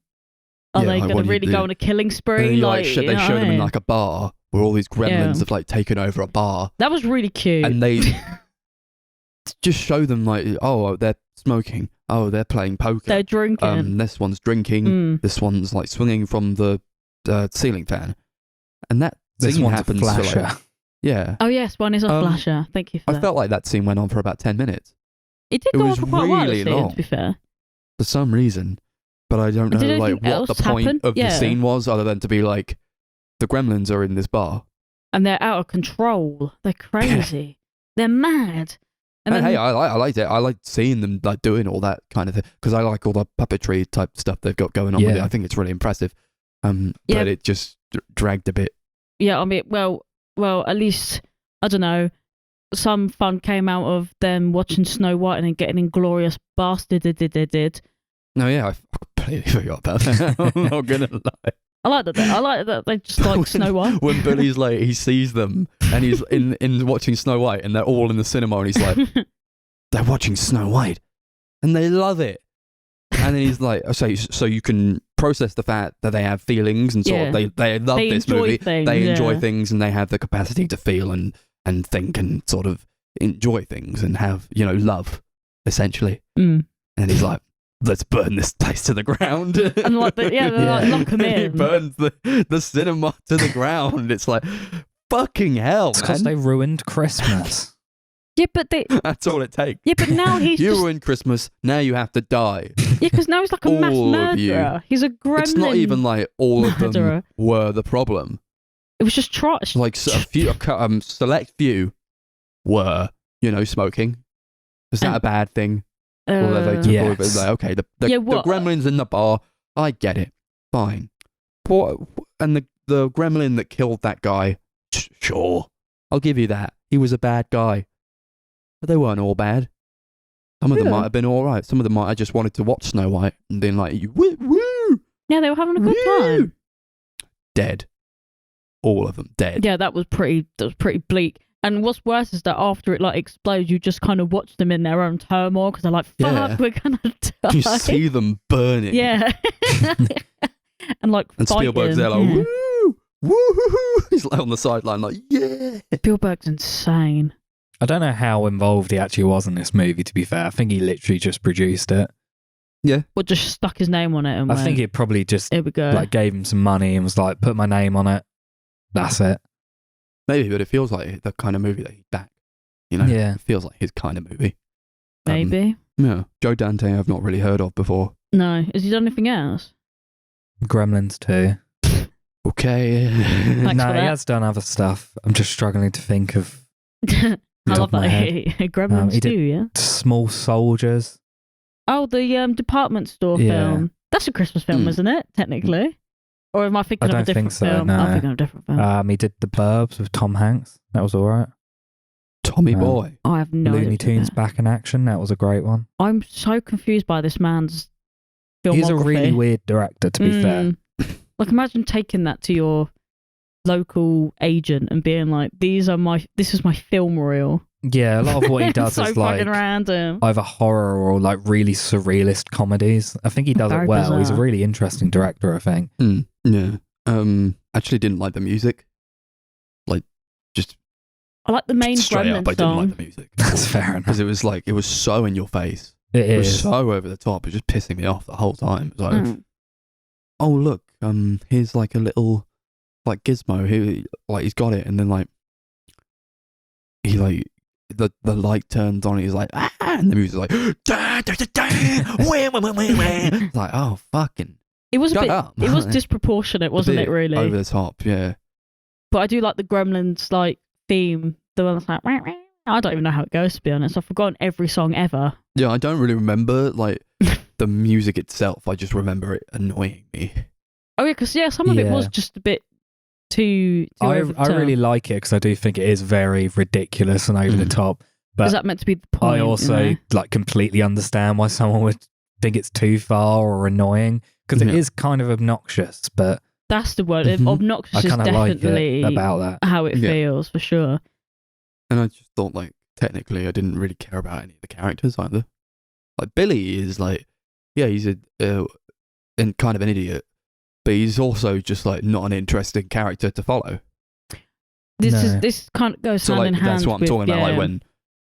[SPEAKER 4] are
[SPEAKER 2] Yeah,
[SPEAKER 4] they
[SPEAKER 2] like,
[SPEAKER 4] going
[SPEAKER 2] what
[SPEAKER 4] to
[SPEAKER 2] do you
[SPEAKER 4] really
[SPEAKER 2] do?
[SPEAKER 4] go on a killing
[SPEAKER 2] And
[SPEAKER 4] spree?
[SPEAKER 2] then you,
[SPEAKER 4] Like,
[SPEAKER 2] they
[SPEAKER 4] you know
[SPEAKER 2] show
[SPEAKER 4] what I
[SPEAKER 2] them in
[SPEAKER 4] mean?
[SPEAKER 2] like a bar where all these gremlins
[SPEAKER 4] Yeah.
[SPEAKER 2] have like taken over a bar,
[SPEAKER 4] That was really cute.
[SPEAKER 2] and they just show them like, oh, they're smoking, oh, they're playing poker,
[SPEAKER 4] They're drinking.
[SPEAKER 2] this one's drinking,
[SPEAKER 4] Mm.
[SPEAKER 2] this one's like swinging from the ceiling fan, and that
[SPEAKER 3] This
[SPEAKER 2] scene
[SPEAKER 3] one's a
[SPEAKER 2] happens for,
[SPEAKER 3] flasher.
[SPEAKER 2] like, yeah.
[SPEAKER 4] Oh yes, one is a flasher. Thank you for
[SPEAKER 2] I
[SPEAKER 4] that.
[SPEAKER 2] felt like that scene went on for about 10 minutes
[SPEAKER 4] It did
[SPEAKER 2] it
[SPEAKER 4] go on
[SPEAKER 2] was
[SPEAKER 4] for quite a while,
[SPEAKER 2] really
[SPEAKER 4] this scene,
[SPEAKER 2] long.
[SPEAKER 4] to be fair.
[SPEAKER 2] for some reason, but I don't
[SPEAKER 4] Did
[SPEAKER 2] know like
[SPEAKER 4] anything
[SPEAKER 2] what the
[SPEAKER 4] else
[SPEAKER 2] point
[SPEAKER 4] happen?
[SPEAKER 2] of the
[SPEAKER 4] Yeah.
[SPEAKER 2] scene was, other than to be like, the gremlins are in this bar.
[SPEAKER 4] And they're out of control. They're crazy. They're mad. And
[SPEAKER 2] And
[SPEAKER 4] then,
[SPEAKER 2] hey, I liked it. I liked seeing them like doing all that kind of thing, because I like all the puppetry type stuff they've got going on with it.
[SPEAKER 3] Yeah.
[SPEAKER 2] I think it's really impressive.
[SPEAKER 4] Yeah.
[SPEAKER 2] But it just dragged a bit.
[SPEAKER 4] yeah, I mean, well, at least, I don't know, some fun came out of them watching Snow White and then getting Inglorious Bastard. Did.
[SPEAKER 2] No, yeah, I completely forgot about that. I'm not gonna lie.
[SPEAKER 4] I like that they just like Snow White.
[SPEAKER 2] When Billy's like, he sees them and he's in watching Snow White, and they're all in the cinema, and he's like, they're watching Snow White and they love it. And then he's like, so you can process the fact that they have feelings, and sort of they love
[SPEAKER 4] They
[SPEAKER 2] this
[SPEAKER 4] enjoy
[SPEAKER 2] movie.
[SPEAKER 4] things,
[SPEAKER 2] They enjoy
[SPEAKER 4] yeah.
[SPEAKER 2] things, and they have the capacity to feel and think and sort of enjoy things and have, love, essentially.
[SPEAKER 4] Mm.
[SPEAKER 2] And he's like, let's burn this place to the ground.
[SPEAKER 4] And like, they're like, lock them
[SPEAKER 2] He
[SPEAKER 4] in.
[SPEAKER 2] burns the cinema to the ground. It's like, fucking hell,
[SPEAKER 3] It's because
[SPEAKER 2] man.
[SPEAKER 3] they ruined Christmas.
[SPEAKER 4] Yeah, but
[SPEAKER 2] That's all it takes.
[SPEAKER 4] yeah, but now he's
[SPEAKER 2] You
[SPEAKER 4] just,
[SPEAKER 2] ruined Christmas, now you have to die.
[SPEAKER 4] yeah, because now he's like a mass
[SPEAKER 2] all of you.
[SPEAKER 4] murderer. He's a gremlin.
[SPEAKER 2] It's not even like all of them
[SPEAKER 4] murderer.
[SPEAKER 2] were the problem.
[SPEAKER 4] It was just trash.
[SPEAKER 2] Like a select few were, smoking. Is that
[SPEAKER 4] And-
[SPEAKER 2] a bad thing? Or they took
[SPEAKER 3] Yes.
[SPEAKER 2] all of it, like, okay, the
[SPEAKER 4] Yeah, what?
[SPEAKER 2] gremlins in the bar, I get it, fine. And the gremlin that killed that guy, sure, I'll give you that. He was a bad guy, but they weren't all bad. Some of them
[SPEAKER 4] Really?
[SPEAKER 2] might have been all right. Some of them might have just wanted to watch Snow White and been like, woo, woo,
[SPEAKER 4] Yeah, they were having a good
[SPEAKER 2] woo.
[SPEAKER 4] time.
[SPEAKER 2] Dead. All of them dead.
[SPEAKER 4] Yeah, that was pretty bleak. And what's worse is that after it like explodes, you just kind of watch them in their own turmoil, because they're like, "Fuck,
[SPEAKER 2] Yeah.
[SPEAKER 4] we're gonna die."
[SPEAKER 2] You see them burning.
[SPEAKER 4] Yeah. And like,
[SPEAKER 2] And Spielberg's there like,
[SPEAKER 4] fighting.
[SPEAKER 2] woo, woo. He's like on the sideline like, yeah.
[SPEAKER 4] Spielberg's insane.
[SPEAKER 3] I don't know how involved he actually was in this movie, to be fair. I think he literally just produced it.
[SPEAKER 4] Or just stuck his name on it and
[SPEAKER 3] I
[SPEAKER 4] went,
[SPEAKER 3] think it probably just
[SPEAKER 4] here we go.
[SPEAKER 3] like gave him some money and was like, put my name on it. That's it.
[SPEAKER 2] Maybe, but it feels like the kind of movie that he'd back.
[SPEAKER 3] Yeah.
[SPEAKER 2] It feels like his kind of movie.
[SPEAKER 4] Maybe.
[SPEAKER 2] Yeah. Joe Dante I've not really heard of before.
[SPEAKER 4] No. Has he done anything else?
[SPEAKER 3] Gremlins too.
[SPEAKER 2] Okay.
[SPEAKER 4] Thanks
[SPEAKER 3] No,
[SPEAKER 4] for
[SPEAKER 3] he
[SPEAKER 4] that.
[SPEAKER 3] has done other stuff. I'm just struggling to think of
[SPEAKER 4] I
[SPEAKER 3] top
[SPEAKER 4] love
[SPEAKER 3] of my
[SPEAKER 4] that.
[SPEAKER 3] head.
[SPEAKER 4] Gremlins
[SPEAKER 3] he did-
[SPEAKER 4] too, yeah.
[SPEAKER 3] Small Soldiers.
[SPEAKER 4] Oh, the department store
[SPEAKER 3] Yeah.
[SPEAKER 4] film. That's a Christmas film,
[SPEAKER 2] Hmm.
[SPEAKER 4] isn't it? Technically. Or am I thinking
[SPEAKER 3] I
[SPEAKER 4] of a
[SPEAKER 3] don't think
[SPEAKER 4] different
[SPEAKER 3] so,
[SPEAKER 4] film?
[SPEAKER 3] no.
[SPEAKER 4] I'm thinking of a different film.
[SPEAKER 3] He did The Burbs with Tom Hanks. That was all right.
[SPEAKER 2] Tommy Boy.
[SPEAKER 4] I have no idea.
[SPEAKER 3] Looney Tunes Back in Action. That was a great one.
[SPEAKER 4] I'm so confused by this man's filmography.
[SPEAKER 3] He's a really weird director, to be fair.
[SPEAKER 4] Like, imagine taking that to your local agent and being like, this is my film reel.
[SPEAKER 3] Yeah, a lot of what he does
[SPEAKER 4] so
[SPEAKER 3] is like
[SPEAKER 4] fucking random.
[SPEAKER 3] either horror or like really surrealist comedies. I think he does
[SPEAKER 4] Very
[SPEAKER 3] it well. He's a
[SPEAKER 4] bizarre.
[SPEAKER 3] really interesting director, I think.
[SPEAKER 2] Yeah. Actually didn't like the music. Like, just
[SPEAKER 4] I like the main
[SPEAKER 2] straight
[SPEAKER 4] Gremlin
[SPEAKER 2] up, I didn't
[SPEAKER 4] song.
[SPEAKER 2] like the music.
[SPEAKER 3] That's fair enough.
[SPEAKER 2] Because it was so in your face.
[SPEAKER 3] It
[SPEAKER 2] It was
[SPEAKER 3] is.
[SPEAKER 2] so over the top. It was just pissing me off the whole time. It was like,
[SPEAKER 4] Mm.
[SPEAKER 2] oh look, here's like a little like gizmo. He like he's got it, and then like he like the light turns on. And he's like and the music's like da, da, da, da, wah, wah, wah, wah, wah. It's like, oh fucking
[SPEAKER 4] It was a
[SPEAKER 2] shut
[SPEAKER 4] bit.
[SPEAKER 2] up.
[SPEAKER 4] It was disproportionate, wasn't
[SPEAKER 2] A
[SPEAKER 4] it?
[SPEAKER 2] bit
[SPEAKER 4] Really.
[SPEAKER 2] over the top. Yeah.
[SPEAKER 4] But I do like the Gremlins like theme. The one that's like, "Wah, wah." I don't even know how it goes, to be honest. I've forgotten every song ever.
[SPEAKER 2] Yeah, I don't really remember like the music itself. I just remember it annoying me.
[SPEAKER 4] Oh yeah, because some of it was
[SPEAKER 3] Yeah.
[SPEAKER 4] just a bit too.
[SPEAKER 3] I
[SPEAKER 4] over the
[SPEAKER 3] really
[SPEAKER 4] top.
[SPEAKER 3] like it because I do think it is very ridiculous and over the
[SPEAKER 2] Mm.
[SPEAKER 3] top. But
[SPEAKER 4] Is that meant to be the point?
[SPEAKER 3] I also
[SPEAKER 4] you know?
[SPEAKER 3] like completely understand why someone would think it's too far or annoying because it
[SPEAKER 2] Yeah.
[SPEAKER 3] is kind of obnoxious. But
[SPEAKER 4] That's the word.
[SPEAKER 2] Mhm.
[SPEAKER 4] Obnoxious
[SPEAKER 3] I
[SPEAKER 4] is
[SPEAKER 3] kind of like
[SPEAKER 4] definitely
[SPEAKER 3] it about that.
[SPEAKER 4] how it
[SPEAKER 2] Yeah.
[SPEAKER 4] feels for sure.
[SPEAKER 2] And I just thought, like, technically, I didn't really care about any of the characters either. Like, Billy is like, yeah, he's and kind of an idiot, but he's also just like not an interesting character to follow.
[SPEAKER 3] No.
[SPEAKER 4] This kind of goes
[SPEAKER 2] So
[SPEAKER 4] hand
[SPEAKER 2] like,
[SPEAKER 4] in hand.
[SPEAKER 2] that's what I'm
[SPEAKER 4] with,
[SPEAKER 2] talking about. Like
[SPEAKER 4] yeah.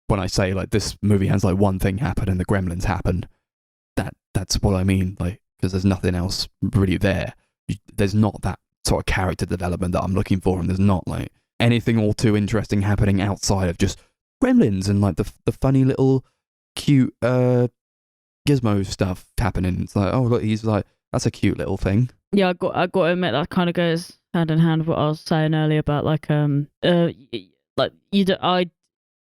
[SPEAKER 2] when I say like this movie has like one thing happen and the Gremlins happen, that's what I mean. Like, because there's nothing else really there. There's not that sort of character development that I'm looking for, and there's not like anything all too interesting happening outside of just Gremlins and like the funny little cute gizmo stuff happening. It's like, oh look, he's like, that's a cute little thing.
[SPEAKER 4] Yeah, I got to admit that kind of goes hand in hand with what I was saying earlier about like like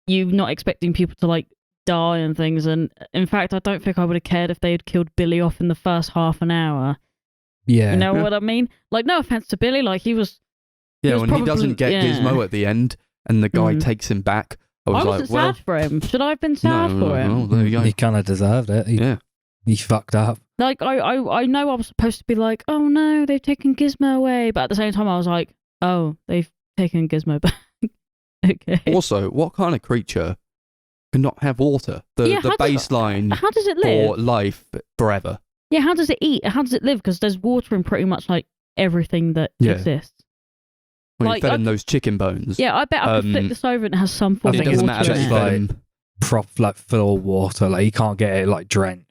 [SPEAKER 4] you not expecting people to like die and things, and in fact I don't think I would have cared if they had killed Billy off in the first half an hour.
[SPEAKER 3] Yeah.
[SPEAKER 4] You know
[SPEAKER 2] Yeah.
[SPEAKER 4] what I mean? Like, no offense to Billy, like he was
[SPEAKER 2] Yeah,
[SPEAKER 4] was
[SPEAKER 2] when he
[SPEAKER 4] probably-
[SPEAKER 2] doesn't get
[SPEAKER 4] yeah.
[SPEAKER 2] Gizmo at the end and the guy
[SPEAKER 4] Mhm.
[SPEAKER 2] takes him back, I
[SPEAKER 4] I
[SPEAKER 2] was
[SPEAKER 4] wasn't
[SPEAKER 2] like, well,
[SPEAKER 4] sad for him. Should I have been sad for him?
[SPEAKER 2] well, there you go.
[SPEAKER 3] He kind of deserved it.
[SPEAKER 2] Yeah.
[SPEAKER 3] He fucked up.
[SPEAKER 4] Like I know I was supposed to be like, oh no, they've taken Gizmo away, but at the same time I was like, oh, they've taken Gizmo back. Okay.
[SPEAKER 2] Also, what kind of creature cannot have water? The
[SPEAKER 4] Yeah, how does-
[SPEAKER 2] baseline
[SPEAKER 4] How does it
[SPEAKER 2] for
[SPEAKER 4] live?
[SPEAKER 2] life forever.
[SPEAKER 4] Yeah, how does it eat? How does it live? Because there's water in pretty much like everything that
[SPEAKER 2] Yeah.
[SPEAKER 4] exists.
[SPEAKER 2] When
[SPEAKER 4] Like,
[SPEAKER 2] you fed
[SPEAKER 4] I-
[SPEAKER 2] him those chicken bones.
[SPEAKER 4] Yeah, I bet I could flip this over and it has some form
[SPEAKER 3] I
[SPEAKER 2] It
[SPEAKER 3] think
[SPEAKER 4] of
[SPEAKER 3] it's
[SPEAKER 2] doesn't
[SPEAKER 4] water
[SPEAKER 2] matter if
[SPEAKER 4] in
[SPEAKER 2] you
[SPEAKER 4] it.
[SPEAKER 3] like-
[SPEAKER 2] fed him.
[SPEAKER 3] Prop like full of water. Like you can't get it like drenched.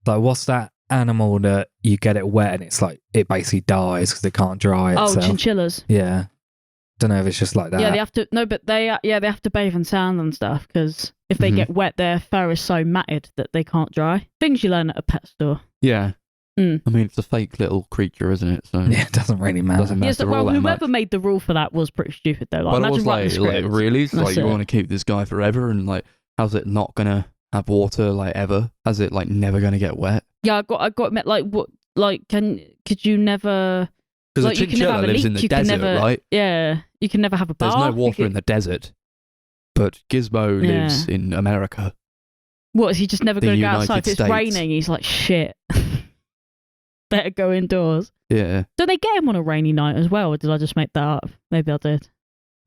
[SPEAKER 3] Like what's that animal that you get it wet and it's like it basically dies because it can't dry
[SPEAKER 4] Oh,
[SPEAKER 3] itself?
[SPEAKER 4] chinchillas.
[SPEAKER 3] Yeah. Don't know if it's just like that.
[SPEAKER 4] Yeah, they have to. No, but they have to bathe in sand and stuff because if they
[SPEAKER 2] Mhm.
[SPEAKER 4] get wet, their fur is so matted that they can't dry. Things you learn at a pet store.
[SPEAKER 2] Yeah.
[SPEAKER 4] Mm.
[SPEAKER 2] I mean, it's a fake little creature, isn't it? So
[SPEAKER 3] Yeah, it doesn't really matter.
[SPEAKER 2] Doesn't matter.
[SPEAKER 4] Yes,
[SPEAKER 2] all
[SPEAKER 4] well,
[SPEAKER 2] that
[SPEAKER 4] whoever
[SPEAKER 2] much.
[SPEAKER 4] made the rule for that was pretty stupid though. Like,
[SPEAKER 2] But I
[SPEAKER 4] imagine
[SPEAKER 2] was
[SPEAKER 4] writing
[SPEAKER 2] like,
[SPEAKER 4] the script.
[SPEAKER 2] really? It's
[SPEAKER 4] That's
[SPEAKER 2] like, you
[SPEAKER 4] it.
[SPEAKER 2] want to keep this guy forever? And like, how's it not gonna have water like ever? How's it like never gonna get wet?
[SPEAKER 4] Yeah, I got to admit, like, what, like, could you never?
[SPEAKER 2] Because
[SPEAKER 4] Like,
[SPEAKER 2] a
[SPEAKER 4] you can never
[SPEAKER 2] chinchilla
[SPEAKER 4] have a
[SPEAKER 2] lives in
[SPEAKER 4] leak,
[SPEAKER 2] the
[SPEAKER 4] you can
[SPEAKER 2] desert,
[SPEAKER 4] never-
[SPEAKER 2] right?
[SPEAKER 4] Yeah, you can never have a bath.
[SPEAKER 2] There's no water in the desert. But Gizmo
[SPEAKER 4] Yeah.
[SPEAKER 2] lives in America.
[SPEAKER 4] What is he just never
[SPEAKER 2] the
[SPEAKER 4] going to go
[SPEAKER 2] United
[SPEAKER 4] outside? If it's
[SPEAKER 2] States.
[SPEAKER 4] raining, he's like, shit. Better go indoors.
[SPEAKER 2] Yeah.
[SPEAKER 4] Do they get him on a rainy night as well, or did I just make that up? Maybe I did.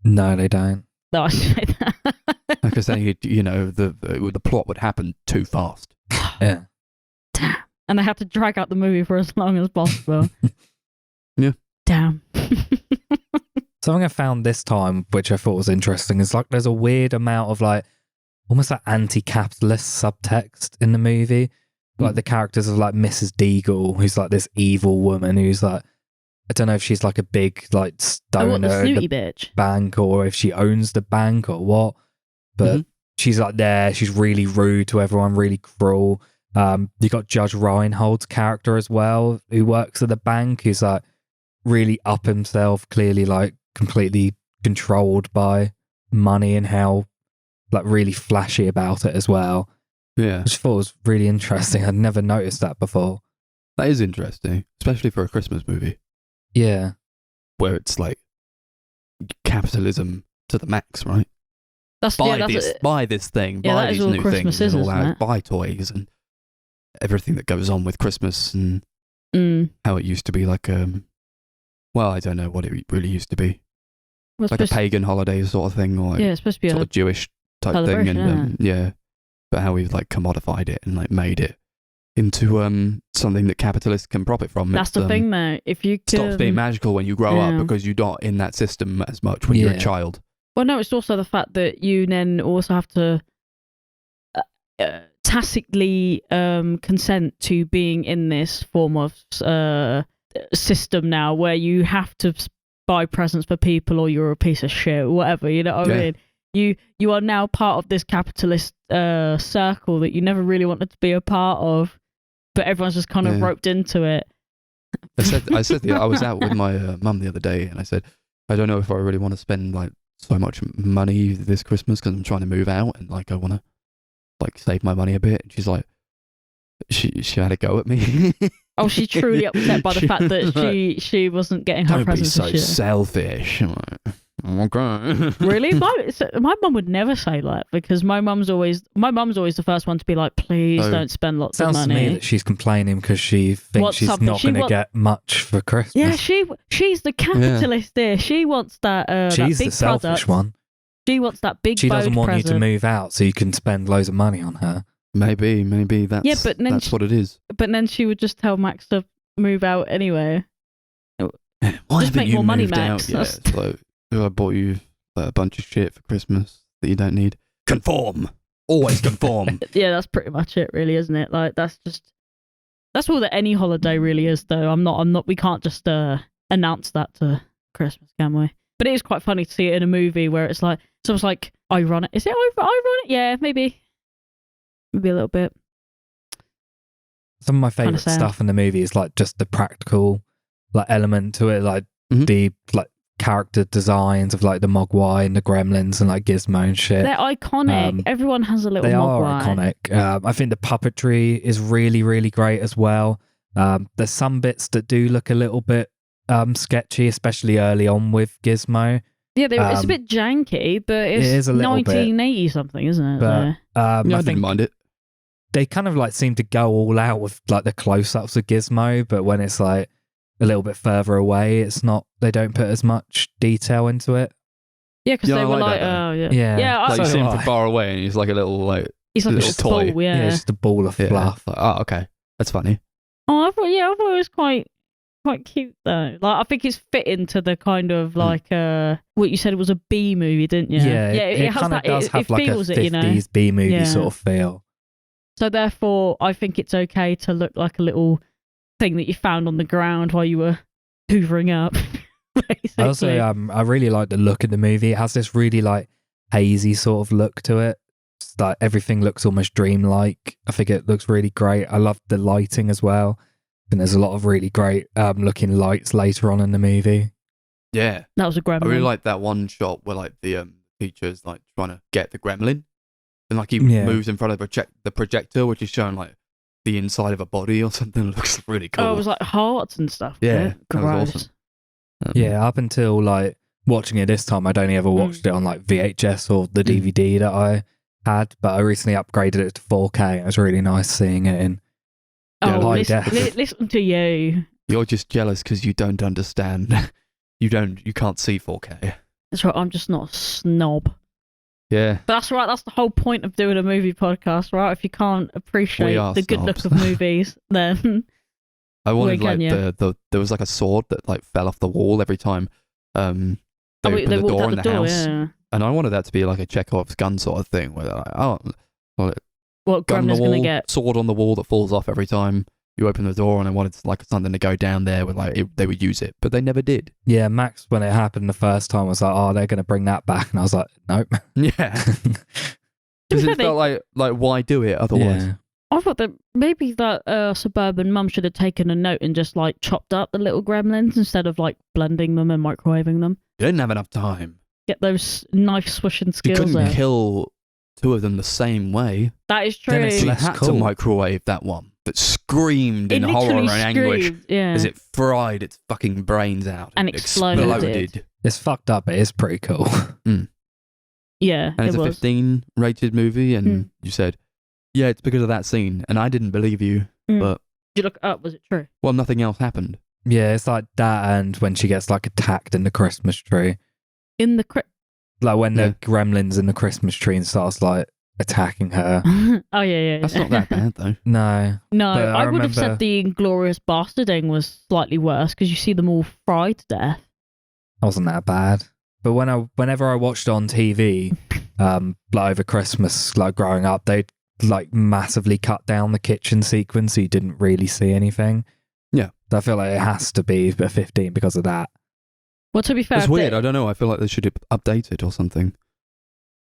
[SPEAKER 3] No, they don't.
[SPEAKER 4] No, I just made that.
[SPEAKER 2] Because then, the plot would happen too fast.
[SPEAKER 3] Yeah.
[SPEAKER 4] Damn. And they have to drag out the movie for as long as possible.
[SPEAKER 2] Yeah.
[SPEAKER 4] Damn.
[SPEAKER 3] Something I found this time, which I thought was interesting, is like there's a weird amount of like almost like anti-capitalist subtext in the movie. Like the characters of like Mrs. Deagle, who's like this evil woman who's like, I don't know if she's like a big like
[SPEAKER 4] Oh, what,
[SPEAKER 3] stoner
[SPEAKER 4] the
[SPEAKER 3] at
[SPEAKER 4] snooty
[SPEAKER 3] the
[SPEAKER 4] bitch?
[SPEAKER 3] bank or if she owns the bank or what. But
[SPEAKER 2] Mhm.
[SPEAKER 3] she's like there, she's really rude to everyone, really cruel. You got Judge Reinhold's character as well, who works at the bank, who's like really up himself, clearly like completely controlled by money and how like really flashy about it as well.
[SPEAKER 2] Yeah.
[SPEAKER 3] Which I thought was really interesting. I'd never noticed that before.
[SPEAKER 2] That is interesting, especially for a Christmas movie
[SPEAKER 3] Yeah.
[SPEAKER 2] where it's like capitalism to the max, right?
[SPEAKER 4] That's
[SPEAKER 2] Buy this thing,
[SPEAKER 4] Yeah,
[SPEAKER 2] buy
[SPEAKER 4] that is
[SPEAKER 2] these
[SPEAKER 4] all
[SPEAKER 2] new
[SPEAKER 4] Christmas
[SPEAKER 2] things, and
[SPEAKER 4] is,
[SPEAKER 2] all
[SPEAKER 4] isn't
[SPEAKER 2] that,
[SPEAKER 4] it?
[SPEAKER 2] buy toys and everything that goes on with Christmas and
[SPEAKER 4] Mm.
[SPEAKER 2] how it used to be like well, I don't know what it really used to be,
[SPEAKER 4] Well, it's
[SPEAKER 2] like a
[SPEAKER 4] supposed-
[SPEAKER 2] pagan holiday sort of thing, or like
[SPEAKER 4] yeah, it's supposed to be
[SPEAKER 2] sort
[SPEAKER 4] a
[SPEAKER 2] of Jewish type thing,
[SPEAKER 4] celebration,
[SPEAKER 2] and yeah, but how we've like commodified it and like made it into something that capitalists can profit from.
[SPEAKER 4] That's
[SPEAKER 2] It's,
[SPEAKER 4] the thing, though. If you
[SPEAKER 2] stops being
[SPEAKER 4] can,
[SPEAKER 2] magical when you grow
[SPEAKER 4] Yeah.
[SPEAKER 2] up because you're not in that system as much when you're a
[SPEAKER 3] Yeah.
[SPEAKER 2] child.
[SPEAKER 4] well, no, it's also the fact that you then also have to tacitly consent to being in this form of system now, where you have to buy presents for people, or you're a piece of shit, or whatever. You know what I mean? You are now part of this capitalist circle that you never really wanted to be a part of, but everyone's just kind of roped into it.
[SPEAKER 2] I was out with my mum the other day, and I said, I don't know if I really want to spend like so much money this Christmas because I'm trying to move out, and like I want to like save my money a bit. And she's like, she had a go at me.
[SPEAKER 4] Oh, she's truly upset by the fact that she wasn't getting her presents.
[SPEAKER 2] Don't be so selfish. I'm like, okay.
[SPEAKER 4] Really? My mum would never say that, because my mum's always the first one to be like, please don't spend lots of money.
[SPEAKER 3] Sounds to me that she's complaining because she thinks she's not going to get much for Christmas.
[SPEAKER 4] Yeah, she's the capitalist here. She wants that.
[SPEAKER 3] She's
[SPEAKER 4] that big
[SPEAKER 3] the selfish
[SPEAKER 4] product.
[SPEAKER 3] one.
[SPEAKER 4] She wants that big.
[SPEAKER 3] She doesn't want
[SPEAKER 4] present.
[SPEAKER 3] you to move out so you can spend loads of money on her.
[SPEAKER 2] Maybe that's
[SPEAKER 4] but then
[SPEAKER 2] that's what it is.
[SPEAKER 4] But then she would just tell Max to move out anyway.
[SPEAKER 2] Why
[SPEAKER 4] just make more money, Max.
[SPEAKER 2] Yeah, it's like, I bought you a bunch of shit for Christmas that you don't need. Conform. Always conform.
[SPEAKER 4] Yeah, that's pretty much it, really, isn't it? Like that's all that any holiday really is, though. I'm not. We can't just announce that to Christmas, can we? But it is quite funny to see it in a movie where it's like almost like ironic. Is it ironic? Yeah, maybe a little bit.
[SPEAKER 3] Some of my favourite stuff in the movie is like just the practical like element to it, like the like character designs of like the Mogwai and the Gremlins and like Gizmo and shit.
[SPEAKER 4] They're iconic. Everyone has a little
[SPEAKER 3] They
[SPEAKER 4] Mogwai.
[SPEAKER 3] are iconic. I think the puppetry is really, really great as well. There's some bits that do look a little bit sketchy, especially early on with Gizmo.
[SPEAKER 4] Yeah, it's a bit janky, but it's
[SPEAKER 3] it is a
[SPEAKER 4] 1980 something, isn't it?
[SPEAKER 3] But,
[SPEAKER 2] I didn't mind it.
[SPEAKER 3] They kind of like seem to go all out with like the close-ups of Gizmo, but when it's like a little bit further away, it's not. They don't put as much detail into it.
[SPEAKER 4] Yeah, because they were like, oh yeah,
[SPEAKER 3] yeah.
[SPEAKER 2] Like you see him from far away, and he's like a little
[SPEAKER 4] he's like
[SPEAKER 2] little
[SPEAKER 4] a
[SPEAKER 2] toy.
[SPEAKER 4] Ball, yeah,
[SPEAKER 3] just a ball of fluff.
[SPEAKER 2] Like, oh, okay, that's funny.
[SPEAKER 4] Oh, I thought it was quite cute though. Like I think it's fit into the kind of like what you said, it was a B movie, didn't you?
[SPEAKER 3] Yeah,
[SPEAKER 4] it
[SPEAKER 3] kind of does have like a 50s
[SPEAKER 4] it, you know?
[SPEAKER 3] B movie sort of feel.
[SPEAKER 4] So therefore, I think it's okay to look like a little thing that you found on the ground while you were hoovering up. Basically.
[SPEAKER 3] Also, I really like the look of the movie. It has this really like hazy sort of look to it. It's like everything looks almost dreamlike. I think it looks really great. I love the lighting as well. And there's a lot of really great looking lights later on in the movie.
[SPEAKER 2] Yeah,
[SPEAKER 4] that was a gremlin.
[SPEAKER 2] I really like that one shot where like the teacher's like trying to get the gremlin, and like he moves in front of the projector, which is showing like the inside of a body or something. It looks really cool.
[SPEAKER 4] Oh, it was like hearts and stuff.
[SPEAKER 2] Yeah, that was
[SPEAKER 4] gross.
[SPEAKER 2] awesome.
[SPEAKER 3] Yeah, up until like watching it this time, I'd only ever watched it on like VHS or the DVD that I had, but I recently upgraded it to 4K. And it was really nice seeing it in high def.
[SPEAKER 4] Listen to you.
[SPEAKER 2] You're just jealous because you don't understand. You can't see 4K.
[SPEAKER 4] That's right. I'm just not a snob.
[SPEAKER 2] Yeah.
[SPEAKER 4] But that's right. That's the whole point of doing a movie podcast, right? If you can't appreciate the good look of movies, then
[SPEAKER 2] I wanted like there was like a sword that like fell off the wall every time they opened the door in the house, and I wanted that to be like a Chekhov's gun sort of thing, where they're like, oh,
[SPEAKER 4] what Gremlin's gonna get?
[SPEAKER 2] Sword on the wall that falls off every time you open the door, and I wanted like something to go down there with like they would use it, but they never did.
[SPEAKER 3] Yeah, Max, when it happened the first time, was like, "Oh, they're going to bring that back," and I was like, "Nope."
[SPEAKER 2] Yeah, because it felt like why do it otherwise?
[SPEAKER 3] Yeah.
[SPEAKER 4] I thought that maybe that suburban mum should have taken a note and just like chopped up the little gremlins instead of like blending them and microwaving them.
[SPEAKER 2] You didn't have enough time.
[SPEAKER 4] Get those knife swishing skills.
[SPEAKER 2] You couldn't kill two of them the same way.
[SPEAKER 4] That is true.
[SPEAKER 3] Then it's
[SPEAKER 2] You
[SPEAKER 3] less
[SPEAKER 2] had
[SPEAKER 3] cool.
[SPEAKER 2] to microwave that one that screamed in horror and anguish as it fried its fucking brains out
[SPEAKER 4] and exploded.
[SPEAKER 3] It's fucked up, but it's pretty cool.
[SPEAKER 4] Yeah,
[SPEAKER 2] and it's a 15 rated movie, and you said, yeah, it's because of that scene, and I didn't believe you, but...
[SPEAKER 4] Did you look it up? Was it true?
[SPEAKER 2] Well, nothing else happened.
[SPEAKER 3] Yeah, it's like that, and when she gets like attacked in the Christmas tree.
[SPEAKER 4] In the
[SPEAKER 3] like when the gremlins in the Christmas tree and starts like attacking her.
[SPEAKER 4] Oh yeah.
[SPEAKER 2] That's not that bad though.
[SPEAKER 3] No,
[SPEAKER 4] I would have said the Inglourious Bastarding was slightly worse because you see them all fried to death.
[SPEAKER 3] Wasn't that bad. But whenever I watched it on TV, like over Christmas, like growing up, they'd like massively cut down the kitchen sequence, so you didn't really see anything.
[SPEAKER 2] Yeah.
[SPEAKER 3] So I feel like it has to be a 15 because of that.
[SPEAKER 4] Well, to be fair,
[SPEAKER 2] It's weird. I don't know. I feel like they should update it or something.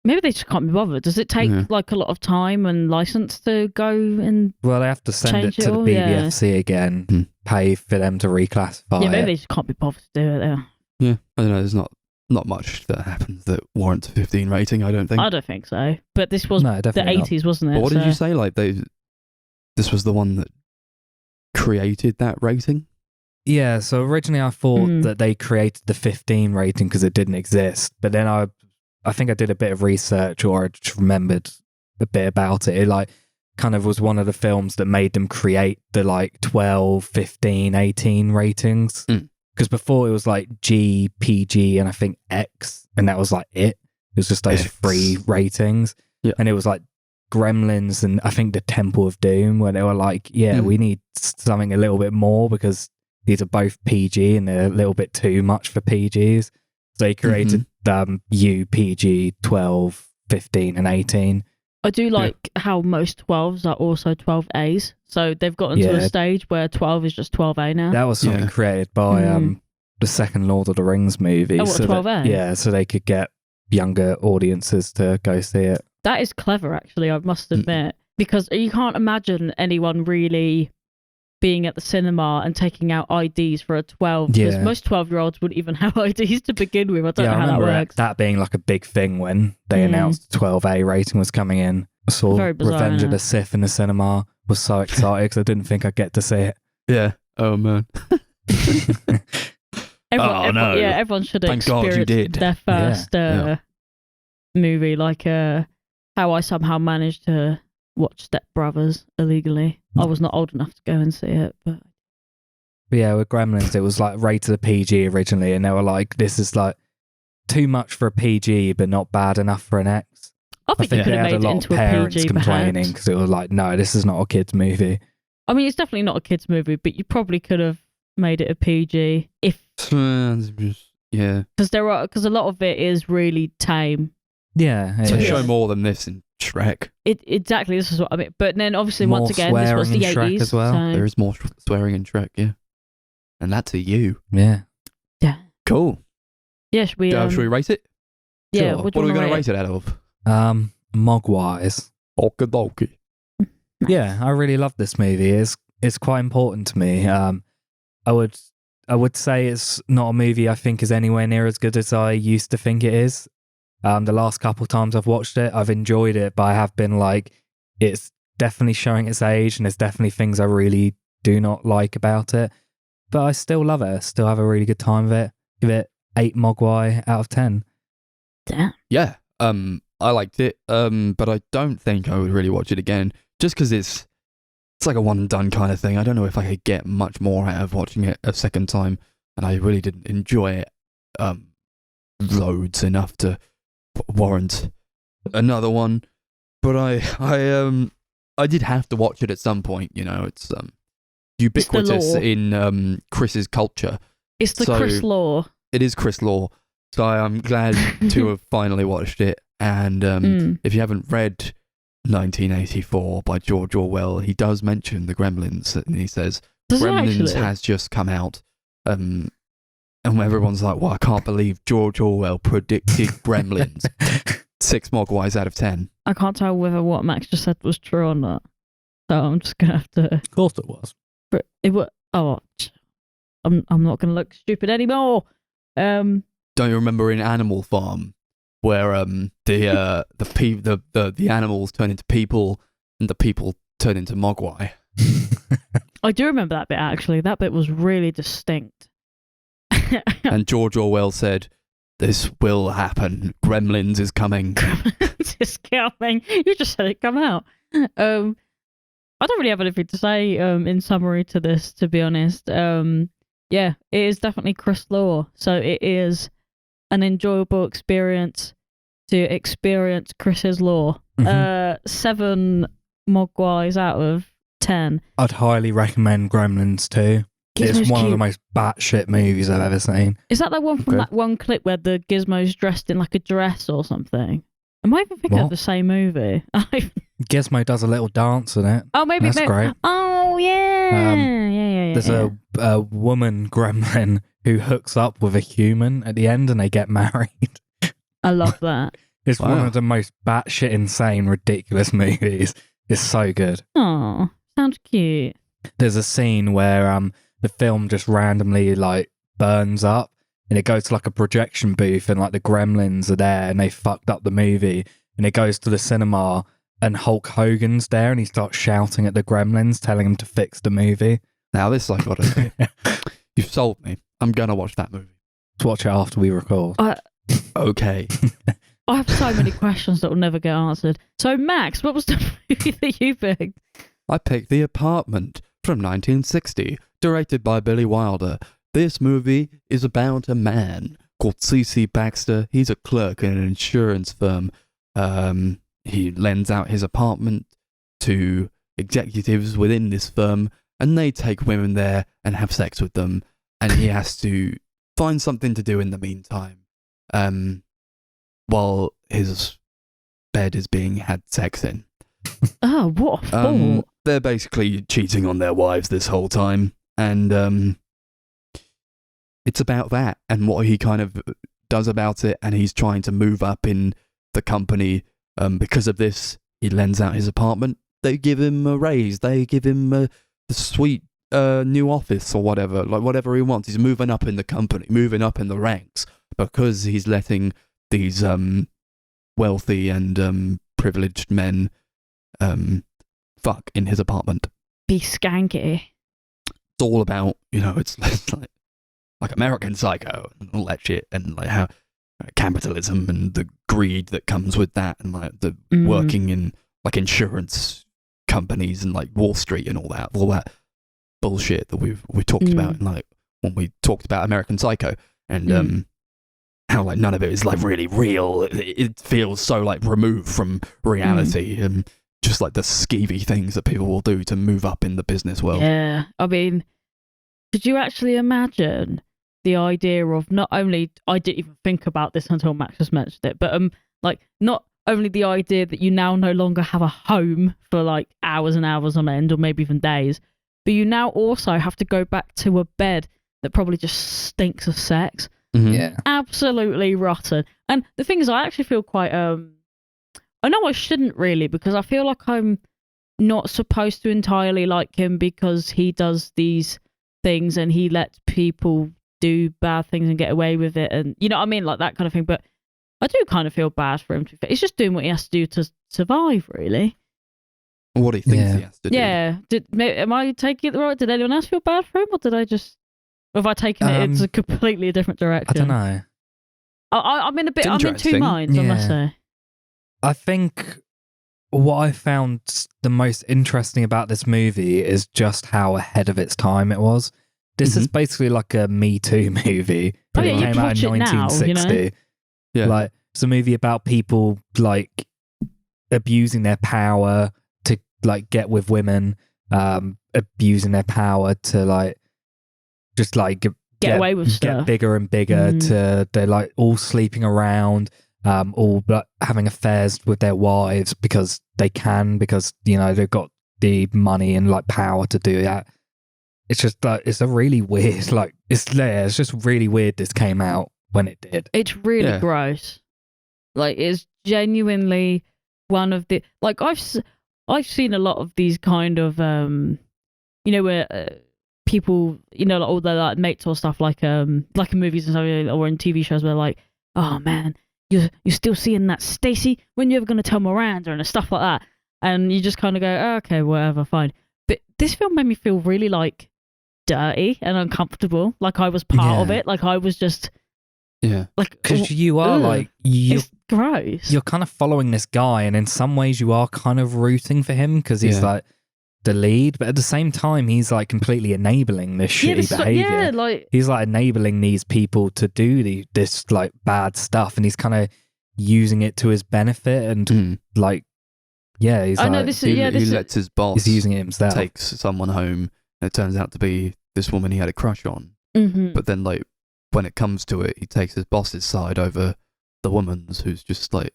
[SPEAKER 4] maybe they just can't be bothered. Does it take like a lot of time and license to go and?
[SPEAKER 3] Well, they have to send it
[SPEAKER 4] Change
[SPEAKER 3] to
[SPEAKER 4] it
[SPEAKER 3] the
[SPEAKER 4] all,
[SPEAKER 3] BBFC again, pay for them to reclassify
[SPEAKER 4] Yeah, maybe
[SPEAKER 3] it.
[SPEAKER 4] they just can't be bothered to do it. There.
[SPEAKER 2] Yeah, I don't know. There's not much that happens that warrants a 15 rating. I don't think.
[SPEAKER 4] I don't think so. But this was
[SPEAKER 3] No,
[SPEAKER 4] the
[SPEAKER 3] definitely not.
[SPEAKER 4] 80s, wasn't it?
[SPEAKER 2] But what did
[SPEAKER 4] So-
[SPEAKER 2] you say? Like this was the one that created that rating.
[SPEAKER 3] Yeah, so originally I thought that they created the 15 rating because it didn't exist. But then I think I did a bit of research, or I just remembered a bit about it. It like kind of was one of the films that made them create the like 12, 15, 18 ratings. Because before it was like G, PG, and I think X, and that was like it. It was just those
[SPEAKER 2] X.
[SPEAKER 3] 3 ratings.
[SPEAKER 2] Yeah.
[SPEAKER 3] And it was like Gremlins and I think the Temple of Doom, where they were like, we need something a little bit more because these are both PG and they're a little bit too much for PGs. So they created UPG 12, 15 and 18.
[SPEAKER 4] I do like how most 12s are also 12As. So they've gotten to a stage where 12 is just 12A now.
[SPEAKER 3] That was something created by the second Lord of the Rings movie.
[SPEAKER 4] Oh, what, 12A?
[SPEAKER 3] So they could get younger audiences to go see it.
[SPEAKER 4] That is clever, actually, I must admit. Because you can't imagine anyone really being at the cinema and taking out IDs for a 12. Because most 12-year-olds wouldn't even have IDs to begin with. I don't know how that works.
[SPEAKER 3] That being like a big thing when they announced the 12A rating was coming in. I saw
[SPEAKER 4] Very bizarre,
[SPEAKER 3] Revenge of
[SPEAKER 4] yeah.
[SPEAKER 3] the Sith in the cinema. Was so excited because I didn't think I'd get to see it.
[SPEAKER 2] Yeah. Oh man.
[SPEAKER 4] Everyone should have
[SPEAKER 2] Thank God you
[SPEAKER 4] experienced
[SPEAKER 2] did.
[SPEAKER 4] their first movie, like how I somehow managed to watch Step Brothers illegally. I was not old enough to go and see it, but
[SPEAKER 3] yeah, with Gremlins, it was like rated a PG originally, and they were like, "This is like too much for a PG, but not bad enough for an X."
[SPEAKER 4] I think you could
[SPEAKER 3] they
[SPEAKER 4] have
[SPEAKER 3] had a
[SPEAKER 4] made it
[SPEAKER 3] lot
[SPEAKER 4] into
[SPEAKER 3] of
[SPEAKER 4] a
[SPEAKER 3] parents
[SPEAKER 4] PG,
[SPEAKER 3] complaining
[SPEAKER 4] perhaps.
[SPEAKER 3] because it was like, "No, this is not a kids' movie."
[SPEAKER 4] I mean, it's definitely not a kids' movie, but you probably could have made it a PG if
[SPEAKER 2] Yeah.
[SPEAKER 4] because a lot of it is really tame.
[SPEAKER 3] Yeah,
[SPEAKER 2] So
[SPEAKER 3] it
[SPEAKER 2] show
[SPEAKER 3] is.
[SPEAKER 2] more than this in Shrek.
[SPEAKER 4] Exactly, this is what I mean. But then obviously,
[SPEAKER 3] More
[SPEAKER 4] once again, this was
[SPEAKER 3] swearing
[SPEAKER 4] the
[SPEAKER 3] in Shrek
[SPEAKER 4] 80s.
[SPEAKER 3] as well.
[SPEAKER 4] So,
[SPEAKER 2] There is more swearing in Shrek, yeah. And that's a you.
[SPEAKER 3] Yeah.
[SPEAKER 2] Cool.
[SPEAKER 4] yeah, should we?
[SPEAKER 2] Should we rate it?
[SPEAKER 4] Yeah,
[SPEAKER 3] Sure.
[SPEAKER 4] what
[SPEAKER 2] What are we
[SPEAKER 4] going to
[SPEAKER 2] rate it out of?
[SPEAKER 3] Mogwise.
[SPEAKER 2] Okie dokie.
[SPEAKER 3] Yeah, I really love this movie. It's quite important to me. I would say it's not a movie I think is anywhere near as good as I used to think it is. The last couple times I've watched it, I've enjoyed it, but I have been like, it's definitely showing its age, and there's definitely things I really do not like about it. But I still love it. I still have a really good time with it. Give it 8 Mogwai out of 10.
[SPEAKER 4] Damn.
[SPEAKER 2] Yeah. I liked it. But I don't think I would really watch it again. Just because it's like a one and done kind of thing. I don't know if I could get much more out of watching it a second time, and I really didn't enjoy it loads enough to warrant another one. But I did have to watch it at some point. You know, it's ubiquitous
[SPEAKER 4] law.
[SPEAKER 2] in Chris's culture.
[SPEAKER 4] It's the
[SPEAKER 2] So-
[SPEAKER 4] Chris Law.
[SPEAKER 2] It is Chris Law, so I'm glad to have finally watched it. And if you haven't read 1984 by George Orwell, he does mention the Gremlins, and he says
[SPEAKER 4] Does it
[SPEAKER 2] Gremlins
[SPEAKER 4] actually?
[SPEAKER 2] has just come out. And everyone's like, "Well, I can't believe George Orwell predicted Gremlins." 6 Mogwais out of 10.
[SPEAKER 4] I can't tell whether what Max just said was true or not. So I'm just gonna have to.
[SPEAKER 3] Of course it was.
[SPEAKER 4] But it was. Oh, I'm not gonna look stupid anymore.
[SPEAKER 2] Don't you remember in Animal Farm where the animals turn into people and the people turn into Mogwai?
[SPEAKER 4] I do remember that bit actually. That bit was really distinct.
[SPEAKER 2] And George Orwell said, "This will happen. Gremlins is coming."
[SPEAKER 4] It's coming. You just said it come out. I don't really have anything to say in summary to this, to be honest. Yeah, it is definitely Chris Law. So it is an enjoyable experience to experience Chris's Law. 7 Mogwais out of 10.
[SPEAKER 3] I'd highly recommend Gremlins too.
[SPEAKER 4] Gizmo's
[SPEAKER 3] It's one of the
[SPEAKER 4] cute.
[SPEAKER 3] most batshit movies I've ever seen.
[SPEAKER 4] Is that the one from
[SPEAKER 3] Okay.
[SPEAKER 4] that one clip where the Gizmo's dressed in like a dress or something? Am I even thinking of
[SPEAKER 3] What?
[SPEAKER 4] the same movie?
[SPEAKER 3] Gizmo does a little dance in it.
[SPEAKER 4] Oh, maybe.
[SPEAKER 3] That's great.
[SPEAKER 4] Oh, yeah. Yeah.
[SPEAKER 3] There's a woman gremlin who hooks up with a human at the end and they get married.
[SPEAKER 4] I love that.
[SPEAKER 3] It's one
[SPEAKER 2] Wow.
[SPEAKER 3] of the most batshit insane, ridiculous movies. It's so good.
[SPEAKER 4] Oh, sounds cute.
[SPEAKER 3] There's a scene where the film just randomly like burns up and it goes to like a projection booth and like the gremlins are there and they fucked up the movie and it goes to the cinema and Hulk Hogan's there and he starts shouting at the gremlins telling them to fix the movie.
[SPEAKER 2] Now this I got to You've sold me. I'm going to watch that movie.
[SPEAKER 3] Let's watch it after we record.
[SPEAKER 2] Okay.
[SPEAKER 4] I have so many questions that will never get answered. So, Max, what was the movie that you picked?
[SPEAKER 2] I picked The Apartment from 1960, directed by Billy Wilder. This movie is about a man called C.C. Baxter. He's a clerk in an insurance firm. He lends out his apartment to executives within this firm, and they take women there and have sex with them, and he has to find something to do in the meantime, while his bed is being had sex in.
[SPEAKER 4] Oh, what a thought.
[SPEAKER 2] They're basically cheating on their wives this whole time, and it's about that and what he kind of does about it, and he's trying to move up in the company. Because of this, he lends out his apartment. They give him a raise. They give him a sweet new office or whatever, like whatever he wants. He's moving up in the company, moving up in the ranks because he's letting these wealthy and privileged men fuck in his apartment.
[SPEAKER 4] Be skanky.
[SPEAKER 2] It's all about, it's like American Psycho and all that shit, and like how capitalism and the greed that comes with that, and like the working in like insurance companies and like Wall Street and all that bullshit that we talked about, in, like when we talked about American Psycho, and how like none of it is like really real. It feels so like removed from reality, and just like the skeevy things that people will do to move up in the business world.
[SPEAKER 4] Yeah, I mean, could you actually imagine the idea of not only, I didn't even think about this until Max just mentioned it, but like not only the idea that you now no longer have a home for like hours and hours on end, or maybe even days, but you now also have to go back to a bed that probably just stinks of sex.
[SPEAKER 2] Mm-hmm.
[SPEAKER 3] Yeah.
[SPEAKER 4] Absolutely rotten. And the thing is, I actually feel quite I know I shouldn't really, because I feel like I'm not supposed to entirely like him because he does these things and he lets people do bad things and get away with it, and you know what I mean, like that kind of thing. But I do kind of feel bad for him. He's just doing what he has to do to survive, really.
[SPEAKER 2] What he thinks he has to do.
[SPEAKER 4] Yeah. Am I taking it right? Did anyone else feel bad for him, or did I just? Or have I taken it in a completely different direction?
[SPEAKER 3] I don't know.
[SPEAKER 4] I'm in a bit.
[SPEAKER 2] It's
[SPEAKER 4] I'm in two
[SPEAKER 2] interesting.
[SPEAKER 4] minds, I must
[SPEAKER 3] Yeah.
[SPEAKER 4] say.
[SPEAKER 3] I think what I found the most interesting about this movie is just how ahead of its time it was. This is basically like a Me Too movie.
[SPEAKER 4] Oh, yeah,
[SPEAKER 3] It
[SPEAKER 4] you
[SPEAKER 3] came
[SPEAKER 4] can
[SPEAKER 3] out in
[SPEAKER 4] watch it now,
[SPEAKER 3] 1960.
[SPEAKER 2] Yeah.
[SPEAKER 3] Like, it's a movie about people like abusing their power to like get with women, abusing their power to like just like
[SPEAKER 4] Get away with stuff.
[SPEAKER 3] get bigger and bigger. To they're like all sleeping around, all like having affairs with their wives because they can, because they've got the money and like power to do that. It's just like it's a really weird, like it's just really weird. This came out when it did.
[SPEAKER 4] It's really gross. Like, it's genuinely one of the, like, I've seen a lot of these kind of where people, like all their like mates or stuff, like in movies and stuff, or in TV shows, where like, oh man, you're still seeing that Stacy, when you ever going to tell Miranda, and stuff like that, and you just kind of go, oh, okay, whatever, fine. But this film made me feel really like dirty and uncomfortable, like I was part of it, like I was just like,
[SPEAKER 3] because you are like
[SPEAKER 4] it's gross.
[SPEAKER 3] You're kind of following this guy, and in some ways you are kind of rooting for him because he's like the lead, but at the same time he's like completely enabling this shitty behavior.
[SPEAKER 4] Like
[SPEAKER 3] he's like enabling these people to do this like bad stuff, and he's kind of using it to his benefit, and like he's
[SPEAKER 2] he lets his boss
[SPEAKER 3] he's using it himself,
[SPEAKER 2] takes someone home, and it turns out to be this woman he had a crush on. But then like when it comes to it, he takes his boss's side over the woman's, who's just like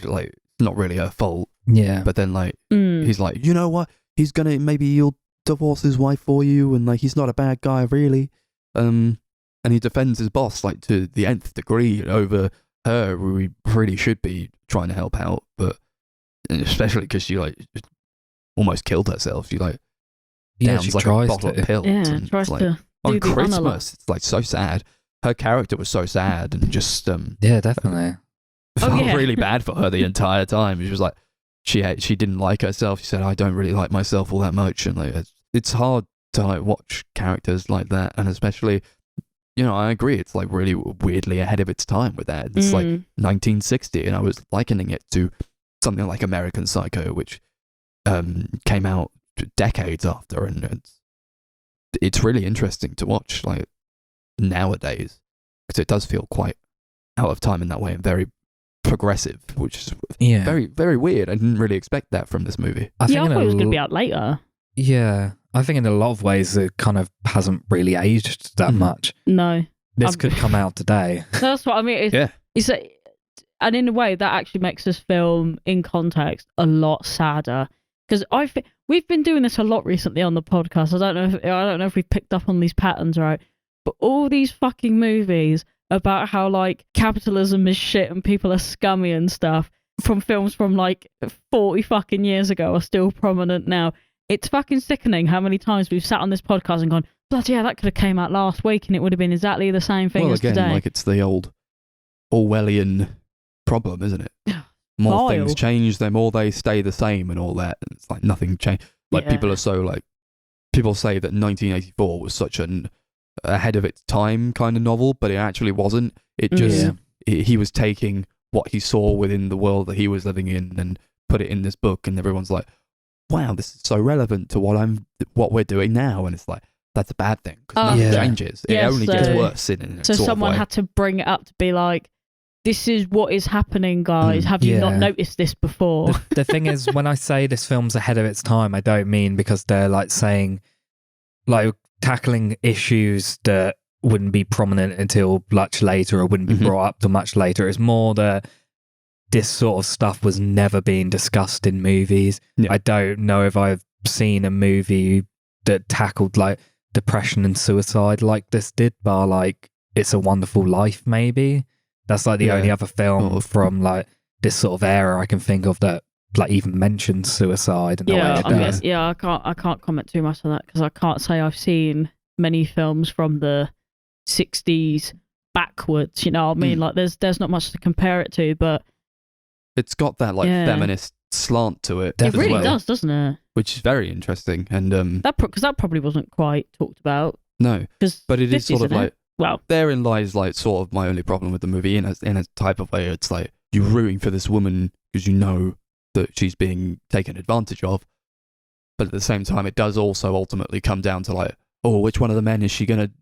[SPEAKER 2] like not really her fault.
[SPEAKER 3] Yeah.
[SPEAKER 2] But then like he's like, you know what? Maybe he'll divorce his wife for you, and like he's not a bad guy really. And he defends his boss like to the nth degree over her, who he really should be trying to help out, but especially because she like almost killed herself. She like downs
[SPEAKER 3] she
[SPEAKER 2] like a
[SPEAKER 3] tries
[SPEAKER 2] bottle
[SPEAKER 3] to.
[SPEAKER 2] of pills.
[SPEAKER 4] Yeah,
[SPEAKER 2] and
[SPEAKER 4] tries
[SPEAKER 2] it's like,
[SPEAKER 4] to
[SPEAKER 2] on
[SPEAKER 4] do the
[SPEAKER 2] Christmas,
[SPEAKER 4] unalike.
[SPEAKER 2] it's like so sad. Her character was so sad and just
[SPEAKER 3] Yeah, definitely.
[SPEAKER 2] felt
[SPEAKER 4] yeah.
[SPEAKER 2] really bad for her the entire time. She was like, she didn't like herself. She said, I don't really like myself all that much, and like it's hard to like watch characters like that, and especially, you know, I agree, it's like really weirdly ahead of its time with that. It's like 1960, and I was likening it to something like American Psycho, which came out decades after, and it's really interesting to watch like nowadays, because it does feel quite out of time in that way and very progressive, which is very, very weird. I didn't really expect that from this movie.
[SPEAKER 4] I thought it was going to be out later.
[SPEAKER 3] Yeah, I think in a lot of ways it kind of hasn't really aged that much.
[SPEAKER 4] No.
[SPEAKER 3] This could come out today.
[SPEAKER 4] That's what I mean. And in a way, that actually makes this film, in context, a lot sadder. Because we've been doing this a lot recently on the podcast. I don't know if we've picked up on these patterns, right? But all these fucking movies about how like capitalism is shit and people are scummy and stuff from films from like 40 fucking years ago are still prominent now. It's fucking sickening how many times we've sat on this podcast and gone, bloody yeah, that could have came out last week and it would have been exactly the same thing as today.
[SPEAKER 2] Like it's the old Orwellian problem, isn't it? More things change, the more they stay the same and all that. And it's like nothing changed. Like people are so like, people say that 1984 was such an ahead of its time kind of novel, but it actually wasn't. It just, he was taking what he saw within the world that he was living in and put it in this book, and everyone's like, wow, this is so relevant to what we're doing now. And it's like, that's a bad thing because nothing changes. It only gets worse in
[SPEAKER 4] so
[SPEAKER 2] sort
[SPEAKER 4] someone
[SPEAKER 2] of way.
[SPEAKER 4] had to bring it up to be like, this is what is happening, guys. Have you not noticed this before?
[SPEAKER 3] The thing is, when I say this film's ahead of its time, I don't mean because they're like saying, like tackling issues that wouldn't be prominent until much later or wouldn't be brought up till much later. It's more that this sort of stuff was never being discussed in movies. Yeah. I don't know if I've seen a movie that tackled like depression and suicide like this did, bar like It's a Wonderful Life, maybe. That's like the only other film from like this sort of era I can think of that like even mentions suicide. And
[SPEAKER 4] I can't comment too much on that because I can't say I've seen many films from the 60s backwards. You know what I mean? Like there's not much to compare it to, but
[SPEAKER 2] it's got that like feminist slant to it.
[SPEAKER 4] It really does, doesn't it?
[SPEAKER 2] Which is very interesting, and
[SPEAKER 4] because that probably wasn't quite talked about.
[SPEAKER 2] No, but it is sort of like.
[SPEAKER 4] Well,
[SPEAKER 2] therein lies like sort of my only problem with the movie in a type of way. It's like you're rooting for this woman because you know that she's being taken advantage of, but at the same time, it does also ultimately come down to like, oh, which one of the men is she gonna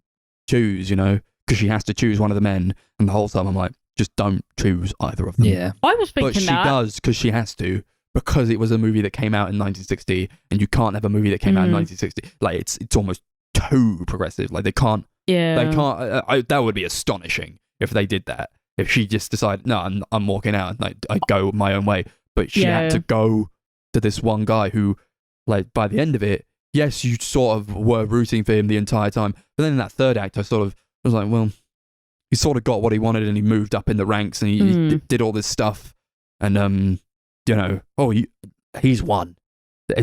[SPEAKER 2] choose? You know, because she has to choose one of the men, and the whole time I'm like, just don't choose either of them.
[SPEAKER 3] Yeah,
[SPEAKER 4] I was thinking
[SPEAKER 2] but she does because she has to. Because it was a movie that came out in 1960, and you can't have a movie that came out in 1960. Like it's almost too progressive. Like they can't.
[SPEAKER 4] Yeah,
[SPEAKER 2] they can't. That would be astonishing if they did that. If she just decided, no, I'm walking out, and I go my own way. But she had to go to this one guy who, like, by the end of it, yes, you sort of were rooting for him the entire time. But then in that third act, I was like, well, he sort of got what he wanted, and he moved up in the ranks, and he did all this stuff, and you know, he's won.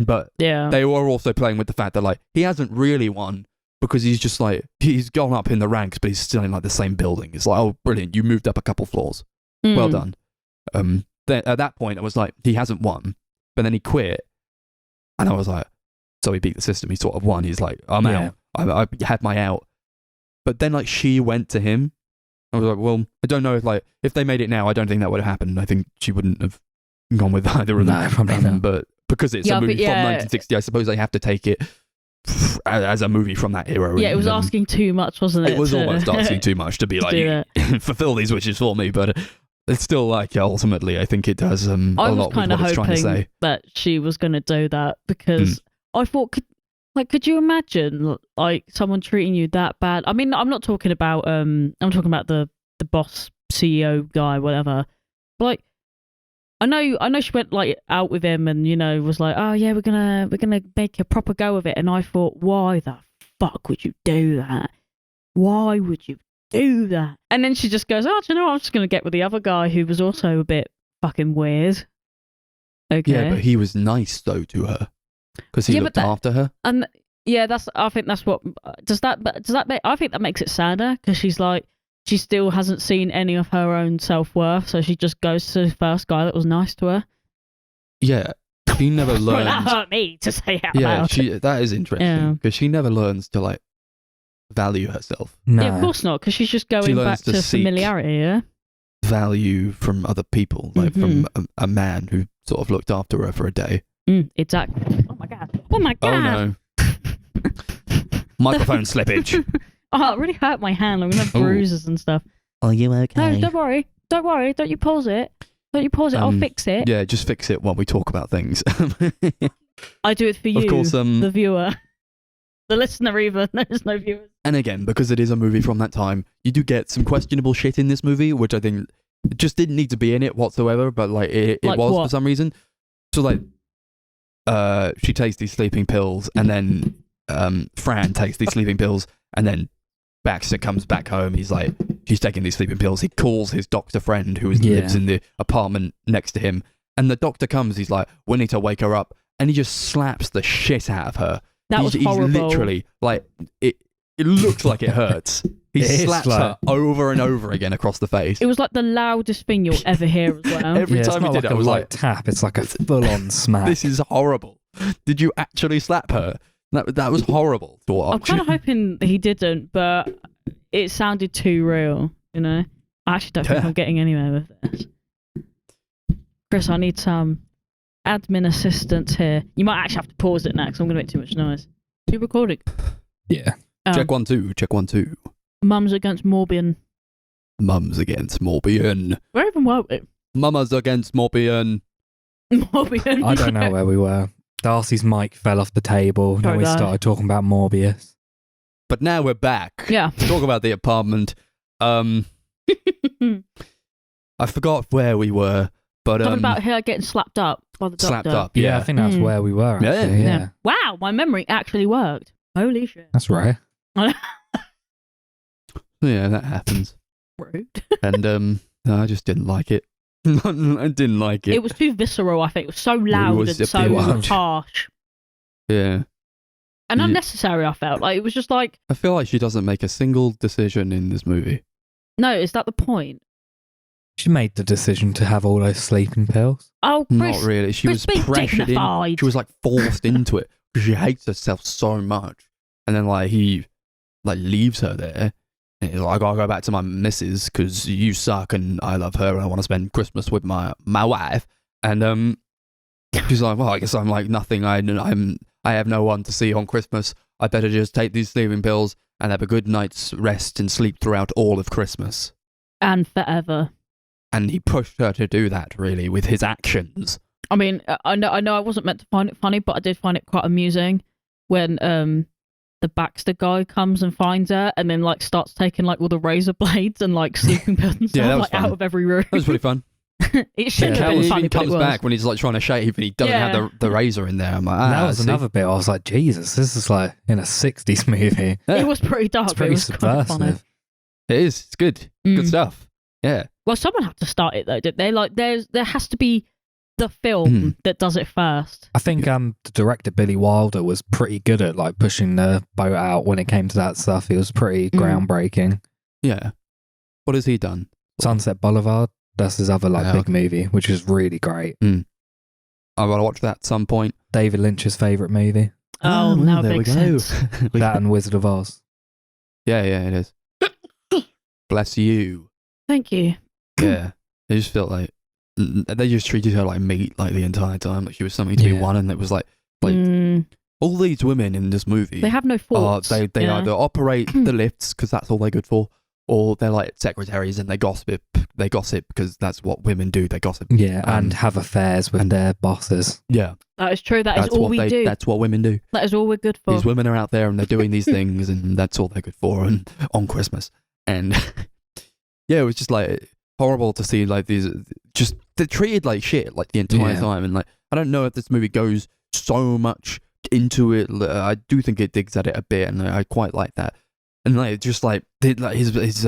[SPEAKER 2] But they were also playing with the fact that like he hasn't really won. Because he's just like, he's gone up in the ranks, but he's still in like the same building. It's like, oh, brilliant, you moved up a couple floors. Well done. Then at that point, I was like, he hasn't won. But then he quit. And I was like, so he beat the system. He sort of won. He's like, I'm out. I had my out. But then like she went to him. I was like, well, I don't know if they made it now, I don't think that would have happened. I think she wouldn't have gone with either of them.
[SPEAKER 3] No, probably not.
[SPEAKER 2] But because it's a movie from 1960, I suppose they have to take it as a movie from that era.
[SPEAKER 4] Yeah, it was asking too much, wasn't it?
[SPEAKER 2] It was almost asking too much to be like, fulfill these wishes for me, but it's still like, ultimately, I think it does a lot with what it's trying to say. I was kind of hoping
[SPEAKER 4] that she was going to do that because I thought, could you imagine like someone treating you that bad? I mean, I'm not talking about, I'm talking about the boss, CEO guy, whatever. But, like, I know she went like out with him and was like, oh yeah, we're gonna make a proper go of it. And I thought, why the fuck would you do that? Why would you do that? And then she just goes, oh, do you know what? I'm just gonna get with the other guy who was also a bit fucking weird. Okay.
[SPEAKER 2] Yeah, but he was nice though to her because he looked after her.
[SPEAKER 4] And yeah, I think that's what does that I think that makes it sadder because she's like. She still hasn't seen any of her own self-worth, so she just goes to the first guy that was nice to her.
[SPEAKER 2] Yeah, she never learns.
[SPEAKER 4] Well, that hurt me to say out loud.
[SPEAKER 2] That is interesting because she never learns to like value herself.
[SPEAKER 3] No.
[SPEAKER 4] Yeah, of course not, because she's just going back to familiarity. Yeah,
[SPEAKER 2] value from other people, like from a man who sort of looked after her for a day.
[SPEAKER 4] Exactly. Oh my god! Oh my god!
[SPEAKER 2] Oh no! Microphone slippage.
[SPEAKER 4] Oh, it really hurt my hand. I'm gonna have bruises and stuff.
[SPEAKER 2] Are you okay?
[SPEAKER 4] No, don't worry. Don't worry. Don't you pause it. Don't you pause it. I'll fix it.
[SPEAKER 2] Yeah, just fix it while we talk about things.
[SPEAKER 4] I do it for you,
[SPEAKER 2] of course,
[SPEAKER 4] the viewer. The listener even. There's no viewers.
[SPEAKER 2] And again, because it is a movie from that time, you do get some questionable shit in this movie, which I think just didn't need to be in it whatsoever, but like it
[SPEAKER 4] Like
[SPEAKER 2] was
[SPEAKER 4] what?
[SPEAKER 2] for some reason. So like, she takes these sleeping pills, and then Fran takes these sleeping pills, and then Baxter comes back home. He's like, she's taking these sleeping pills. He calls his doctor friend who lives in the apartment next to him. And the doctor comes. He's like, we need to wake her up. And he just slaps the shit out of her.
[SPEAKER 4] Was horrible.
[SPEAKER 2] He's literally like, it looks like it hurts. He slaps her over and over again across the face.
[SPEAKER 4] It was like the loudest thing you'll ever hear as well.
[SPEAKER 2] Every
[SPEAKER 3] it's
[SPEAKER 2] time
[SPEAKER 3] not
[SPEAKER 2] he did
[SPEAKER 3] like
[SPEAKER 2] it, I was like,
[SPEAKER 3] tap. It's like a full-on smack.
[SPEAKER 2] this is horrible. Did you actually slap her? That was horrible to watch.
[SPEAKER 4] I'm kind of hoping he didn't, but it sounded too real, I actually don't think I'm getting anywhere with this. Chris, I need some admin assistance here. You might actually have to pause it now because I'm going to make too much noise. You recording?
[SPEAKER 3] Yeah.
[SPEAKER 2] Check 1 2. Check 1 2.
[SPEAKER 4] Mums against Morbihan.
[SPEAKER 2] Mums against Morbihan.
[SPEAKER 4] Where even were we?
[SPEAKER 2] Mamas against Morbihan.
[SPEAKER 4] Morbihan.
[SPEAKER 3] I don't know where we were. Darcy's mic fell off the table. Then we started talking about Morbius.
[SPEAKER 2] But now we're back.
[SPEAKER 4] Yeah.
[SPEAKER 2] To talk about the apartment. I forgot where we were, but
[SPEAKER 4] talking about her getting slapped up by the doctor.
[SPEAKER 2] slapped up.
[SPEAKER 3] Yeah, I think that's where we were. Actually. Yeah.
[SPEAKER 4] Wow, my memory actually worked. Holy shit.
[SPEAKER 3] That's right.
[SPEAKER 2] Yeah, that happens.
[SPEAKER 4] Rude.
[SPEAKER 2] And I just didn't like it. I didn't like it.
[SPEAKER 4] It was too visceral, I think. It was so loud and so harsh.
[SPEAKER 2] Yeah.
[SPEAKER 4] And unnecessary, I felt. Like, it was just like...
[SPEAKER 2] I feel like she doesn't make a single decision in this movie.
[SPEAKER 4] No, is that the point?
[SPEAKER 3] She made the decision to have all those sleeping pills.
[SPEAKER 4] Oh, Chris,
[SPEAKER 2] not really. She was
[SPEAKER 4] be
[SPEAKER 2] pressured
[SPEAKER 4] dignified.
[SPEAKER 2] in. She was like forced into it because she hates herself so much. And then like he like leaves her there. And he's like, I gotta go back to my missus because you suck and I love her and I want to spend Christmas with my wife. And she's like, well, I guess I'm like nothing. I have no one to see on Christmas. I better just take these sleeping pills and have a good night's rest and sleep throughout all of Christmas.
[SPEAKER 4] And forever.
[SPEAKER 2] And he pushed her to do that, really, with his actions.
[SPEAKER 4] I mean, I know I wasn't meant to find it funny, but I did find it quite amusing when the Baxter guy comes and finds her and then like starts taking like all the razor blades and like sleeping pills and stuff like out of every room.
[SPEAKER 2] That was pretty fun.
[SPEAKER 4] It shouldn't have been
[SPEAKER 2] He
[SPEAKER 4] funny,
[SPEAKER 2] even
[SPEAKER 4] but
[SPEAKER 2] comes
[SPEAKER 4] it was.
[SPEAKER 2] back when he's like trying to shave and he doesn't have the razor in there. I'm like,
[SPEAKER 3] that was another bit. I was like, Jesus, this is like in a 60s movie.
[SPEAKER 4] It was pretty dark.
[SPEAKER 3] It's pretty
[SPEAKER 4] it was kind of funny.
[SPEAKER 3] subversive.
[SPEAKER 2] It is. It's good. Good stuff. Yeah.
[SPEAKER 4] Well, someone had to start it though, didn't they? Like, there has to be the film that does it first.
[SPEAKER 3] I think the director Billy Wilder was pretty good at like pushing the boat out when it came to that stuff. He was pretty groundbreaking.
[SPEAKER 2] Yeah. What has he done?
[SPEAKER 3] Sunset Boulevard. That's his other like big movie, which is really great.
[SPEAKER 2] I want to watch that at some point.
[SPEAKER 3] David Lynch's favourite movie.
[SPEAKER 4] Oh, now it
[SPEAKER 2] there
[SPEAKER 4] makes
[SPEAKER 2] we go.
[SPEAKER 4] sense.
[SPEAKER 3] That and Wizard of Oz.
[SPEAKER 2] Yeah, it is. Bless you.
[SPEAKER 4] Thank you.
[SPEAKER 2] Yeah. I just felt like they just treated her like meat like the entire time. Like she was something to be won, and it was like all these women in this movie.
[SPEAKER 4] They have no faults.
[SPEAKER 2] They either operate the lifts because that's all they're good for, or they're like secretaries and they gossip. They gossip because that's what women do. They gossip.
[SPEAKER 3] Yeah, and have affairs with their bosses.
[SPEAKER 2] Yeah,
[SPEAKER 4] that is true. That's all we do.
[SPEAKER 2] That's what women do.
[SPEAKER 4] That is all we're good for.
[SPEAKER 2] These women are out there and they're doing these things, and that's all they're good for. And on Christmas, and yeah, it was just like horrible to see like these. Just they're treated like shit like the entire time, and like I don't know if this movie goes so much into it. I do think it digs at it a bit, and I quite like that. And like just like his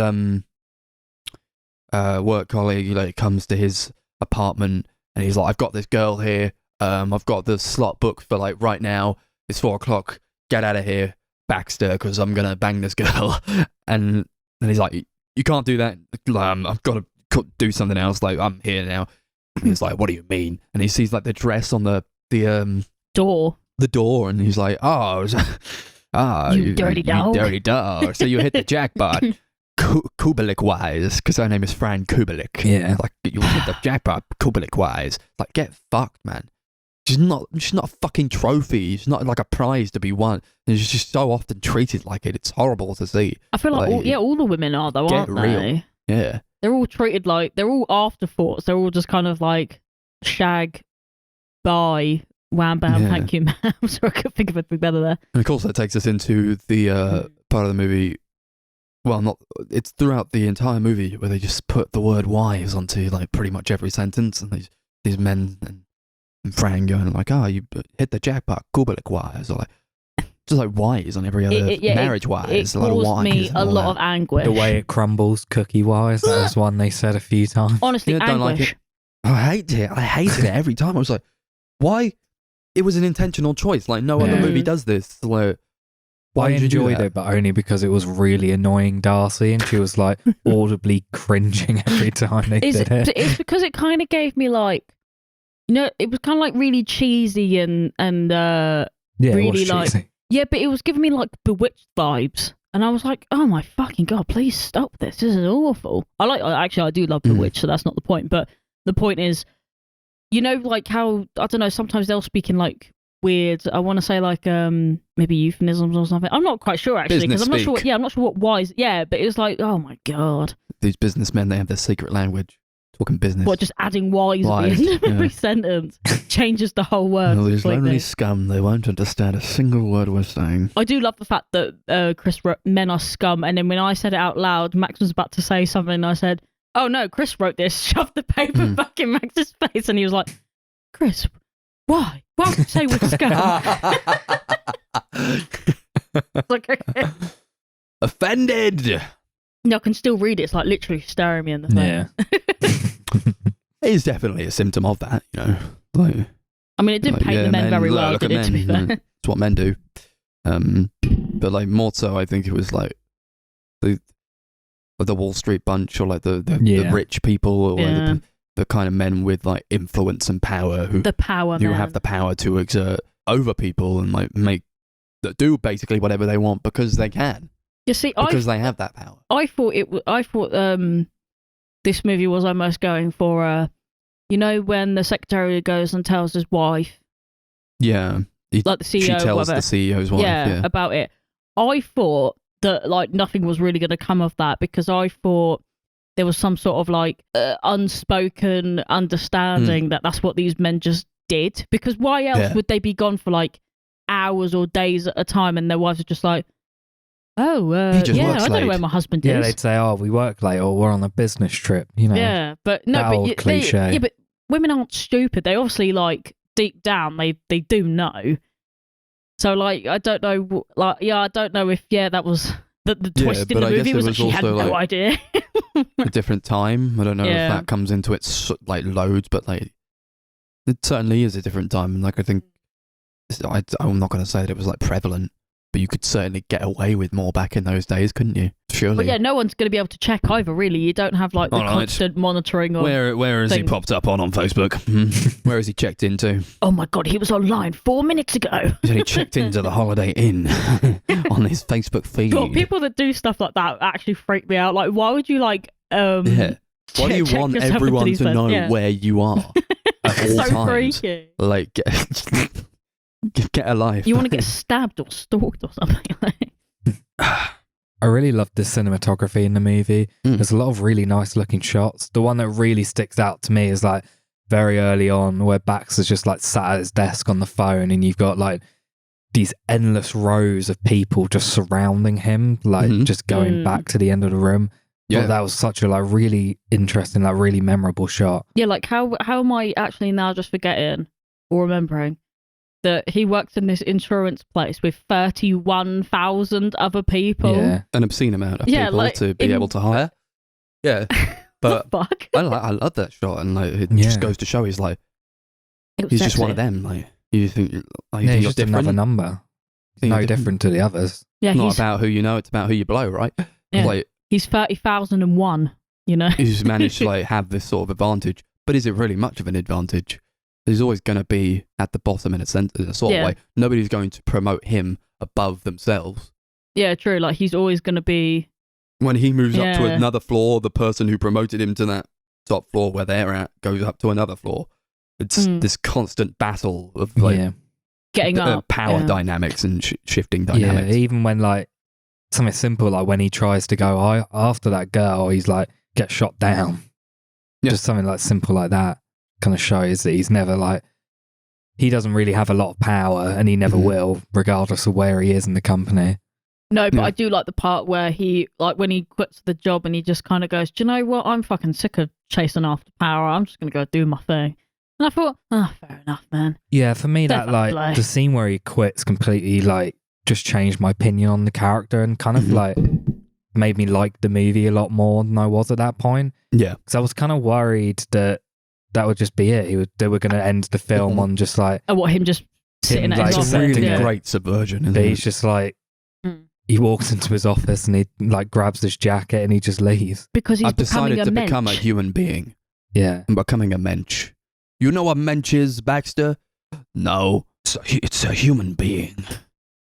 [SPEAKER 2] work colleague like comes to his apartment, and he's like, I've got this girl here. I've got the slot booked for like right now. It's 4:00. Get out of here, Baxter, because I'm gonna bang this girl. And he's like, you can't do that. I've got to do something else. Like I'm here now. And he's like, what do you mean? And he sees like the dress on the
[SPEAKER 4] door.
[SPEAKER 2] The door, and he's like, you
[SPEAKER 4] dirty dog.
[SPEAKER 2] You dirty dog. So you hit the jackpot. Kubelik wise, because her name is Fran Kubelik.
[SPEAKER 3] Yeah.
[SPEAKER 2] Like you hit the jackpot Kubelik wise. Like get fucked, man. She's not a fucking trophy. She's not like a prize to be won. And she's just so often treated like it. It's horrible to see.
[SPEAKER 4] I feel like all the women are though, aren't
[SPEAKER 2] real.
[SPEAKER 4] they?
[SPEAKER 2] Yeah.
[SPEAKER 4] They're all treated like they're all afterthoughts. They're all just kind of like shag, bye, wham bam, thank you, ma'am. So I couldn't think of anything better there.
[SPEAKER 2] And of course, that takes us into the part of the movie. Well, it's throughout the entire movie where they just put the word "wives" onto like pretty much every sentence, and these men and Fran going like, you hit the jackpot, Kubelik wise, or like just like wise on every other marriage wise.
[SPEAKER 4] It caused me a lot of anguish.
[SPEAKER 3] The way it crumbles, cookie wise. That was one they said a few times.
[SPEAKER 4] Honestly,
[SPEAKER 2] don't
[SPEAKER 4] anguish.
[SPEAKER 2] like it. I hated it every time. I was like, why? It was an intentional choice. Like no other movie does this. Like, why did you do
[SPEAKER 3] enjoyed
[SPEAKER 2] that?
[SPEAKER 3] it, but only because it was really annoying Darcy, and she was like audibly cringing every time they did it.
[SPEAKER 4] It's because it kind of gave me like, it was kind of like really cheesy and really like
[SPEAKER 3] cheesy.
[SPEAKER 4] but it was giving me like Bewitched vibes, and I was like, oh my fucking god, please stop this. This is awful. I do love Bewitched, so that's not the point. But the point is, like how I don't know. Sometimes they'll speak in like weird. I want to say like maybe euphemisms or something. I'm not quite sure actually because I'm not sure. I'm not sure what wise. Yeah, but it was like, oh my god.
[SPEAKER 2] These businessmen, they have their secret language. Talking business.
[SPEAKER 4] What, just adding wise at the end of every sentence changes the whole word.
[SPEAKER 2] These
[SPEAKER 4] completely.
[SPEAKER 2] lonely scum, they won't understand a single word we're saying.
[SPEAKER 4] I do love the fact that Chris wrote, men are scum, and then when I said it out loud, Max was about to say something, and I said, oh no, Chris wrote this, shoved the paper back in Max's face, and he was like, Chris, why? Why would you say we're scum? Like, okay.
[SPEAKER 2] Offended!
[SPEAKER 4] No, I can still read it. It's like literally staring me in the face.
[SPEAKER 3] Yeah.
[SPEAKER 2] It is definitely a symptom of that, Like,
[SPEAKER 4] I mean, it did paint the men very well, did it, to be fair?
[SPEAKER 2] It's what men do. But like more so, I think it was like the Wall Street bunch, or like the rich people, or like the kind of men with like influence and power who have the power to exert over people and like do basically whatever they want because they can.
[SPEAKER 4] You see,
[SPEAKER 2] because they have that power.
[SPEAKER 4] I thought this movie was almost going for when the secretary goes and tells his wife,
[SPEAKER 2] like the CEO, she tells the CEO's wife,
[SPEAKER 4] about it. I thought that like nothing was really going to come of that, because I thought there was some sort of like unspoken understanding that that's what these men just did. Because why else would they be gone for like hours or days at a time, and their wives are just like, I don't know where my husband is.
[SPEAKER 3] Yeah, they'd say, we work late, or we're on a business trip,
[SPEAKER 4] Yeah, but no,
[SPEAKER 3] that old cliche.
[SPEAKER 4] But women aren't stupid. They obviously, like, deep down, they do know. So, like, I don't know, I don't know if, that was the twist in the movie was that she had no idea.
[SPEAKER 2] A different time. I don't know if that comes into its, like, loads, but, like, it certainly is a different time. And, like, I think, I'm not going to say that it was, like, prevalent, but you could certainly get away with more back in those days, couldn't you? Surely.
[SPEAKER 4] But yeah, no one's going to be able to check either, really. You don't have like the constant monitoring of
[SPEAKER 2] Where has he popped up on Facebook? Where has he checked into?
[SPEAKER 4] Oh my god, he was online 4 minutes ago.
[SPEAKER 2] He checked into the Holiday Inn on his Facebook feed.
[SPEAKER 4] God, people that do stuff like that actually freak me out. Like, why would you like
[SPEAKER 2] why do you want everyone to know where you are at all
[SPEAKER 4] so
[SPEAKER 2] times?
[SPEAKER 4] Freaky.
[SPEAKER 2] Like get a life.
[SPEAKER 4] You want to get stabbed or stalked or something.
[SPEAKER 3] I really loved the cinematography in the movie. There's a lot of really nice looking shots. The one that really sticks out to me is like very early on, where Baxter's just like sat at his desk on the phone, and you've got like these endless rows of people just surrounding him, like just going back to the end of the room. But that was such a like really interesting, like really memorable shot.
[SPEAKER 4] Yeah, like how am I actually now just forgetting or remembering that he works in this insurance place with 31,000 other people?
[SPEAKER 3] Yeah.
[SPEAKER 2] An obscene amount of people
[SPEAKER 4] like,
[SPEAKER 2] to be able to hire. Yeah. But
[SPEAKER 4] the fuck?
[SPEAKER 2] I love that shot, and like it just goes to show he's like he's just one of them. Like you think, like, you think
[SPEAKER 3] He's
[SPEAKER 2] you're
[SPEAKER 3] just
[SPEAKER 2] different.
[SPEAKER 3] another number.
[SPEAKER 2] Think
[SPEAKER 3] No
[SPEAKER 2] you're
[SPEAKER 3] different to the others.
[SPEAKER 4] Yeah,
[SPEAKER 2] It's not about who you know; it's about who you blow, right?
[SPEAKER 4] Yeah.
[SPEAKER 2] Like
[SPEAKER 4] he's 30,001. You know,
[SPEAKER 2] he's managed to like have this sort of advantage, but is it really much of an advantage? He's always going to be at the bottom in a sense, in a sort of way. Nobody's going to promote him above themselves.
[SPEAKER 4] Yeah, true. Like he's always going to be.
[SPEAKER 2] When he moves up to another floor, the person who promoted him to that top floor where they're at goes up to another floor. It's this constant battle of like
[SPEAKER 4] getting up,
[SPEAKER 2] power dynamics and shifting dynamics.
[SPEAKER 3] Yeah, even when like something simple, like when he tries to go after that girl, he's like gets shot down.
[SPEAKER 2] Yeah.
[SPEAKER 3] Just something like simple like that kind of shows that he's never like, he doesn't really have a lot of power, and he never will, regardless of where he is in the company.
[SPEAKER 4] No, but I do like the part where he, like, when he quits the job and he just kind of goes, do you know what? I'm fucking sick of chasing after power. I'm just going to go do my thing. And I thought, fair enough, man.
[SPEAKER 3] Yeah, for me, that, like, the scene where he quits completely, like, just changed my opinion on the character and kind of, like, made me like the movie a lot more than I was at that point.
[SPEAKER 2] Yeah.
[SPEAKER 3] Because I was kind of worried that would just be it. They were going to end the film on just, like...
[SPEAKER 4] Oh, what, him just sitting at his
[SPEAKER 2] office?
[SPEAKER 4] office?
[SPEAKER 2] Really great subversion, isn't
[SPEAKER 3] But
[SPEAKER 2] it?
[SPEAKER 3] he's just, like... He walks into his office and he like grabs his jacket and he just leaves.
[SPEAKER 4] Because he's
[SPEAKER 2] I've decided to become a
[SPEAKER 4] mensch.
[SPEAKER 2] human being.
[SPEAKER 3] Yeah.
[SPEAKER 2] I'm becoming a mensch. You know what mensch is, Baxter? No. It's a human being.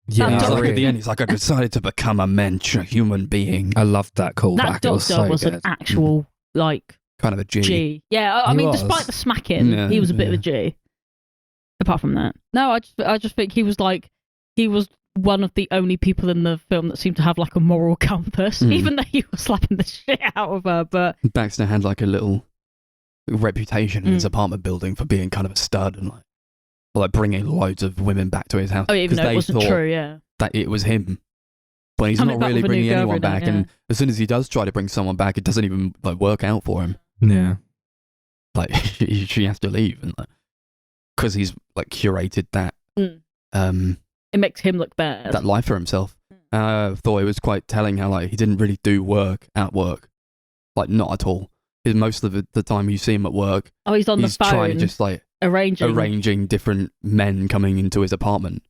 [SPEAKER 3] Yeah.
[SPEAKER 2] He's like, at the end, he's like, I decided to become a mensch, a human being.
[SPEAKER 3] I loved that callback.
[SPEAKER 4] That
[SPEAKER 3] It was
[SPEAKER 4] doctor
[SPEAKER 3] so
[SPEAKER 4] was
[SPEAKER 3] good.
[SPEAKER 4] an actual, like...
[SPEAKER 2] Kind of a G.
[SPEAKER 4] G. Yeah, I
[SPEAKER 3] He
[SPEAKER 4] mean,
[SPEAKER 3] was.
[SPEAKER 4] despite the smacking, he was a bit of a G. Apart from that. No, I just think he was one of the only people in the film that seemed to have like a moral compass, even though he was slapping the shit out of her. But
[SPEAKER 2] Baxter had like a little reputation in his apartment building for being kind of a stud and like bringing loads of women back to his house.
[SPEAKER 4] even though it wasn't true, yeah.
[SPEAKER 2] That it was him. But he's
[SPEAKER 4] Coming
[SPEAKER 2] not
[SPEAKER 4] back
[SPEAKER 2] really
[SPEAKER 4] with a new
[SPEAKER 2] bringing anyone
[SPEAKER 4] girlfriend,
[SPEAKER 2] back, and as soon as he does try to bring someone back, it doesn't even like work out for him.
[SPEAKER 3] Yeah.
[SPEAKER 2] Like she has to leave, and because he's like curated that
[SPEAKER 4] It makes him look bad.
[SPEAKER 2] that life for himself. I thought it was quite telling how like he didn't really do work at work, like not at all. Most of the time you see him at work,
[SPEAKER 4] he's on the
[SPEAKER 2] he's
[SPEAKER 4] phone
[SPEAKER 2] trying to just like arranging different men coming into his apartment.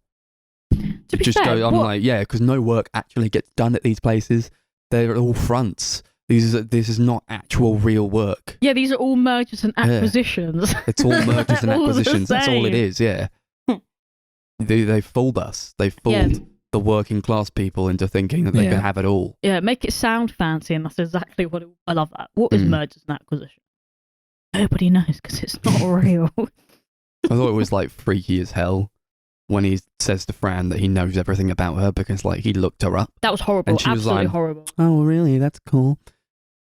[SPEAKER 4] To be fair,
[SPEAKER 2] I'm like, yeah, because no work actually gets done at these places. They're all fronts. This is not actual real work.
[SPEAKER 4] Yeah, these are all mergers and acquisitions.
[SPEAKER 2] It's all mergers and
[SPEAKER 4] All the
[SPEAKER 2] acquisitions. That's all it
[SPEAKER 4] same.
[SPEAKER 2] is. Yeah. They fooled us. They fooled the working class people into thinking that they could have it all.
[SPEAKER 4] Yeah, make it sound fancy, and that's exactly what I love that. What is mergers and acquisition? Nobody knows because it's not real.
[SPEAKER 2] I thought it was like freaky as hell when he says to Fran that he knows everything about her because like he looked her up.
[SPEAKER 4] That was horrible.
[SPEAKER 2] And she was
[SPEAKER 4] Absolutely
[SPEAKER 2] like,
[SPEAKER 4] horrible.
[SPEAKER 2] Oh, really? That's cool.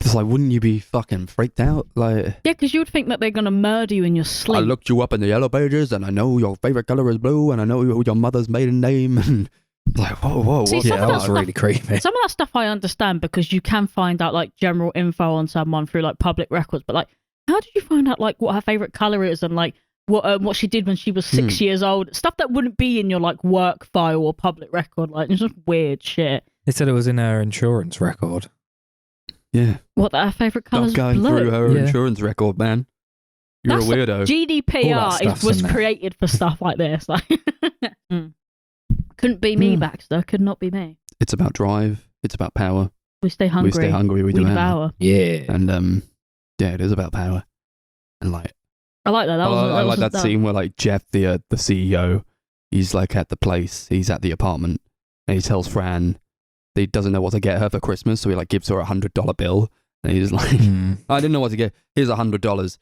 [SPEAKER 2] It's like, wouldn't you be fucking freaked out? Like,
[SPEAKER 4] Yeah, because you would think that they're going to murder you in your sleep.
[SPEAKER 2] I looked you up in the yellow pages, and I know your favorite color is blue, and I know your mother's maiden name. And like, whoa.
[SPEAKER 4] See,
[SPEAKER 3] Yeah, that was really creepy.
[SPEAKER 4] Some of that stuff I understand because you can find out like general info on someone through like public records. But like, how did you find out like what her favorite color is and like what she did when she was 6 years old? Stuff that wouldn't be in your like work file or public record. Like, it's just weird shit.
[SPEAKER 3] They said it was in her insurance record.
[SPEAKER 2] Yeah.
[SPEAKER 4] What, that her favorite color is
[SPEAKER 2] going
[SPEAKER 4] blue?
[SPEAKER 2] through her insurance record, man. You're
[SPEAKER 4] That's
[SPEAKER 2] a weirdo.
[SPEAKER 3] All
[SPEAKER 4] GDPR
[SPEAKER 3] that stuff's
[SPEAKER 4] was
[SPEAKER 3] in there.
[SPEAKER 4] created for stuff like this. Like, couldn't be me, Baxter. Could not be me.
[SPEAKER 2] It's about drive. It's about power.
[SPEAKER 4] We stay hungry.
[SPEAKER 2] We stay hungry. We
[SPEAKER 4] We
[SPEAKER 2] devour.
[SPEAKER 4] devour.
[SPEAKER 3] Yeah.
[SPEAKER 2] And yeah, it is about power. And like,
[SPEAKER 4] I like that.
[SPEAKER 2] I like that scene where like Jeff, the CEO, he's like at the place. He's at the apartment, and he tells Fran that he doesn't know what to get her for Christmas, so he like gives her $100 bill, and he's like, I didn't know what to get. Here's $100.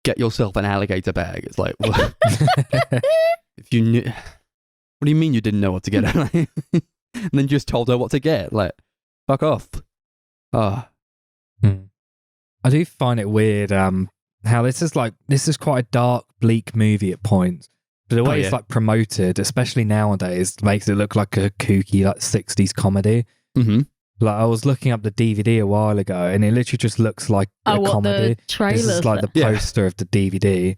[SPEAKER 2] Get yourself an alligator bag. It's like, what? If you knew, what do you mean you didn't know what to get her? And then just told her what to get. Like, fuck off. Ah.
[SPEAKER 3] I do find it weird how this is quite a dark, bleak movie at points. But the way it's like promoted, especially nowadays, makes it look like a kooky like 60s comedy.
[SPEAKER 2] Mm-hmm.
[SPEAKER 3] Like I was looking up the DVD a while ago, and it literally just looks like a comedy.
[SPEAKER 4] The trailers?
[SPEAKER 3] This is like the poster of the DVD.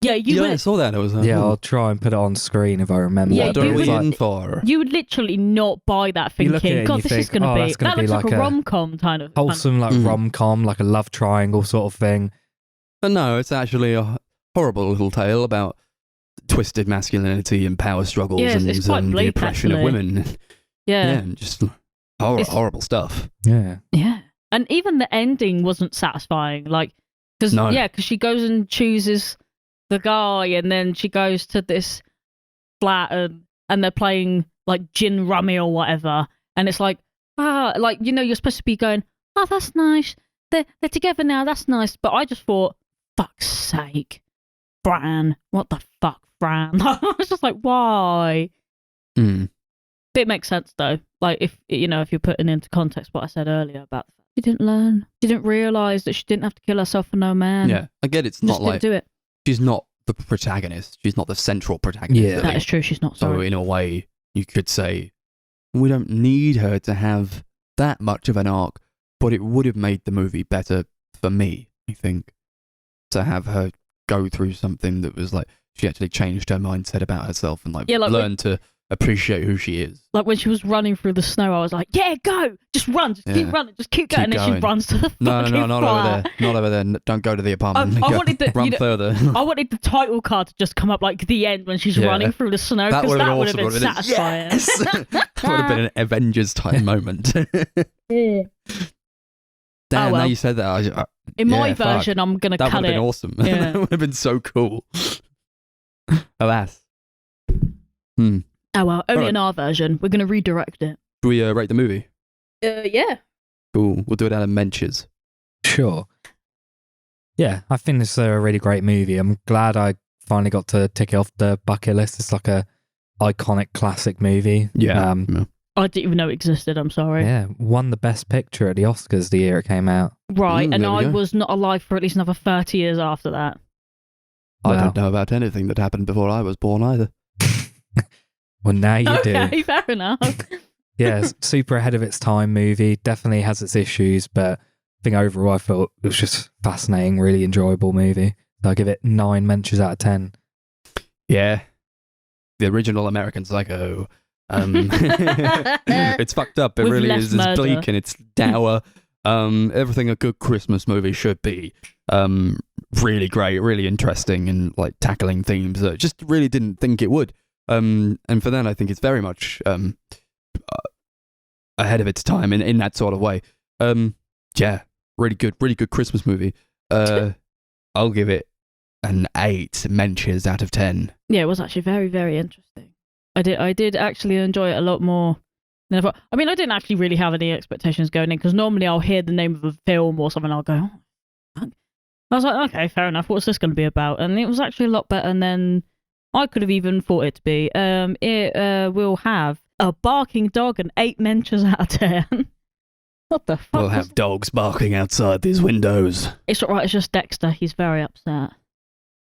[SPEAKER 4] Yeah,
[SPEAKER 2] I saw that. It was
[SPEAKER 3] I'll try and put it on screen if I remember.
[SPEAKER 4] Yeah,
[SPEAKER 2] what are we in for?
[SPEAKER 4] You would literally not buy that
[SPEAKER 3] You look at
[SPEAKER 4] thinking,
[SPEAKER 3] it and
[SPEAKER 4] God,
[SPEAKER 3] you
[SPEAKER 4] this
[SPEAKER 3] think,
[SPEAKER 4] is going to be.
[SPEAKER 3] that's gonna
[SPEAKER 4] That
[SPEAKER 3] be
[SPEAKER 4] looks like
[SPEAKER 3] like
[SPEAKER 4] a
[SPEAKER 3] a
[SPEAKER 4] rom-com kind of.
[SPEAKER 3] wholesome, like rom-com, like a love triangle sort of thing.
[SPEAKER 2] But no, it's actually a horrible little tale about twisted masculinity and power struggles
[SPEAKER 4] Yes, it's quite
[SPEAKER 2] and the
[SPEAKER 4] bleak,
[SPEAKER 2] oppression of
[SPEAKER 4] actually.
[SPEAKER 2] women.
[SPEAKER 4] Yeah.
[SPEAKER 2] and just horrible stuff.
[SPEAKER 3] Yeah.
[SPEAKER 4] Yeah. And even the ending wasn't satisfying. Like, because she goes and chooses the guy, and then she goes to this flat and they're playing like gin rummy or whatever. And it's like, you're supposed to be going, oh, that's nice. They're together now. That's nice. But I just thought, fuck's sake, Bran. What the fuck, Bran? I was just like, why? It makes sense though. Like if you're putting into context what I said earlier about the fact she didn't learn, she didn't realise that she didn't have to kill herself for no man.
[SPEAKER 2] Yeah, I get it's
[SPEAKER 4] She
[SPEAKER 2] not
[SPEAKER 4] just
[SPEAKER 2] like
[SPEAKER 4] didn't do it.
[SPEAKER 2] she's not the protagonist. She's not the central protagonist.
[SPEAKER 3] Yeah.
[SPEAKER 4] That is true. She's not.
[SPEAKER 2] So
[SPEAKER 4] Sorry.
[SPEAKER 2] in a way, you could say we don't need her to have that much of an arc, but it would have made the movie better for me, I think, to have her go through something that was like she actually changed her mindset about herself and learn to appreciate who she is.
[SPEAKER 4] Like when she was running through the snow, I was like, yeah, go, just run, just keep running, just keep going. And then she runs to the
[SPEAKER 2] No,
[SPEAKER 4] fucking
[SPEAKER 2] not
[SPEAKER 4] fire.
[SPEAKER 2] over there. Not over there. Don't go to the apartment.
[SPEAKER 4] I wanted to
[SPEAKER 2] run further.
[SPEAKER 4] I wanted the title card to just come up like the end when she's running through the snow, because that would have been satisfying.
[SPEAKER 2] Yes! That would have been an Avengers type moment.
[SPEAKER 4] Yeah.
[SPEAKER 2] Damn, now you said that.
[SPEAKER 4] In my version, I'm going to cut it.
[SPEAKER 2] That would have been awesome.
[SPEAKER 4] Yeah.
[SPEAKER 2] That would have been so cool. Alas.
[SPEAKER 4] Oh well, only in our version. We're going to redirect it.
[SPEAKER 2] Should we rate the movie?
[SPEAKER 4] Yeah.
[SPEAKER 2] Cool. We'll do it out of Menches.
[SPEAKER 3] Sure. Yeah, I think this is a really great movie. I'm glad I finally got to tick it off the bucket list. It's like a iconic classic movie.
[SPEAKER 2] Yeah.
[SPEAKER 4] I didn't even know it existed, I'm sorry.
[SPEAKER 3] Yeah, won the best picture at the Oscars the year it came out.
[SPEAKER 4] Right, and
[SPEAKER 2] there we
[SPEAKER 4] I
[SPEAKER 2] go.
[SPEAKER 4] was not alive for at least another 30 years after that.
[SPEAKER 2] I
[SPEAKER 3] Wow.
[SPEAKER 2] don't know about anything that happened before I was born either.
[SPEAKER 3] Well, now you do.
[SPEAKER 4] Okay, fair enough.
[SPEAKER 3] Yeah, it's super ahead of its time movie. Definitely has its issues, but I think overall I thought it was just fascinating, really enjoyable movie. So I give it 9 Menches out of 10.
[SPEAKER 2] Yeah. The original American Psycho. It's fucked up. It
[SPEAKER 4] With
[SPEAKER 2] really
[SPEAKER 4] less
[SPEAKER 2] is. It's
[SPEAKER 4] murder.
[SPEAKER 2] bleak and it's dour. Everything a good Christmas movie should be. Really great, really interesting, and like tackling themes that just really didn't think it would. And for that, I think it's very much ahead of its time in that sort of way. Yeah, really good Christmas movie. I'll give it an 8 Menches out of 10.
[SPEAKER 4] Yeah, it was actually very, very interesting. I did actually enjoy it a lot more than I thought. I mean, I didn't actually really have any expectations going in, because normally I'll hear the name of a film or something and I'll go, oh, fuck. I was like, okay, fair enough. What's this going to be about? And it was actually a lot better than I could have even thought it to be. It will have a barking dog and 8 Menches out of 10. What the fuck?
[SPEAKER 2] We'll have dogs barking outside these windows.
[SPEAKER 4] It's alright, it's just Dexter. He's very upset.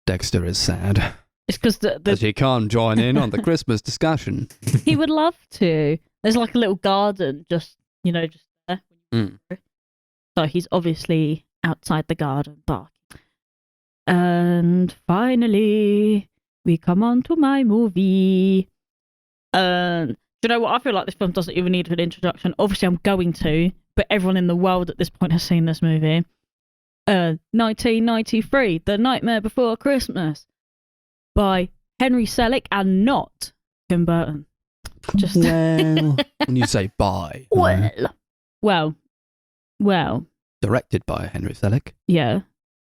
[SPEAKER 2] Dexter is sad.
[SPEAKER 4] It's because
[SPEAKER 2] As he can't join in on the Christmas discussion.
[SPEAKER 4] he would love to. There's like a little garden just there. So he's obviously outside the garden barking. And finally, we come on to my movie. Do you know what? I feel like this film doesn't even need an introduction. Obviously, I'm going to, but everyone in the world at this point has seen this movie. 1993, The Nightmare Before Christmas, by Henry Selick and not Tim Burton. Just
[SPEAKER 2] Well, when you say by.
[SPEAKER 4] well,
[SPEAKER 2] Directed by Henry Selick.
[SPEAKER 4] yeah.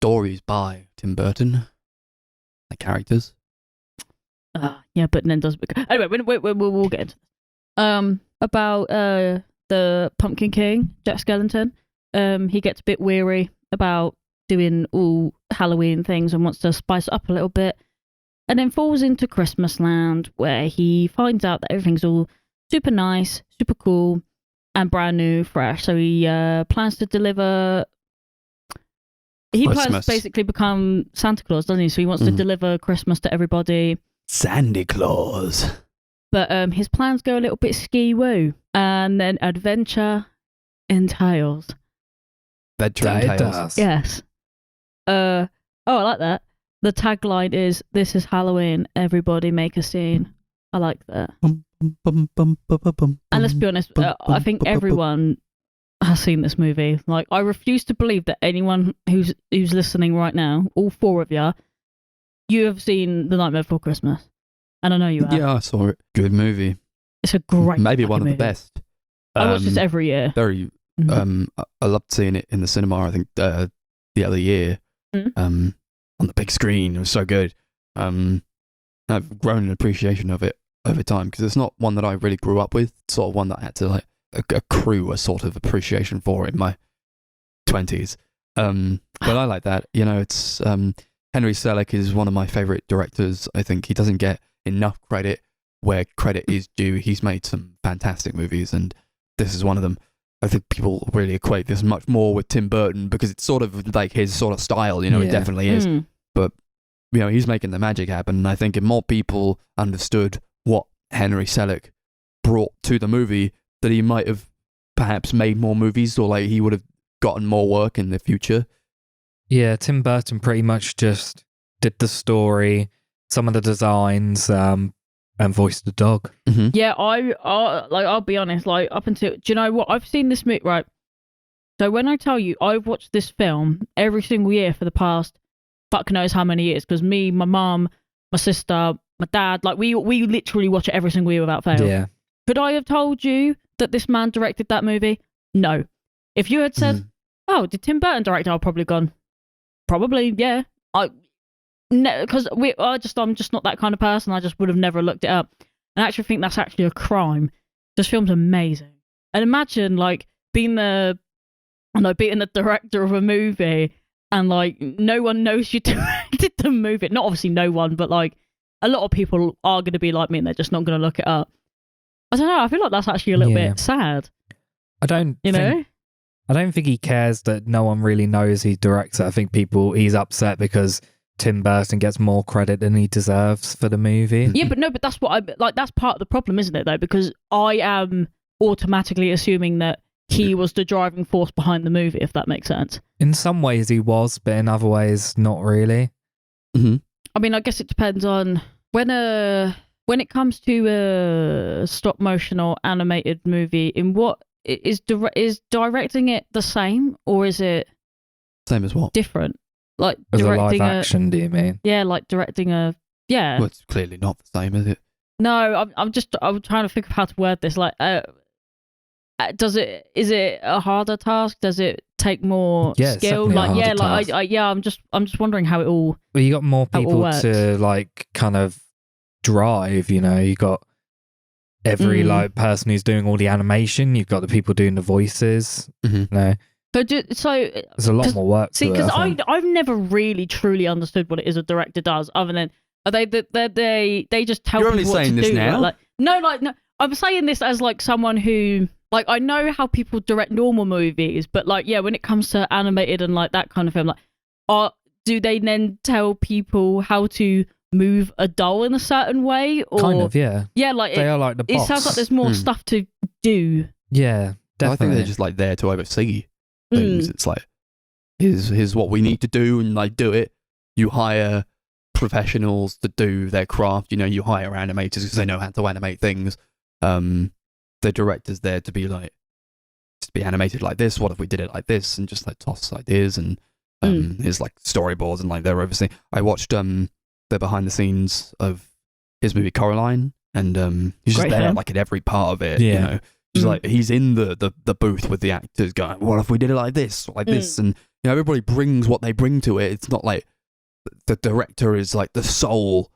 [SPEAKER 2] Stories by Tim Burton. The characters.
[SPEAKER 4] Yeah, but then does anyway. We'll get into this. About the Pumpkin King, Jack Skellington. He gets a bit weary about doing all Halloween things and wants to spice it up a little bit, and then falls into Christmas Land, where he finds out that everything's all super nice, super cool, and brand new, fresh. So he plans to deliver. He plans
[SPEAKER 2] Christmas.
[SPEAKER 4] to basically become Santa Claus, doesn't he? So he wants to deliver Christmas to everybody.
[SPEAKER 2] Sandy Claus.
[SPEAKER 4] But his plans go a little bit ski-woo. And then adventure entails.
[SPEAKER 2] Adventure
[SPEAKER 3] That it
[SPEAKER 2] entails.
[SPEAKER 3] does.
[SPEAKER 4] Yes. I like that. The tagline is, "This is Halloween, everybody make a scene." I like that. And let's be honest, I think everyone has seen this movie. Like, I refuse to believe that anyone who's listening right now, all four of you have seen The Nightmare Before Christmas. And I know you have.
[SPEAKER 2] Yeah, I saw it. Good movie.
[SPEAKER 4] It's a great
[SPEAKER 2] Maybe
[SPEAKER 4] fucking
[SPEAKER 2] one of the
[SPEAKER 4] movie.
[SPEAKER 2] best.
[SPEAKER 4] I watch this every year.
[SPEAKER 2] Very. I loved seeing it in the cinema. I think the other year, on the big screen. It was so good. I've grown an appreciation of it over time because it's not one that I really grew up with. It's sort of one that I had to like accrue a sort of appreciation for in my 20s. But I like that. You know, it's Henry Selick is one of my favorite directors. I think he doesn't get enough credit where credit is due. He's made some fantastic movies, and this is one of them. I think people really equate this much more with Tim Burton because it's sort of like his sort of style, you know, it definitely is. But, you know, he's making the magic happen. And I think if more people understood what Henry Selick brought to the movie, that he might have perhaps made more movies, or like he would have gotten more work in the future.
[SPEAKER 3] Yeah, Tim Burton pretty much just did the story, some of the designs, and voiced the dog.
[SPEAKER 2] Mm-hmm.
[SPEAKER 4] Yeah, I'll be honest, like, up until, do you know what? I've seen this movie, right? So when I tell you, I've watched this film every single year for the past fuck knows how many years, because me, my mum, my sister, my dad, like, we literally watch it every single year without fail.
[SPEAKER 3] Yeah.
[SPEAKER 4] Could I have told you that this man directed that movie? No. If you had said, oh, did Tim Burton direct it? I've probably gone, probably, yeah. Because I'm just not that kind of person. I just would have never looked it up. And I actually think that's actually a crime. This film's amazing. And imagine, like, being the director of a movie and, like, no one knows you directed the movie. Not obviously no one, but, like, a lot of people are going to be like me and they're just not going to look it up. I don't know. I feel like that's actually a little bit sad.
[SPEAKER 3] I don't think he cares that no one really knows he directs it. I think he's upset because Tim Burton gets more credit than he deserves for the movie.
[SPEAKER 4] Yeah, but that's what that's part of the problem, isn't it, though? Because I am automatically assuming that he was the driving force behind the movie, if that makes sense.
[SPEAKER 3] In some ways he was, but in other ways not really.
[SPEAKER 2] Mm-hmm.
[SPEAKER 4] I mean, I guess it depends on when it comes to a stop motion or animated movie, in what is directing it the same, or is it
[SPEAKER 2] Same as what?
[SPEAKER 4] different? Like
[SPEAKER 3] As a live
[SPEAKER 4] directing
[SPEAKER 3] action, do you mean?
[SPEAKER 4] Yeah, like directing a
[SPEAKER 2] Well, it's clearly not the same, is it?
[SPEAKER 4] No, I'm trying to think of how to word this. Like, is it a harder task? Does it take more
[SPEAKER 3] Yeah, it's
[SPEAKER 4] skill?
[SPEAKER 3] definitely a
[SPEAKER 4] Like,
[SPEAKER 3] harder task.
[SPEAKER 4] I'm just wondering how it all.
[SPEAKER 3] Well, you got more
[SPEAKER 4] how it all
[SPEAKER 3] people
[SPEAKER 4] works.
[SPEAKER 3] to like kind of drive, you know, you got every like person who's doing all the animation, you've got the people doing the voices.
[SPEAKER 2] Mm-hmm.
[SPEAKER 3] You know,
[SPEAKER 4] So
[SPEAKER 3] there's a lot more work
[SPEAKER 4] see,
[SPEAKER 3] to it.
[SPEAKER 4] because
[SPEAKER 3] I think.
[SPEAKER 4] I've never really truly understood what it is a director does, other than they just tell
[SPEAKER 2] You're
[SPEAKER 4] people
[SPEAKER 2] only
[SPEAKER 4] what
[SPEAKER 2] saying
[SPEAKER 4] to
[SPEAKER 2] this
[SPEAKER 4] do.
[SPEAKER 2] now?
[SPEAKER 4] Right? No. I'm saying this as like someone who, like, I know how people direct normal movies, but like, yeah, when it comes to animated and like that kind of film, like, do they then tell people how to move a doll in a certain way? Or
[SPEAKER 3] Kind of, yeah.
[SPEAKER 4] yeah, like
[SPEAKER 3] They are like the
[SPEAKER 4] it
[SPEAKER 3] boss.
[SPEAKER 4] sounds like there's more stuff to do.
[SPEAKER 3] Yeah, definitely.
[SPEAKER 2] I think they're just like there to oversee things. It's like, here's what we need to do, and like do it. You hire professionals to do their craft. You know, you hire animators because they know how to animate things. The director's there to be like, to be animated like this. What if we did it like this? And just like toss ideas and his like storyboards, and like they're overseeing. I watched the behind the scenes of his movie Coraline, and he's just
[SPEAKER 4] Great
[SPEAKER 2] there
[SPEAKER 4] film.
[SPEAKER 2] like at every part of it.
[SPEAKER 3] Yeah.
[SPEAKER 2] You know, just like he's in the booth with the actors going, what if we did it like this, or like this? And you know, everybody brings what they bring to it. It's not like the director is like the sole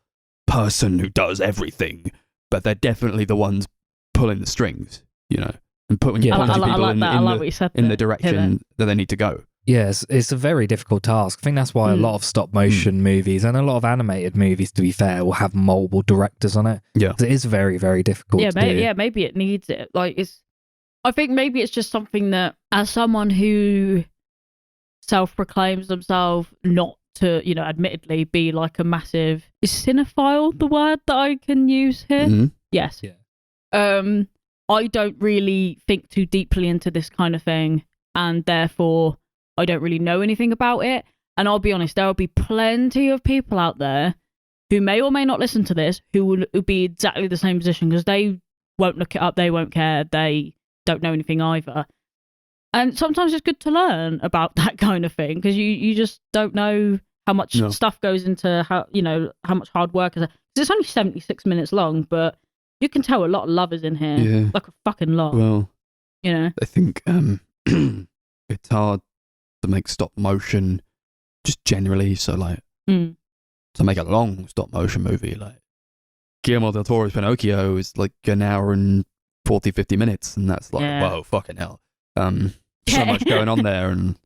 [SPEAKER 2] person who does everything, but they're definitely the ones pulling the strings, you know, and putting
[SPEAKER 3] Yeah.
[SPEAKER 2] putting
[SPEAKER 4] I
[SPEAKER 2] people
[SPEAKER 4] like
[SPEAKER 2] in,
[SPEAKER 4] that. I
[SPEAKER 2] in
[SPEAKER 4] like
[SPEAKER 2] the,
[SPEAKER 4] what you said
[SPEAKER 2] in the
[SPEAKER 4] there.
[SPEAKER 2] direction that they need to go.
[SPEAKER 3] Yes, it's a very difficult task. I think that's why a lot of stop motion movies and a lot of animated movies, to be fair, will have multiple directors on it.
[SPEAKER 2] Yeah.
[SPEAKER 3] 'Cause it is very, very difficult to do.
[SPEAKER 4] Maybe it needs it. Like, I think maybe it's just something that, as someone who self-proclaims themselves not to, admittedly be like a massive, is cinephile the word that I can use here?
[SPEAKER 2] Mhm.
[SPEAKER 4] Yes.
[SPEAKER 3] Yeah.
[SPEAKER 4] I don't really think too deeply into this kind of thing, and therefore I don't really know anything about it. And I'll be honest, there will be plenty of people out there who may or may not listen to this who will be exactly the same position, because they won't look it up, they won't care, they don't know anything either. And sometimes it's good to learn about that kind of thing, because you just don't know how much stuff goes into how much hard work is. It's only 76 minutes long, but you can tell a lot of love is in here.
[SPEAKER 2] Yeah.
[SPEAKER 4] Like a fucking lot.
[SPEAKER 2] Well,
[SPEAKER 4] I
[SPEAKER 2] think it's hard to make stop motion just generally. So like to make a long stop motion movie, like Guillermo del Toro's Pinocchio is like an hour and 40, 50 minutes, and that's like whoa, fucking hell. So much going on there, and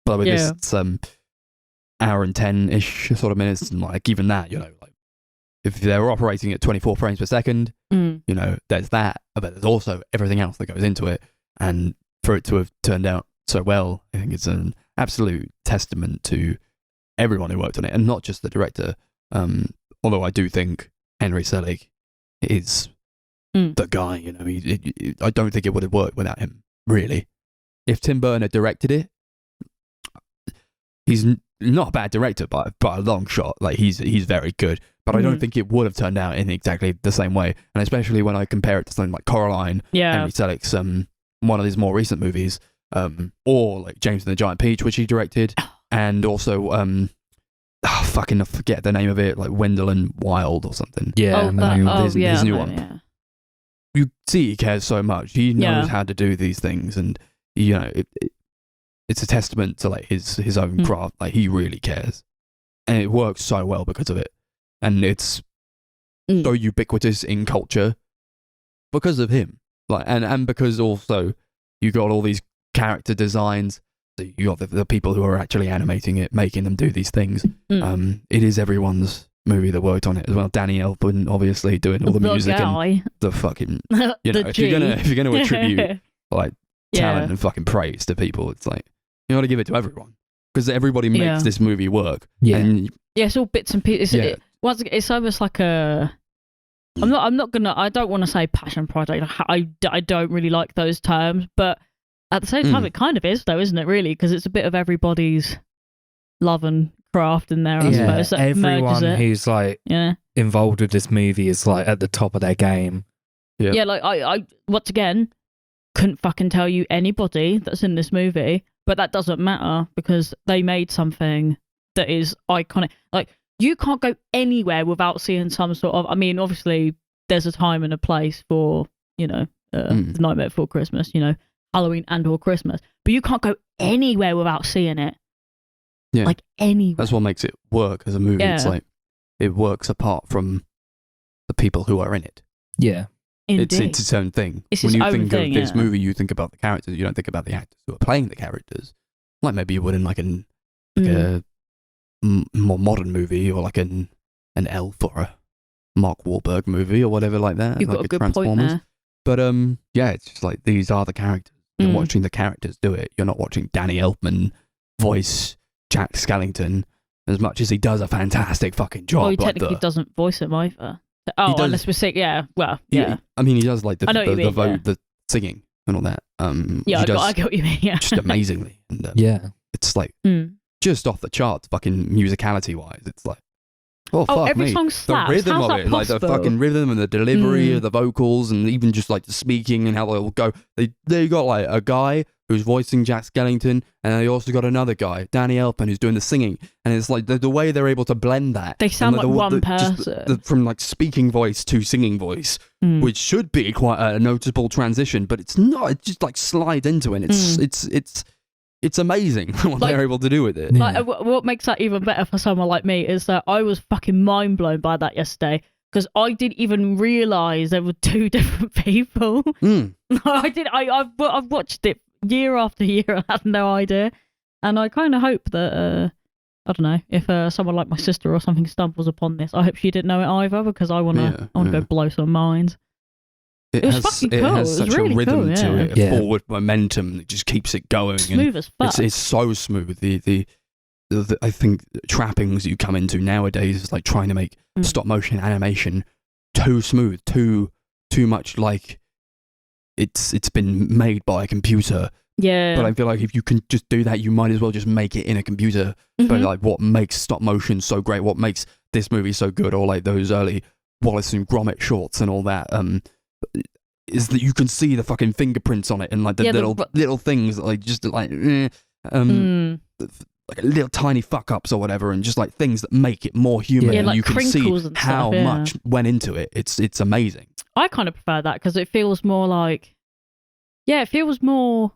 [SPEAKER 2] but with this it's hour and 10-ish sort of minutes, and like even that, like if they were operating at 24 frames per second, there's that, but there's also everything else that goes into it, and for it to have turned out so well, I think it's an absolute testament to everyone who worked on it, and not just the director. Although I do think Henry Selick is the guy. I don't think it would have worked without him, really. If Tim Burton had directed it, he's not a bad director, but a long shot. Like he's very good, but I don't think it would have turned out in exactly the same way. And especially when I compare it to something like Coraline, Henry Selick's one of his more recent movies, or like James and the Giant Peach, which he directed, and also I forget the name of it, like Wendell and Wild or something.
[SPEAKER 3] Yeah,
[SPEAKER 2] his new one.
[SPEAKER 4] Yeah.
[SPEAKER 2] You see, he cares so much. He knows how to do these things, and it's a testament to like his own craft. Like he really cares, and it works so well because of it, and it's so ubiquitous in culture because of him. Like and because also you got all these character designs. So you got the people who are actually animating it, making them do these things. It is everyone's movie that worked on it as well. Danny Elfman obviously doing all the music and the fucking if you're gonna attribute like talent and fucking praise to people, it's like you got to give it to everyone, because everybody makes this movie work. And
[SPEAKER 4] it's all bits and pieces. It's almost like a I don't want to say passion project. I don't really like those terms, but at the same time it kind of is though, isn't it, really? Because it's a bit of everybody's love and craft in there, I suppose. That
[SPEAKER 3] everyone
[SPEAKER 4] it.
[SPEAKER 3] who's like involved with this movie is like at the top of their game.
[SPEAKER 4] Yeah, like I once again couldn't fucking tell you anybody that's in this movie, but that doesn't matter because they made something that is iconic. Like you can't go anywhere without seeing some sort of. I mean, obviously there's a time and a place for The Nightmare Before Christmas, Halloween and/or Christmas, but you can't go anywhere without seeing it.
[SPEAKER 2] Yeah,
[SPEAKER 4] like anywhere.
[SPEAKER 2] That's what makes it work as a movie. It's like it works apart from the people who are in it.
[SPEAKER 3] Yeah.
[SPEAKER 2] It's its own thing.
[SPEAKER 4] It's
[SPEAKER 2] when
[SPEAKER 4] its
[SPEAKER 2] you
[SPEAKER 4] own
[SPEAKER 2] think
[SPEAKER 4] thing,
[SPEAKER 2] of this movie, you think about the characters. You don't think about the actors who are playing the characters. Like maybe you would in like a more modern movie, or like an Elf or a Mark Wahlberg movie or whatever like that.
[SPEAKER 4] You've
[SPEAKER 2] like
[SPEAKER 4] got a good point there.
[SPEAKER 2] But it's just like these are the characters. You're watching the characters do it. You're not watching Danny Elfman voice Jack Skellington, as much as he does a fantastic fucking job.
[SPEAKER 4] Well, he technically doesn't voice him either. Oh, unless we're sick, well, yeah.
[SPEAKER 2] I mean, he does like
[SPEAKER 4] the
[SPEAKER 2] the singing and all that.
[SPEAKER 4] I get what you mean, yeah.
[SPEAKER 2] Just amazingly. And, it's like just off the charts, fucking musicality wise. It's like, fuck
[SPEAKER 4] every
[SPEAKER 2] me.
[SPEAKER 4] song slaps.
[SPEAKER 2] The rhythm
[SPEAKER 4] How's
[SPEAKER 2] of
[SPEAKER 4] that
[SPEAKER 2] it, like the
[SPEAKER 4] possible?
[SPEAKER 2] fucking rhythm and the delivery of the vocals, and even just like the speaking and how they all go. They got like a guy who's voicing Jack Skellington, and they also got another guy, Danny Elfman, who's doing the singing. And it's like the way they're able to blend that.
[SPEAKER 4] They sound
[SPEAKER 2] like
[SPEAKER 4] one person.
[SPEAKER 2] From like speaking voice to singing voice, which should be quite a noticeable transition, but it's not. It just like slides into it. It's amazing what they're able to do with it.
[SPEAKER 4] Like, what makes that even better for someone like me is that I was fucking mind blown by that yesterday, because I didn't even realise there were two different people. I've watched it year after year and had no idea, and I kind of hope that I don't know if someone like my sister or something stumbles upon this. I hope she didn't know it either, because I want to go blow some minds. It was fucking cool.
[SPEAKER 2] It has such
[SPEAKER 4] really
[SPEAKER 2] a rhythm
[SPEAKER 4] cool,
[SPEAKER 2] to it, a forward momentum that just keeps it going.
[SPEAKER 4] Smooth as fuck.
[SPEAKER 2] It's so smooth. The I think trappings you come into nowadays is like trying to make stop motion animation too smooth, too much like it's been made by a computer.
[SPEAKER 4] Yeah.
[SPEAKER 2] But I feel like if you can just do that, you might as well just make it in a computer. But like, what makes stop motion so great? What makes this movie so good? Or like those early Wallace and Gromit shorts and all that. Is that you can see the fucking fingerprints on it and like the little things that, like just like like little tiny fuck ups or whatever, and just like things that make it more human.
[SPEAKER 4] Yeah,
[SPEAKER 2] and
[SPEAKER 4] like
[SPEAKER 2] you can see
[SPEAKER 4] crinkles and
[SPEAKER 2] how
[SPEAKER 4] stuff,
[SPEAKER 2] much went into it. It's amazing.
[SPEAKER 4] I kind of prefer that because it feels more like, it feels more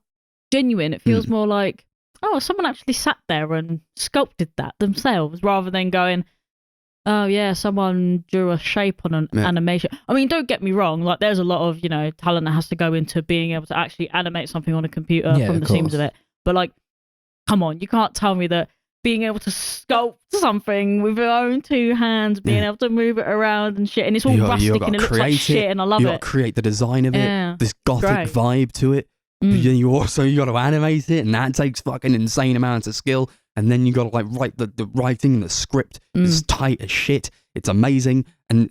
[SPEAKER 4] genuine. It feels more like, oh, someone actually sat there and sculpted that themselves, rather than going, oh yeah, someone drew a shape on an animation. I mean, don't get me wrong, like there's a lot of, talent that has to go into being able to actually animate something on a computer from the seams of it. But like, come on, you can't tell me that being able to sculpt something with your own two hands, being able to move it around and shit, and it's all rustic and it looks like shit, and I love it.
[SPEAKER 2] You got to create the design of it, this gothic vibe to it. But then you got to animate it, and that takes fucking insane amounts of skill. And then you got to like write the writing and the script is tight as shit. It's amazing, and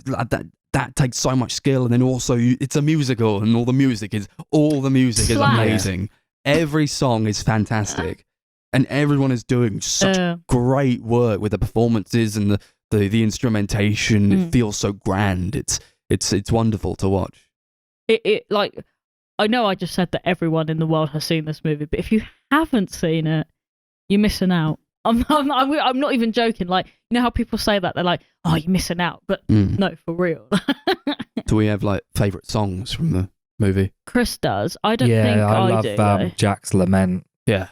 [SPEAKER 2] that takes so much skill. And then also it's a musical, and all the music is amazing. Every song is fantastic. And everyone is doing such great work with the performances and the instrumentation. It feels so grand. It's wonderful to watch.
[SPEAKER 4] It like, I know I just said that everyone in the world has seen this movie, but if you haven't seen it, you're missing out. I'm not even joking. Like, you know how people say that? They're like, oh, you're missing out. But no, for real.
[SPEAKER 2] Do we have like favourite songs from the movie?
[SPEAKER 4] Chris does. I don't think I do.
[SPEAKER 3] I love Jack's Lament.
[SPEAKER 2] Yeah.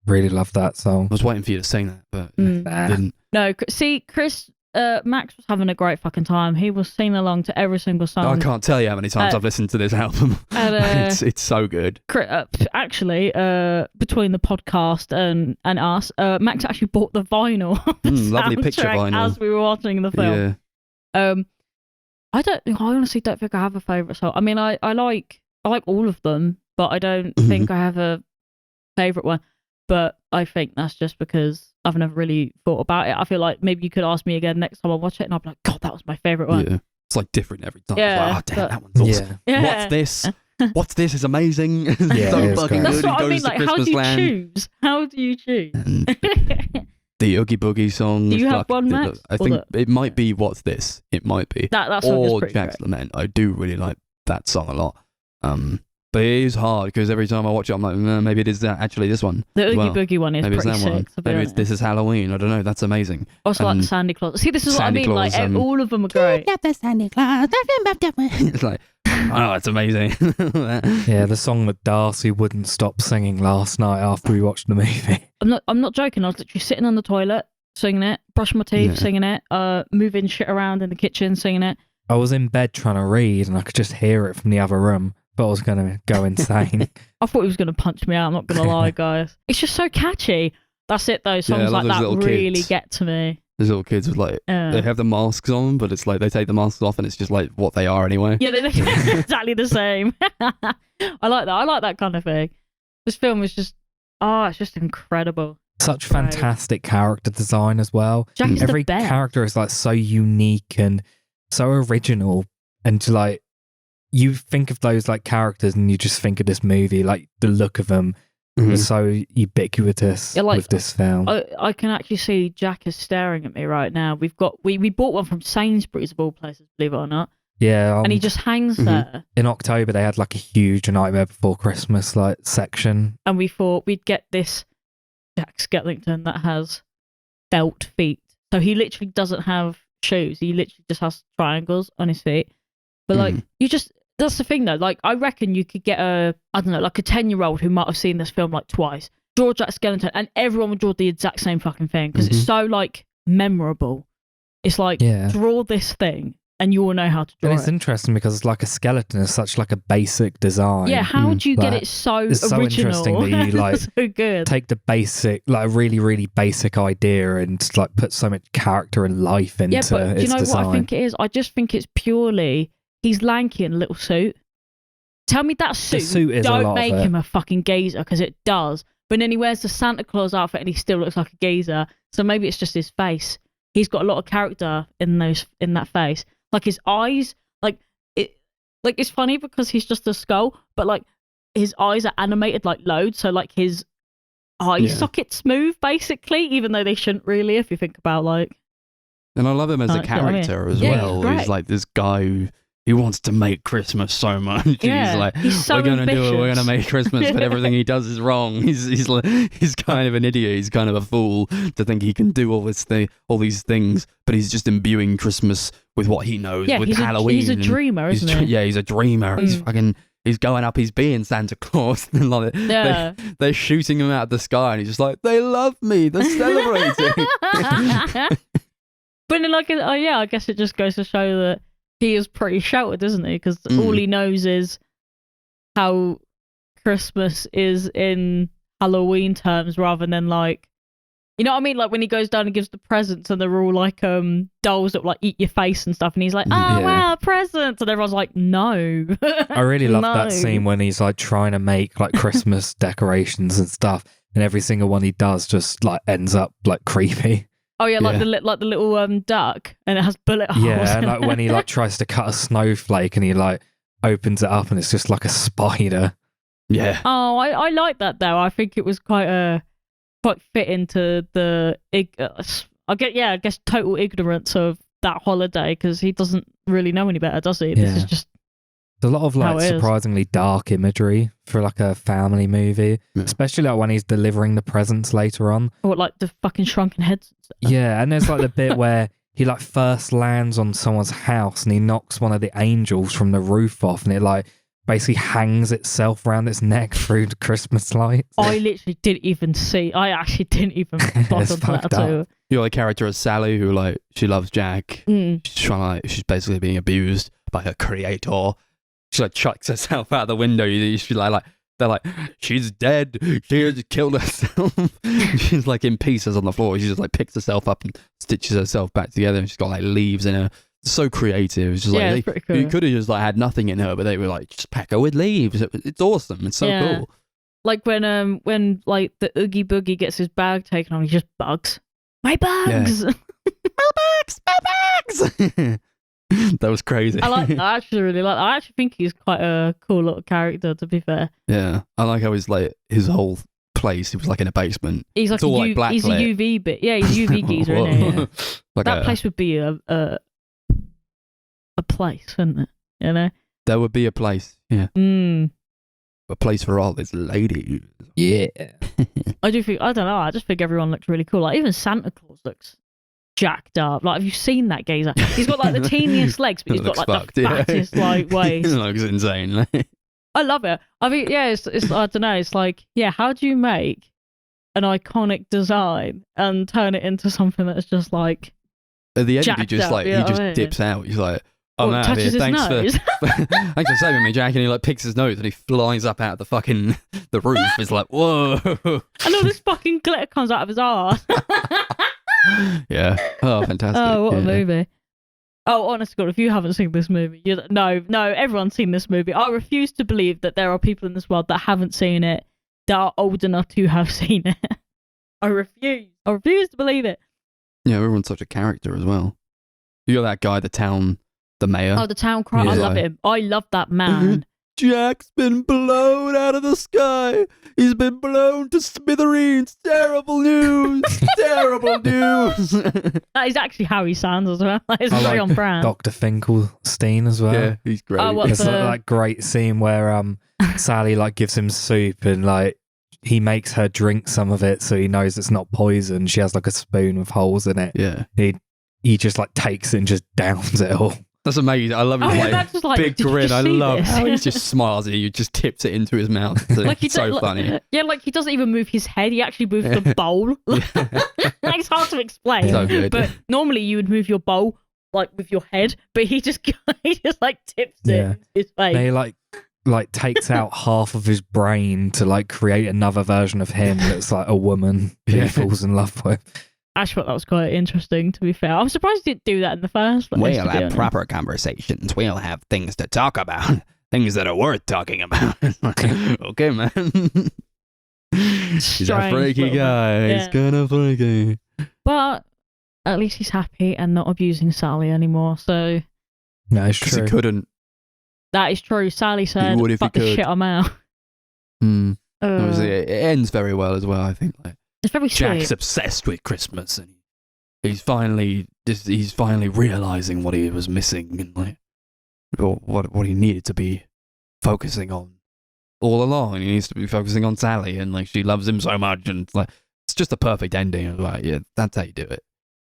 [SPEAKER 3] Really love that song.
[SPEAKER 2] I was waiting for you to sing that, but didn't.
[SPEAKER 4] No, see, Chris, Max was having a great fucking time. He was singing along to every single song.
[SPEAKER 2] I can't tell you how many times I've listened to this album. It's so good.
[SPEAKER 4] Actually, between the podcast and us, Max actually bought the vinyl.
[SPEAKER 2] Lovely picture vinyl.
[SPEAKER 4] As we were watching the film.
[SPEAKER 2] Yeah.
[SPEAKER 4] I honestly don't think I have a favourite song. I mean, I like all of them, but I don't think I have a favourite one. But I think that's just because I've never really thought about it. I feel like maybe you could ask me again next time I watch it, and I'll be like, God, that was my favourite one.
[SPEAKER 2] Yeah. It's like different every time.
[SPEAKER 4] Yeah,
[SPEAKER 2] it's like, oh, damn, that one's awesome. Yeah. What's this? What's this? Is amazing.
[SPEAKER 3] Yeah,
[SPEAKER 2] so fucking good.
[SPEAKER 4] That's what I mean. Like, how do you
[SPEAKER 2] land.
[SPEAKER 4] choose? How do you choose?
[SPEAKER 2] The Oogie Boogie song.
[SPEAKER 4] Do you have one, Max?
[SPEAKER 2] I think it might be What's This? It might be.
[SPEAKER 4] That song is pretty
[SPEAKER 2] Jack's
[SPEAKER 4] great.
[SPEAKER 2] Lament. I do really like that song a lot. But it is hard because every time I watch it, I'm like, maybe it is actually this one.
[SPEAKER 4] The Oogie Boogie one is
[SPEAKER 2] maybe
[SPEAKER 4] pretty
[SPEAKER 2] it's that
[SPEAKER 4] sick.
[SPEAKER 2] one. Maybe it's This Is Halloween. I don't know. That's amazing.
[SPEAKER 4] Also like the Sandy Claus. See, this is what I
[SPEAKER 2] Sandy
[SPEAKER 4] mean.
[SPEAKER 2] Claus,
[SPEAKER 4] like all of them are great.
[SPEAKER 1] the Sandy Claus.
[SPEAKER 2] It's like, oh, it's amazing.
[SPEAKER 3] Yeah, the song that Darcy wouldn't stop singing last night after we watched the movie.
[SPEAKER 4] I'm not joking. I was literally sitting on the toilet singing it, brushing my teeth singing it, moving shit around in the kitchen singing it.
[SPEAKER 3] I was in bed trying to read, and I could just hear it from the other room. But I was going to go insane.
[SPEAKER 4] I thought he was going to punch me out. I'm not going to lie, guys. It's just so catchy. That's it, though. Songs like that really get to me.
[SPEAKER 2] Those little kids with like, they have the masks on, but it's like they take the masks off and it's just like what they are anyway.
[SPEAKER 4] Yeah, they look exactly the same. I like that. I like that kind of thing. This film is just, it's just incredible.
[SPEAKER 3] Such fantastic character design as well.
[SPEAKER 4] Jack is
[SPEAKER 3] Every
[SPEAKER 4] the best.
[SPEAKER 3] character is like so unique and so original, and like you think of those like characters and you just think of this movie, like the look of them was so ubiquitous with this film.
[SPEAKER 4] I can actually see Jack is staring at me right now. We bought one from Sainsbury's of all places, believe it or not.
[SPEAKER 3] Yeah,
[SPEAKER 4] and he just hangs there.
[SPEAKER 3] In October, they had like a huge Nightmare Before Christmas like section,
[SPEAKER 4] and we thought we'd get this Jack Skellington that has felt feet. So he literally doesn't have shoes. He literally just has triangles on his feet. But like, that's the thing though. Like, I reckon you could get like a 10-year-old who might have seen this film like twice, draw Jack Skellington, and everyone would draw the exact same fucking thing because it's so like memorable. It's like, draw this thing and you all know how to draw it.
[SPEAKER 3] And it's interesting because it's like a skeleton is such like a basic design.
[SPEAKER 4] Yeah, how do you get it so
[SPEAKER 3] it's
[SPEAKER 4] original?
[SPEAKER 3] It's so interesting that you like
[SPEAKER 4] so good.
[SPEAKER 3] Take the basic, like a really, really basic idea and like put so much character and life into its design.
[SPEAKER 4] Do you know what I think it is? I just think it's purely, he's lanky in a little suit. Tell me that suit
[SPEAKER 3] is
[SPEAKER 4] don't
[SPEAKER 3] a lot
[SPEAKER 4] make
[SPEAKER 3] of it.
[SPEAKER 4] him a fucking gazer, because it does. But then he wears the Santa Claus outfit and he still looks like a geezer. So maybe it's just his face. He's got a lot of character in that face. Like his eyes, it's funny because he's just a skull, but like his eyes are animated like loads. So like his eye sockets move basically, even though they shouldn't really, if you think about like.
[SPEAKER 2] And I love him as a character as well. He's like this guy who wants to make Christmas so much.
[SPEAKER 4] Yeah,
[SPEAKER 2] he's like,
[SPEAKER 4] he's so
[SPEAKER 2] we're gonna do it.
[SPEAKER 4] ambitious.
[SPEAKER 2] We're gonna make Christmas, but everything he does is wrong. He's kind of an idiot. He's kind of a fool to think he can do all these things, but he's just imbuing Christmas with what he knows with Halloween.
[SPEAKER 4] He's a dreamer, isn't he?
[SPEAKER 2] Yeah, he's a dreamer. He's going up. He's being Santa Claus. And like, they're shooting him out of the sky, and he's just like, they love me. They're celebrating.
[SPEAKER 4] But then, like, I guess it just goes to show that he is pretty sheltered, isn't he? Because all he knows is how Christmas is in Halloween terms, rather than like, you know what I mean? Like when he goes down and gives the presents, and they're all like dolls that like eat your face and stuff, and he's like, wow, presents, and everyone's like, no.
[SPEAKER 3] I really love that scene when he's like trying to make like Christmas decorations and stuff, and every single one he does just like ends up like creepy.
[SPEAKER 4] Oh yeah, like the little duck, and it has bullet holes.
[SPEAKER 3] Yeah, and like when he like tries to cut a snowflake, and he like opens it up, and it's just like a spider.
[SPEAKER 2] Yeah.
[SPEAKER 4] Oh, I like that though. I think it was quite fit into the I guess total ignorance of that holiday, because he doesn't really know any better, does he?
[SPEAKER 3] Yeah.
[SPEAKER 4] This is just
[SPEAKER 3] there's a lot of like surprisingly dark imagery for like a family movie, especially like when he's delivering the presents later on.
[SPEAKER 4] Or like the fucking shrunken heads.
[SPEAKER 3] Yeah, and there's like the bit where he like first lands on someone's house and he knocks one of the angels from the roof off, and it like basically hangs itself around its neck through the Christmas lights.
[SPEAKER 4] I literally didn't even see. I actually didn't even bother that at all.
[SPEAKER 2] You're the character of Sally, who like she loves Jack. She's basically being abused by her creator. She like chucks herself out the window. She's like they're like, she's dead. She has killed herself. She's like in pieces on the floor. She just like picks herself up and stitches herself back together. And she's got like leaves in her. It's so creative. It's just like
[SPEAKER 4] it's pretty cool.
[SPEAKER 2] you could have just like had nothing in her, but they were like, just pack her with leaves. It's awesome. It's so cool.
[SPEAKER 4] Like when like the Oogie Boogie gets his bag taken on, he's just bugs. My bugs.
[SPEAKER 2] Yeah. my bags. That was crazy.
[SPEAKER 4] I actually really like. I actually think he's quite a cool little character, to be fair.
[SPEAKER 2] Yeah, I like how he's like his whole place. He was like in a basement.
[SPEAKER 4] He's like he's a UV bit. Yeah, he's a UV geezer, isn't he? Yeah.
[SPEAKER 2] Like
[SPEAKER 4] that place would be a place, wouldn't it? You know,
[SPEAKER 2] there would be a place. Yeah, a place for all these ladies.
[SPEAKER 3] Yeah,
[SPEAKER 4] I do think. I don't know. I just think everyone looks really cool. Like even Santa Claus looks jacked up. Like, have you seen that geezer? He's got like the teeniest legs, but he's got like the fattest like waist.
[SPEAKER 2] It looks insane.
[SPEAKER 4] I love it. I mean, yeah, it's I don't know. It's like, yeah, how do you make an iconic design and turn it into something that's just like
[SPEAKER 2] at the end he just
[SPEAKER 4] up,
[SPEAKER 2] like he just dips out. He's like, I'm out of here. Thanks for saving me, Jack. And he like picks his nose and he flies up out of the roof. It's like, whoa.
[SPEAKER 4] And all this fucking glitter comes out of his arse.
[SPEAKER 2] Yeah. Oh, fantastic.
[SPEAKER 4] Oh, what a movie. Oh, honest to God, if you haven't seen this movie, no, everyone's seen this movie. I refuse to believe that there are people in this world that haven't seen it, that are old enough to have seen it. I refuse to believe it.
[SPEAKER 2] Yeah, everyone's such a character as well. You got that guy, the mayor.
[SPEAKER 4] Oh, the town crier. I love him. I love that man.
[SPEAKER 2] Jack's been blown out of the sky. He's been blown to smithereens. Terrible news. Terrible news.
[SPEAKER 4] That is actually how he sounds as well. It's very on brand.
[SPEAKER 3] Dr. Finkelstein as well.
[SPEAKER 2] Yeah, he's great.
[SPEAKER 4] Oh,
[SPEAKER 3] There's that great scene where Sally like gives him soup and like he makes her drink some of it so he knows it's not poison. She has like a spoon with holes in it.
[SPEAKER 2] Yeah.
[SPEAKER 3] He just like takes it and just downs it all.
[SPEAKER 2] That's amazing. I love his like big grin. I love how he just smiles at you, just tips it into his mouth. It's so funny.
[SPEAKER 4] Yeah, like he doesn't even move his head. He actually moves the bowl. It's hard to explain.
[SPEAKER 2] So good.
[SPEAKER 4] But normally you would move your bowl like with your head, but he just like tips it in his face.
[SPEAKER 3] He like takes out half of his brain to like create another version of him that's like a woman he falls in love with.
[SPEAKER 4] I thought that was quite interesting, to be fair. I'm surprised he didn't do that in the first place.
[SPEAKER 2] We'll have proper conversations. We'll have things to talk about. Things that are worth talking about. Okay, man. He's a freaky guy. He's kind of freaky.
[SPEAKER 4] But at least he's happy and not abusing Sally anymore. So
[SPEAKER 3] No, it's
[SPEAKER 2] Because he
[SPEAKER 3] true.
[SPEAKER 2] couldn't.
[SPEAKER 4] that is true. Sally said,
[SPEAKER 2] would if he
[SPEAKER 4] "Fuck this
[SPEAKER 2] could."
[SPEAKER 4] shit, I'm out."
[SPEAKER 2] Obviously, it ends very well as well, I think. Like,
[SPEAKER 4] It's very
[SPEAKER 2] Jack's
[SPEAKER 4] sweet.
[SPEAKER 2] obsessed with Christmas, and he's finally realizing what he was missing, and like, or what he needed to be focusing on all along. He needs to be focusing on Sally, and like she loves him so much, and like it's just a perfect ending. Of like, yeah, that's how you do it.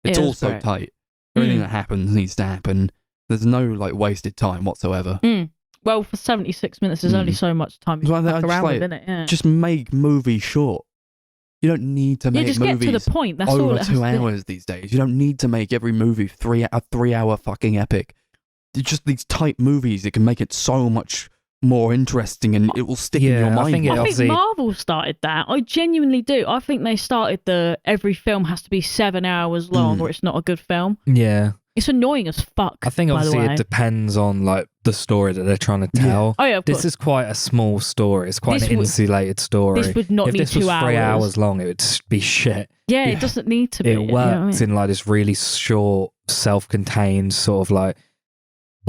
[SPEAKER 2] It's
[SPEAKER 4] It
[SPEAKER 2] all
[SPEAKER 4] is
[SPEAKER 2] so
[SPEAKER 4] great.
[SPEAKER 2] tight. Everything
[SPEAKER 4] Mm.
[SPEAKER 2] that happens needs to happen. There's no like wasted time whatsoever.
[SPEAKER 4] Well, for 76 minutes, there's only so much time you
[SPEAKER 2] That's
[SPEAKER 4] can
[SPEAKER 2] why
[SPEAKER 4] fuck
[SPEAKER 2] I just
[SPEAKER 4] around
[SPEAKER 2] like-
[SPEAKER 4] with, innit? Yeah.
[SPEAKER 2] Just make movies short. You don't need to make
[SPEAKER 4] just
[SPEAKER 2] movies
[SPEAKER 4] get to the point. That's all
[SPEAKER 2] over
[SPEAKER 4] it has
[SPEAKER 2] 2
[SPEAKER 4] to be.
[SPEAKER 2] hours these days. You don't need to make every movie a 3-hour fucking epic. It's just these tight movies that can make it so much more interesting, and it will stick in
[SPEAKER 3] Yeah,
[SPEAKER 2] your
[SPEAKER 3] I
[SPEAKER 2] mind.
[SPEAKER 3] think it
[SPEAKER 2] more.
[SPEAKER 4] I think
[SPEAKER 3] obviously-
[SPEAKER 4] Marvel started that. I genuinely do. I think they started every film has to be 7 hours long or it's not a good film.
[SPEAKER 3] Yeah.
[SPEAKER 4] It's annoying as fuck.
[SPEAKER 3] I think
[SPEAKER 4] by the
[SPEAKER 3] obviously
[SPEAKER 4] way.
[SPEAKER 3] it depends on like the story that they're trying to tell.
[SPEAKER 4] Oh yeah, of
[SPEAKER 3] This
[SPEAKER 4] course.
[SPEAKER 3] is quite a small story. It's quite
[SPEAKER 4] This
[SPEAKER 3] an
[SPEAKER 4] would-
[SPEAKER 3] insulated story.
[SPEAKER 4] This would not
[SPEAKER 3] If
[SPEAKER 4] need
[SPEAKER 3] this
[SPEAKER 4] 2
[SPEAKER 3] was 3
[SPEAKER 4] hours.
[SPEAKER 3] hours long, it would just be shit.
[SPEAKER 4] Yeah,
[SPEAKER 2] Yeah.
[SPEAKER 4] it doesn't need to be.
[SPEAKER 3] It
[SPEAKER 4] you know what I
[SPEAKER 3] works
[SPEAKER 4] mean?
[SPEAKER 3] in like this really short, self-contained sort of like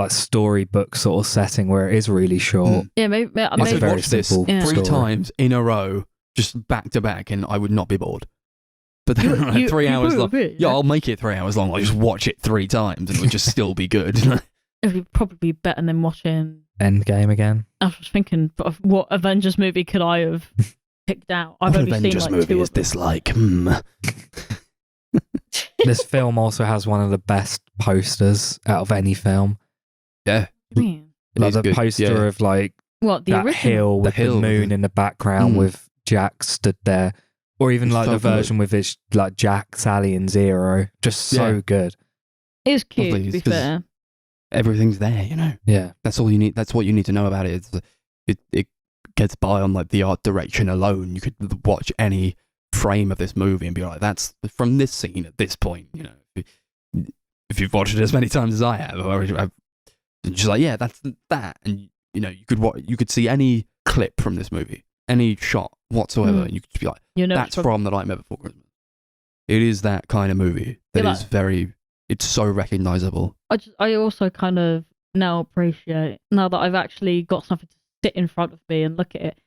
[SPEAKER 3] storybook sort of setting where it is really short.
[SPEAKER 4] Yeah, maybe.
[SPEAKER 2] I
[SPEAKER 3] It's
[SPEAKER 2] could
[SPEAKER 3] a very
[SPEAKER 2] watch this
[SPEAKER 3] simple
[SPEAKER 2] 3
[SPEAKER 3] story.
[SPEAKER 2] times in a row, just back to back, and I would not be bored. But then like, 3
[SPEAKER 4] you
[SPEAKER 2] hours
[SPEAKER 4] will
[SPEAKER 2] long.
[SPEAKER 4] be,
[SPEAKER 2] Yeah, I'll make it 3 hours long. I'll just watch it 3 times, and it would just still be good.
[SPEAKER 4] It would probably be better than watching.
[SPEAKER 3] Endgame again.
[SPEAKER 4] I was thinking, of what Avengers movie could I have picked out? I've
[SPEAKER 2] what
[SPEAKER 4] only
[SPEAKER 2] Avengers
[SPEAKER 4] seen like
[SPEAKER 2] movie
[SPEAKER 4] 2
[SPEAKER 2] is
[SPEAKER 4] of them.
[SPEAKER 2] this like?
[SPEAKER 3] This film also has one of the best posters out of any film.
[SPEAKER 2] Yeah.
[SPEAKER 4] What do you mean?
[SPEAKER 2] It
[SPEAKER 3] Like
[SPEAKER 2] is
[SPEAKER 3] the
[SPEAKER 2] good,
[SPEAKER 3] poster
[SPEAKER 2] yeah.
[SPEAKER 3] of like
[SPEAKER 4] What, the
[SPEAKER 3] that
[SPEAKER 4] original?
[SPEAKER 3] hill with the
[SPEAKER 2] hill,
[SPEAKER 3] moon in the background
[SPEAKER 2] Mm.
[SPEAKER 3] with Jack stood there. Or even
[SPEAKER 2] It's
[SPEAKER 3] like
[SPEAKER 2] so
[SPEAKER 3] the
[SPEAKER 2] good.
[SPEAKER 3] version with it's like Jack, Sally and Zero. Just so
[SPEAKER 2] Yeah.
[SPEAKER 3] good.
[SPEAKER 4] It is cute,
[SPEAKER 2] Lovely,
[SPEAKER 4] to be
[SPEAKER 2] 'cause-
[SPEAKER 4] fair.
[SPEAKER 2] Everything's there, you know.
[SPEAKER 3] Yeah.
[SPEAKER 2] That's all you need. That's what you need to know about it. It gets by on like the art direction alone. You could watch any frame of this movie and be like, that's from this scene at this point. You know, if you've watched it as many times as I have, or I've just like, yeah, that's that. And you know, you could see any clip from this movie, any shot whatsoever,
[SPEAKER 4] Mm.
[SPEAKER 2] and you could just be like,
[SPEAKER 4] You know,
[SPEAKER 2] that's from The Nightmare Before Christmas. It is that kind of movie that
[SPEAKER 4] Yeah,
[SPEAKER 2] is very. It's so recognizable.
[SPEAKER 4] I also kind of now appreciate, now that I've actually got something to sit in front of me and look at it,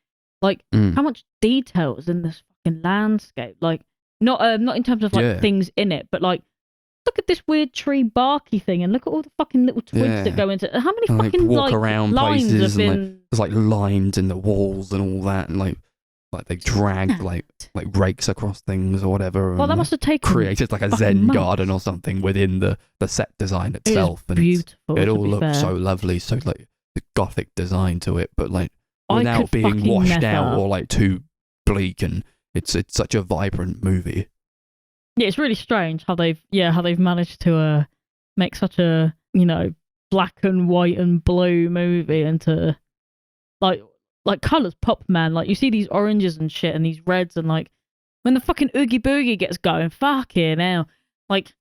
[SPEAKER 4] like
[SPEAKER 2] Mm.
[SPEAKER 4] how much detail is in this fucking landscape. Like not in terms of like
[SPEAKER 2] Yeah.
[SPEAKER 4] things in it, but like look at this weird tree barky thing and look at all the fucking little twigs
[SPEAKER 2] Yeah.
[SPEAKER 4] that go into it. How many
[SPEAKER 2] And, like,
[SPEAKER 4] fucking
[SPEAKER 2] walk
[SPEAKER 4] like
[SPEAKER 2] around
[SPEAKER 4] lines
[SPEAKER 2] places
[SPEAKER 4] have
[SPEAKER 2] and, like,
[SPEAKER 4] been
[SPEAKER 2] There's like lines in the walls and all that, and like they drag like rakes across things or whatever.
[SPEAKER 4] Well,
[SPEAKER 2] and,
[SPEAKER 4] that
[SPEAKER 2] like,
[SPEAKER 4] must have taken
[SPEAKER 2] created like a
[SPEAKER 4] fucking
[SPEAKER 2] Zen
[SPEAKER 4] months.
[SPEAKER 2] garden or something within the set design
[SPEAKER 4] It is
[SPEAKER 2] itself, and
[SPEAKER 4] beautiful.
[SPEAKER 2] it
[SPEAKER 4] to
[SPEAKER 2] all
[SPEAKER 4] be
[SPEAKER 2] looks
[SPEAKER 4] fair.
[SPEAKER 2] so lovely, so like the gothic design to it, but like
[SPEAKER 4] I
[SPEAKER 2] without
[SPEAKER 4] could
[SPEAKER 2] being
[SPEAKER 4] fucking
[SPEAKER 2] washed
[SPEAKER 4] never-
[SPEAKER 2] out or like too bleak, and it's such a vibrant movie.
[SPEAKER 4] Yeah, it's really strange how they've managed to make such a, you know, black and white and blue movie into like colours pop, man. Like you see these oranges and shit and these reds, and like when the fucking Oogie Boogie gets going, fucking hell. Like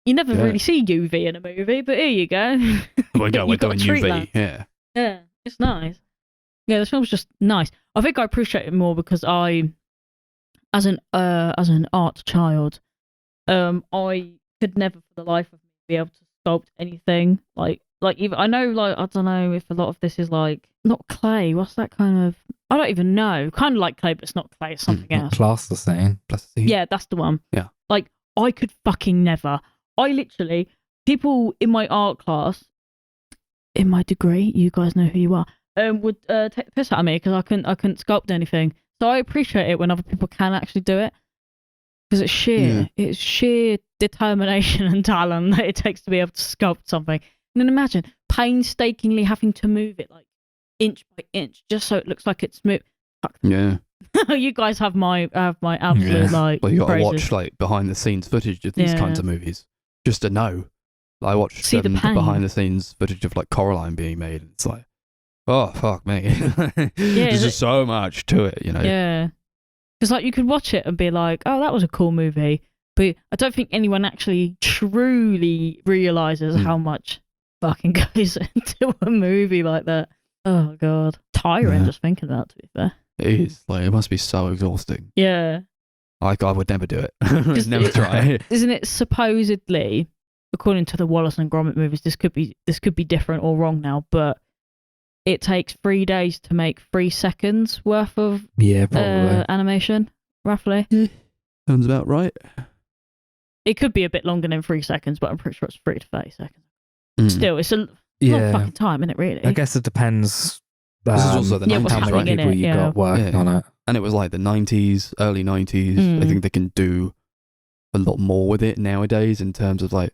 [SPEAKER 4] you never
[SPEAKER 2] Yeah.
[SPEAKER 4] really see UV in a movie, but here you go.
[SPEAKER 2] We're
[SPEAKER 4] You got
[SPEAKER 2] doing
[SPEAKER 4] a treat,
[SPEAKER 2] UV,
[SPEAKER 4] lad.
[SPEAKER 2] yeah.
[SPEAKER 4] Yeah, it's nice. Yeah, this film's just nice. I think I appreciate it more because I, as an art child, I could never for the life of me be able to sculpt anything like even I know, like I don't know if a lot of this is like not clay. What's that kind of? I don't even know. Kind of like clay, but it's not clay. It's something else.
[SPEAKER 3] Plasticine.
[SPEAKER 4] Yeah, that's the one.
[SPEAKER 2] Yeah.
[SPEAKER 4] Like I could fucking never. I literally, people in my art class, in my degree, you guys know who you are, would take the piss out of me because I couldn't sculpt anything. So I appreciate it when other people can actually do it because it's sheer determination and talent that it takes to be able to sculpt something. And then imagine painstakingly having to move it like inch by inch just so it looks like it's smooth.
[SPEAKER 2] Yeah.
[SPEAKER 4] You guys have my absolute like.
[SPEAKER 2] Well, you got to
[SPEAKER 4] praises.
[SPEAKER 2] watch like behind the scenes footage of these
[SPEAKER 4] Yeah.
[SPEAKER 2] kinds of movies just to know. I watched
[SPEAKER 4] See the
[SPEAKER 2] the
[SPEAKER 4] pain.
[SPEAKER 2] behind the scenes footage of like Coraline being made, and it's like, oh fuck me, there's
[SPEAKER 4] is
[SPEAKER 2] just so much to it, you know.
[SPEAKER 4] Yeah. Because like you could watch it and be like, oh, that was a cool movie. But I don't think anyone actually truly realizes how much fucking goes into a movie like that. Oh god. Tiring
[SPEAKER 2] Yeah.
[SPEAKER 4] just thinking about it, to be fair.
[SPEAKER 2] It is. Like, it must be so exhausting.
[SPEAKER 4] Yeah.
[SPEAKER 2] Like, I would never do it. I'd never try it.
[SPEAKER 4] Isn't it supposedly, according to the Wallace and Gromit movies, this could be different or wrong now, but it takes 3 days to make 3 seconds worth of
[SPEAKER 3] probably.
[SPEAKER 4] animation, roughly.
[SPEAKER 2] Sounds about right.
[SPEAKER 4] It could be a bit longer than 3 seconds, but I'm pretty sure it's 3 to 30 seconds.
[SPEAKER 2] Mm.
[SPEAKER 4] Still, it's a lot of fucking time, isn't it, really?
[SPEAKER 3] I guess it depends.
[SPEAKER 2] This is also the 90s,
[SPEAKER 3] how many
[SPEAKER 2] right?
[SPEAKER 3] people you got working on it.
[SPEAKER 2] And it was like the 90s, early 90s. I think they can do a lot more with it nowadays in terms of like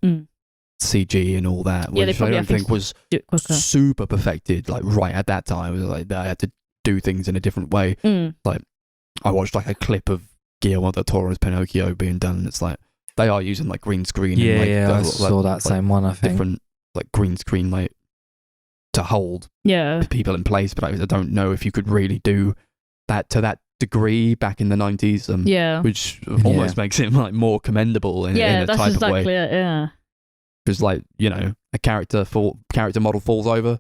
[SPEAKER 2] CG and all that, which I don't think was super perfected like right at that time. It was like they had to do things in a different way. Like I watched like a clip of Guillermo del Toro's Pinocchio being done, and it's like they are using like green screen. And,
[SPEAKER 3] I saw that same one. I think
[SPEAKER 2] different like green screen like to hold people in place, but I don't know if you could really do that to that degree back in the 90s. Which almost makes it like more commendable in a
[SPEAKER 4] that's
[SPEAKER 2] type
[SPEAKER 4] exactly
[SPEAKER 2] of way.
[SPEAKER 4] It, yeah.
[SPEAKER 2] Because like, you know, a character model falls over,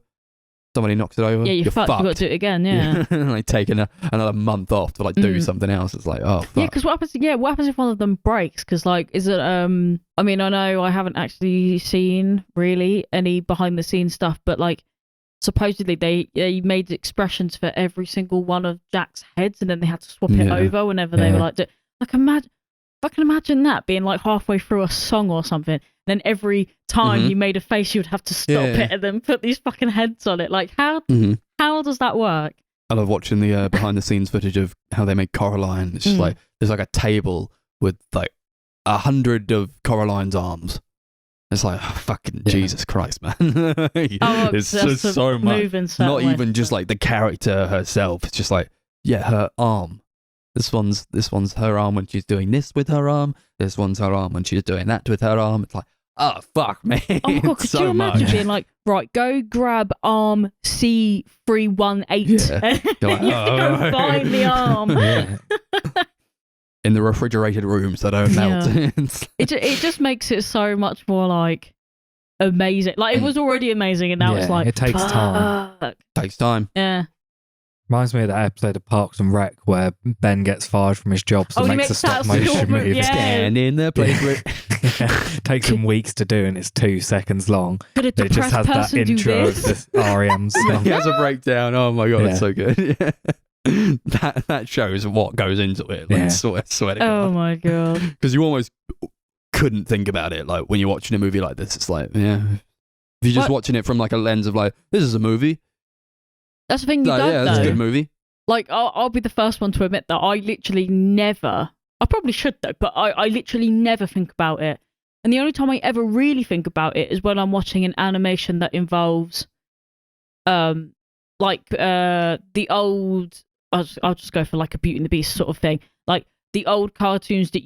[SPEAKER 2] somebody knocks it over.
[SPEAKER 4] Yeah, you're fucked. You've got to do it again. Yeah.
[SPEAKER 2] Like taking another month off to like do something else. It's like, oh fuck.
[SPEAKER 4] Yeah, because what happens if one of them breaks? Because like, is it I mean, I know I haven't actually seen really any behind the scenes stuff, but like supposedly they made expressions for every single one of Jack's heads, and then they had to swap it over whenever they were like, I can imagine that being like halfway through a song or something. Then every time you made a face, you would have to stop it and then put these fucking heads on it. Like how does that work?
[SPEAKER 2] I love watching the behind the scenes footage of how they made Coraline. It's just like there's like a table with like 100 of Coraline's arms. It's like, oh, fucking Jesus Christ, man. It's just so much. Not even just like the character herself. It's just like, her arm. This one's her arm when she's doing this with her arm. This one's her arm when she's doing that with her arm. It's like, oh, fuck, man.
[SPEAKER 4] Oh, my God, could you imagine being like, right, go grab arm C318.
[SPEAKER 2] Yeah.
[SPEAKER 4] You
[SPEAKER 2] Like,
[SPEAKER 4] have to go find the arm.
[SPEAKER 2] In the refrigerated rooms that don't melt.
[SPEAKER 4] It just makes it so much more like amazing. Like it was already amazing, and now it's like
[SPEAKER 3] it takes time.
[SPEAKER 2] Takes time.
[SPEAKER 4] Yeah.
[SPEAKER 3] Reminds me of that episode of Parks and Rec where Ben gets fired from his job, so makes a stop motion movie.
[SPEAKER 2] Scan in the place.
[SPEAKER 3] Takes him weeks to do, and it's 2 seconds long.
[SPEAKER 4] It
[SPEAKER 3] just has that intro of this REM song.
[SPEAKER 2] He has a breakdown. Oh my God, it's so good. That shows what goes into it. Like, sweating.
[SPEAKER 4] Oh my God.
[SPEAKER 2] Because you almost couldn't think about it. Like when you're watching a movie like this, it's like, if you're just watching it from like a lens of like, this is a movie.
[SPEAKER 4] That's the thing you don't know.
[SPEAKER 2] That's a good movie.
[SPEAKER 4] Like, I'll be the first one to admit that I literally never, I probably should though, but I literally never think about it. And the only time I ever really think about it is when I'm watching an animation that involves, the old, I'll just go for like a Beauty and the Beast sort of thing. Like the old cartoons that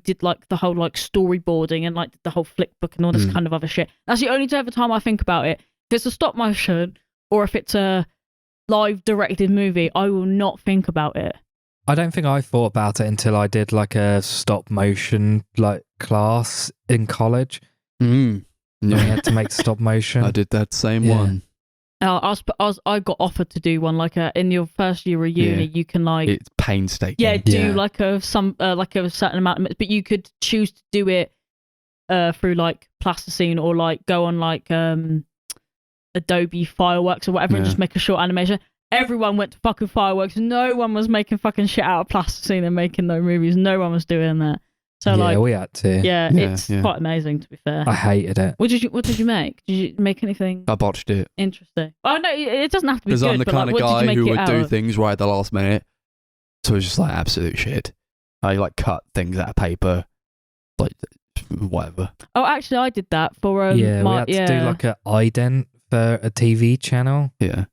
[SPEAKER 4] did like the whole like storyboarding and like the whole flick book and all this kind of other shit. That's the only ever time I think about it. If it's a stop motion or if it's a live directed movie, I will not think about it.
[SPEAKER 3] I don't think I thought about it until I did like a stop motion like class in college.
[SPEAKER 2] Yeah.
[SPEAKER 3] We had to make stop motion.
[SPEAKER 2] I did that same one.
[SPEAKER 4] I got offered to do one like in your first year of uni. You can like
[SPEAKER 2] it's painstaking.
[SPEAKER 4] Do like a certain amount of, but you could choose to do it through like plasticine or like go on like Adobe Fireworks or whatever and just make a short animation. Everyone went to fucking Fireworks. No one was making fucking shit out of plasticine and making no movies. No one was doing that. So
[SPEAKER 3] we had to.
[SPEAKER 4] It's quite amazing, to be fair.
[SPEAKER 3] I hated it.
[SPEAKER 4] What did you make? Did you make anything?
[SPEAKER 2] I botched it.
[SPEAKER 4] Interesting. Oh no, it doesn't have to be good.
[SPEAKER 2] Because I'm the kind of
[SPEAKER 4] what
[SPEAKER 2] guy who would do
[SPEAKER 4] of?
[SPEAKER 2] things right at the last minute. So it's just like absolute shit. I like cut things out of paper, like whatever.
[SPEAKER 4] Oh, actually, I did that for
[SPEAKER 3] we had to do like an ident for a TV channel.
[SPEAKER 2] Yeah.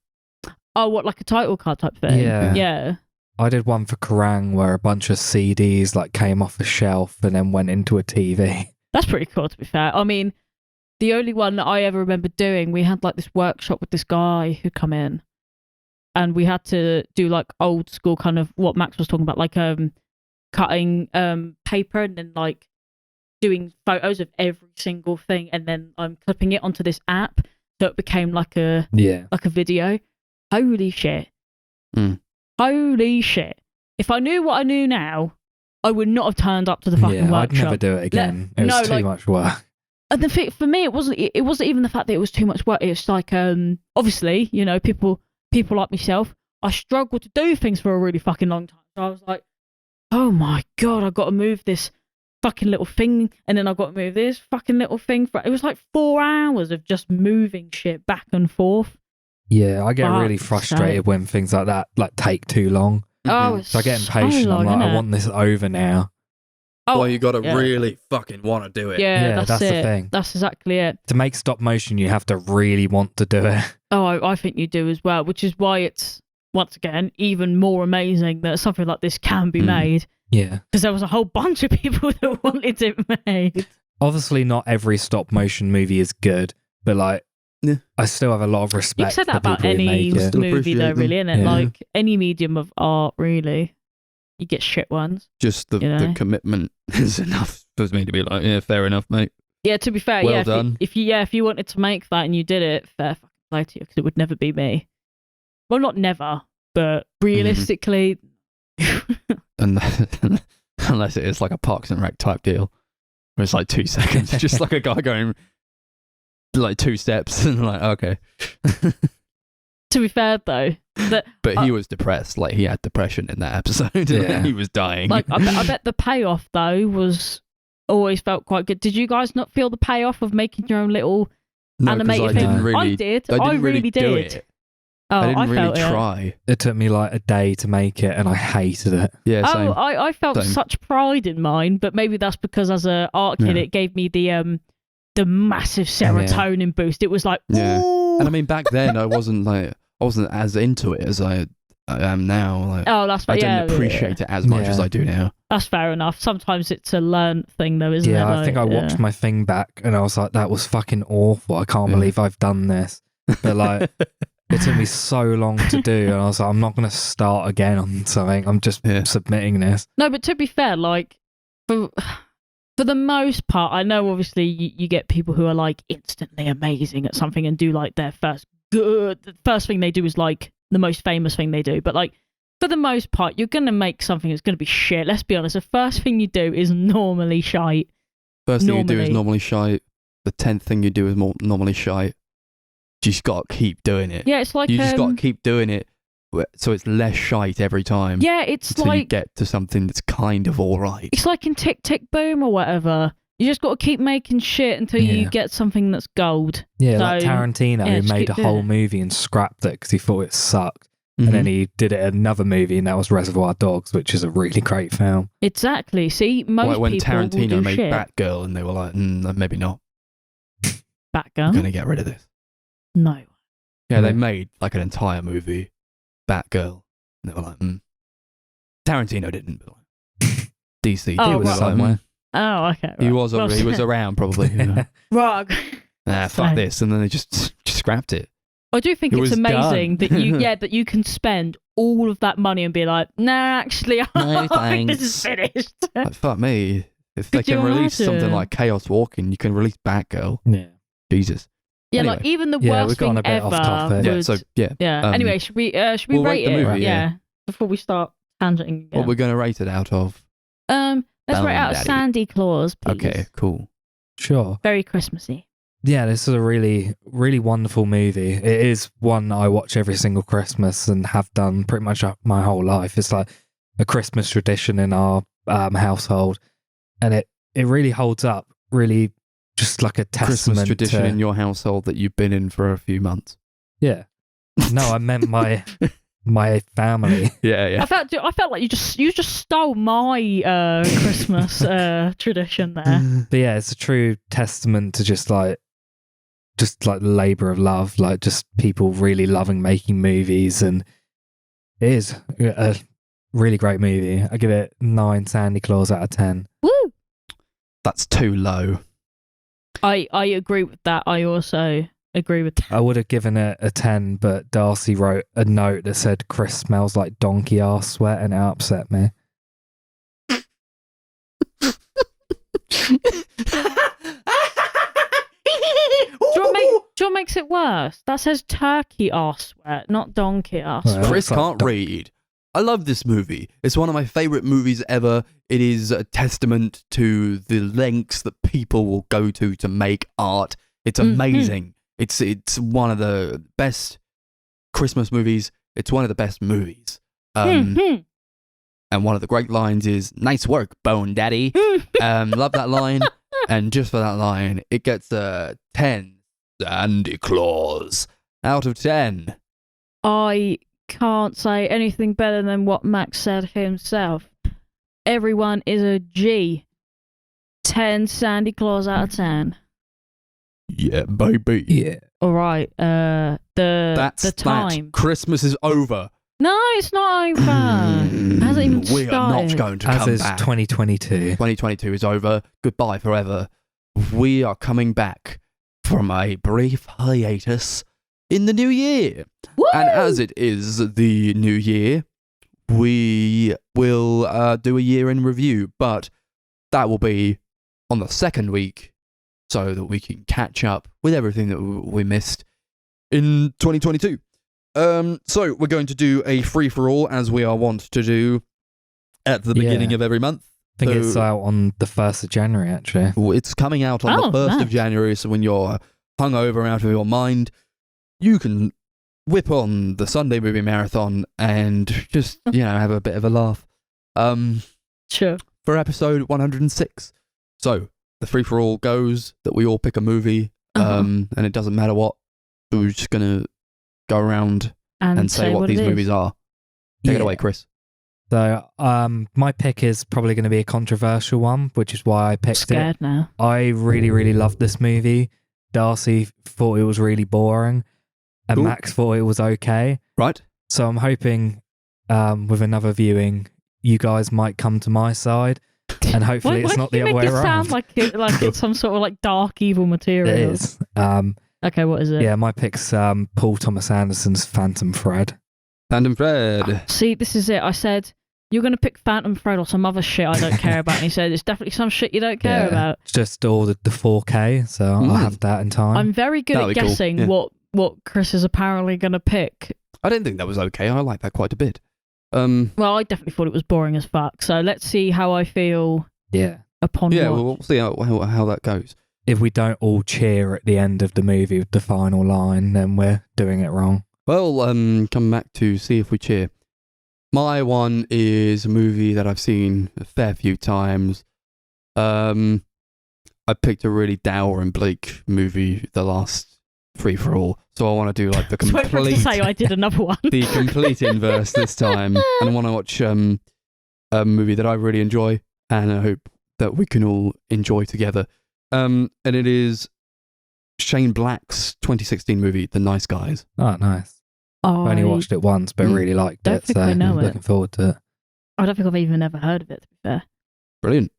[SPEAKER 4] Oh, what, like a title card type thing? Yeah.
[SPEAKER 3] I did one for Kerrang where a bunch of CDs like came off a shelf and then went into a TV.
[SPEAKER 4] That's pretty cool, to be fair. I mean, the only one that I ever remember doing, we had like this workshop with this guy who'd come in, and we had to do like old school kind of what Max was talking about, like cutting paper and then like doing photos of every single thing, and then I'm clipping it onto this app so it became like a video. Holy shit. Holy shit. If I knew what I knew now, I would not have turned up to the fucking
[SPEAKER 3] Yeah, I'd
[SPEAKER 4] workshop.
[SPEAKER 3] never do it again. It was too much work.
[SPEAKER 4] And the thing, for me, it wasn't even the fact that it was too much work. It's like, obviously, you know, people like myself, I struggled to do things for a really fucking long time. So I was like, oh my God, I've got to move this fucking little thing, and then I've got to move this fucking little thing. It was like 4 hours of just moving shit back and forth.
[SPEAKER 3] Yeah, I get really frustrated when things like that take too long.
[SPEAKER 4] Oh,
[SPEAKER 3] So I get impatient.
[SPEAKER 4] long,
[SPEAKER 3] I'm like, I
[SPEAKER 4] innit?
[SPEAKER 3] want this over now.
[SPEAKER 2] Well, you got to really fucking want to do it.
[SPEAKER 4] Yeah,
[SPEAKER 3] that's
[SPEAKER 4] it.
[SPEAKER 3] the thing.
[SPEAKER 4] That's exactly it.
[SPEAKER 3] To make stop motion, you have to really want to do it.
[SPEAKER 4] Oh, I think you do as well, which is why it's, once again, even more amazing that something like this can be made.
[SPEAKER 3] Yeah.
[SPEAKER 4] Because there was a whole bunch of people that wanted it made.
[SPEAKER 3] Obviously, not every stop motion movie is good, but I still have a lot of respect.
[SPEAKER 4] You said that
[SPEAKER 3] for
[SPEAKER 4] about
[SPEAKER 3] people who
[SPEAKER 4] any
[SPEAKER 3] make it.
[SPEAKER 4] movie, though, really, isn't it?
[SPEAKER 3] Yeah.
[SPEAKER 4] Like any medium of art, really. You get shit ones.
[SPEAKER 2] Just the commitment is enough for me to be like, yeah, fair enough, mate.
[SPEAKER 4] Yeah, to be fair,
[SPEAKER 2] Well
[SPEAKER 4] yeah.
[SPEAKER 2] done.
[SPEAKER 4] If you wanted to make that and you did it, fair fucking play to you, because it would never be me. Well, not never, but realistically,
[SPEAKER 2] Unless it is like a Parks and Rec type deal, where it's like 2 seconds, just like a guy going like 2 steps, and like, okay.
[SPEAKER 4] to be fair though,
[SPEAKER 2] But he was depressed. Like, he had depression in that episode.
[SPEAKER 3] Yeah.
[SPEAKER 2] He was dying.
[SPEAKER 4] like I bet the payoff though was always felt quite good. Did you guys not feel the payoff of making your own little
[SPEAKER 2] No, 'cause
[SPEAKER 4] animated
[SPEAKER 2] I
[SPEAKER 4] thing?
[SPEAKER 2] didn't really,
[SPEAKER 4] I did.
[SPEAKER 2] I didn't
[SPEAKER 4] really
[SPEAKER 2] do
[SPEAKER 4] did.
[SPEAKER 2] it.
[SPEAKER 4] Oh,
[SPEAKER 2] I didn't
[SPEAKER 4] felt
[SPEAKER 2] really
[SPEAKER 4] it.
[SPEAKER 2] try.
[SPEAKER 3] It took me like a day to make it, and I hated it.
[SPEAKER 2] Yeah, same.
[SPEAKER 4] Oh, I felt
[SPEAKER 2] Same.
[SPEAKER 4] such pride in mine, but maybe that's because as a art kid,
[SPEAKER 2] Yeah.
[SPEAKER 4] it gave me the massive serotonin boost. It was like,
[SPEAKER 2] Yeah.
[SPEAKER 4] ooh.
[SPEAKER 2] And I mean, back then I wasn't as into it as I am now. Like,
[SPEAKER 4] Oh, that's fair.
[SPEAKER 2] I didn't appreciate it as much as I do now.
[SPEAKER 4] That's fair enough. Sometimes it's a learned thing, though, isn't it?
[SPEAKER 3] Yeah, I think I watched my thing back, and I was like, that was fucking awful. I can't believe I've done this. But like, it took me so long to do, and I was like, I'm not going to start again on something. I'm just submitting this.
[SPEAKER 4] No, but to be fair, like, for the most part, I know obviously you get people who are like instantly amazing at something and do like their the first thing they do is like the most famous thing they do. But like, for the most part, you're going to make something that's going to be shit. Let's be honest. The first thing you do is normally shite.
[SPEAKER 2] First thing you do is normally shite. The 10th thing you do is normally shite. You just got to keep doing it.
[SPEAKER 4] Yeah, it's like...
[SPEAKER 2] You just got to keep doing it so it's less shite every time.
[SPEAKER 4] Yeah, it's
[SPEAKER 2] until
[SPEAKER 4] like...
[SPEAKER 2] you get to something that's kind of all right.
[SPEAKER 4] It's like in Tick Tick Boom or whatever. You just got to keep making shit until you get something that's gold.
[SPEAKER 3] Yeah,
[SPEAKER 4] So,
[SPEAKER 3] like Tarantino, who
[SPEAKER 4] just
[SPEAKER 3] made
[SPEAKER 4] keep
[SPEAKER 3] a
[SPEAKER 4] doing
[SPEAKER 3] whole
[SPEAKER 4] it.
[SPEAKER 3] movie and scrapped it because he thought it sucked. And then he did it another movie, and that was Reservoir Dogs, which is a really great film.
[SPEAKER 4] Exactly. See, most
[SPEAKER 2] when
[SPEAKER 4] people will
[SPEAKER 2] Tarantino
[SPEAKER 4] do
[SPEAKER 2] made
[SPEAKER 4] shit.
[SPEAKER 2] Batgirl, and they were like, maybe not. I'm
[SPEAKER 4] Batgirl?
[SPEAKER 2] going to get rid of this.
[SPEAKER 4] No.
[SPEAKER 2] Yeah, they made like an entire movie, Batgirl. And they were like, Tarantino didn't, but like, DC
[SPEAKER 4] Oh,
[SPEAKER 2] did.
[SPEAKER 3] was
[SPEAKER 2] Like,
[SPEAKER 3] somewhere.
[SPEAKER 4] Oh, okay.
[SPEAKER 2] He
[SPEAKER 4] right.
[SPEAKER 2] was
[SPEAKER 4] Well,
[SPEAKER 2] he was around probably. You know.
[SPEAKER 4] Rug.
[SPEAKER 2] Fuck this, and then they just scrapped it.
[SPEAKER 4] I do think
[SPEAKER 2] It
[SPEAKER 4] it's
[SPEAKER 2] was
[SPEAKER 4] amazing
[SPEAKER 2] done.
[SPEAKER 4] that you can spend all of that money and be like, nah, actually, I think this is finished.
[SPEAKER 2] Like, fuck me. If they
[SPEAKER 4] Could you
[SPEAKER 2] can release something
[SPEAKER 4] imagine?
[SPEAKER 2] like Chaos Walking, you can release Batgirl.
[SPEAKER 3] Yeah.
[SPEAKER 2] Jesus.
[SPEAKER 4] Yeah,
[SPEAKER 2] Anyway.
[SPEAKER 4] like even the
[SPEAKER 3] Yeah, we've
[SPEAKER 4] worst
[SPEAKER 3] gone
[SPEAKER 4] thing
[SPEAKER 3] a bit
[SPEAKER 4] ever.
[SPEAKER 3] off topic.
[SPEAKER 2] Yeah.
[SPEAKER 4] would-
[SPEAKER 2] So yeah.
[SPEAKER 4] yeah. Anyway, should we
[SPEAKER 2] we'll
[SPEAKER 4] rate
[SPEAKER 2] rate the
[SPEAKER 4] it?
[SPEAKER 2] movie, yeah.
[SPEAKER 4] Before we start tangenting again.
[SPEAKER 2] What we're going to rate it out of?
[SPEAKER 4] Let's
[SPEAKER 2] Bell
[SPEAKER 4] rate out
[SPEAKER 2] Daddy.
[SPEAKER 4] Sandy Claus, please.
[SPEAKER 2] Okay, cool.
[SPEAKER 3] Sure.
[SPEAKER 4] Very Christmassy.
[SPEAKER 3] Yeah, this is a really, really wonderful movie. It is one I watch every single Christmas and have done pretty much my whole life. It's like a Christmas tradition in our household, and it really holds up. Really, just like a testament
[SPEAKER 2] Christmas tradition
[SPEAKER 3] to,
[SPEAKER 2] in your household that you've been in for a few months.
[SPEAKER 3] Yeah. No, I meant my family.
[SPEAKER 2] Yeah.
[SPEAKER 4] I felt like you just stole my Christmas tradition there.
[SPEAKER 3] But yeah, it's a true testament to just like the labor of love, like just people really loving making movies, and it is a really great movie. I give it 9 Sandy Claus out of 10.
[SPEAKER 4] Woo!
[SPEAKER 2] That's too low.
[SPEAKER 4] I agree with that. I also agree with that.
[SPEAKER 3] I would have given it a 10, but Darcy wrote a note that said Chris smells like donkey ass sweat, and it upset me.
[SPEAKER 4] Do you know what makes it worse? That says turkey arse sweat, not donkey arse
[SPEAKER 3] Well,
[SPEAKER 4] sweat.
[SPEAKER 2] Chris
[SPEAKER 3] like
[SPEAKER 2] can't read. I love this movie. It's one of my favorite movies ever. It is a testament to the lengths that people will go to make art. It's amazing. It's one of the best Christmas movies. It's one of the best movies. And one of the great lines is, "Nice work, Bone Daddy." Love that line. And just for that line, it gets a 10 Sandy Claus out of 10.
[SPEAKER 4] I can't say anything better than what Max said himself. Everyone is a G. 10 Sandy Claus out of 10.
[SPEAKER 2] Yeah, baby.
[SPEAKER 3] Yeah.
[SPEAKER 4] All right. The time.
[SPEAKER 2] Christmas is over.
[SPEAKER 4] No, it's not over. It hasn't even started.
[SPEAKER 2] We are not going to
[SPEAKER 3] As
[SPEAKER 2] come
[SPEAKER 3] is
[SPEAKER 2] back.
[SPEAKER 3] 2022.
[SPEAKER 2] 2022 is over. Goodbye forever. We are coming back from a brief hiatus in the new year.
[SPEAKER 4] Woo!
[SPEAKER 2] And as it is the new year, we will do a year in review, but that will be on the second week so that we can catch up with everything that we missed in 2022. So we're going to do a free-for-all as we are wont to do at the beginning of every month.
[SPEAKER 3] I think it's out on the 1st of January, actually.
[SPEAKER 2] It's coming out on the 1st of January, so when you're hungover out of your mind, you can whip on the Sunday Movie Marathon and just, have a bit of a laugh.
[SPEAKER 4] Sure.
[SPEAKER 2] For episode 106. So, the free-for-all goes that we all pick a movie, and it doesn't matter what. We're just going to go around and say what these movies are. Take it away, Chris.
[SPEAKER 3] So, my pick is probably going to be a controversial one, which is why I picked
[SPEAKER 4] Scared
[SPEAKER 3] it.
[SPEAKER 4] now.
[SPEAKER 3] I really, really loved this movie. Darcy thought it was really boring, and Max thought it was okay.
[SPEAKER 2] Right.
[SPEAKER 3] So I'm hoping with another viewing, you guys might come to my side, and hopefully it's not the other way around.
[SPEAKER 4] Why do you make it sound like it's some sort of dark evil material?
[SPEAKER 3] It is.
[SPEAKER 4] Okay, what is it?
[SPEAKER 3] Yeah, my pick's Paul Thomas Anderson's Phantom Thread.
[SPEAKER 2] Phantom Thread.
[SPEAKER 4] See, this is it. I said, you're going to pick Phantom Thread or some other shit I don't care about. And he said, it's definitely some shit you don't care about.
[SPEAKER 3] It's just all the 4K, so I'll have that in time.
[SPEAKER 4] I'm very good at guessing what Chris is apparently going to pick.
[SPEAKER 2] I didn't think that was okay. I like that quite a bit.
[SPEAKER 4] Well, I definitely thought it was boring as fuck. So let's see how I feel upon watch.
[SPEAKER 2] We'll see how that goes.
[SPEAKER 3] If we don't all cheer at the end of the movie with the final line, then we're doing it wrong.
[SPEAKER 2] Well, come back to see if we cheer. My one is a movie that I've seen a fair few times. I picked a really dour and bleak movie, the last free-for-all. So I want to do the complete...
[SPEAKER 4] So to say I did another one.
[SPEAKER 2] The complete inverse this time. And I want to watch a movie that I really enjoy, and I hope that we can all enjoy together. And it is Shane Black's 2016 movie, The Nice Guys.
[SPEAKER 3] Oh, nice. I've only watched it once, but really liked it, so I'm looking forward to it.
[SPEAKER 4] I don't think I've even ever heard of it, to be fair.
[SPEAKER 2] Brilliant.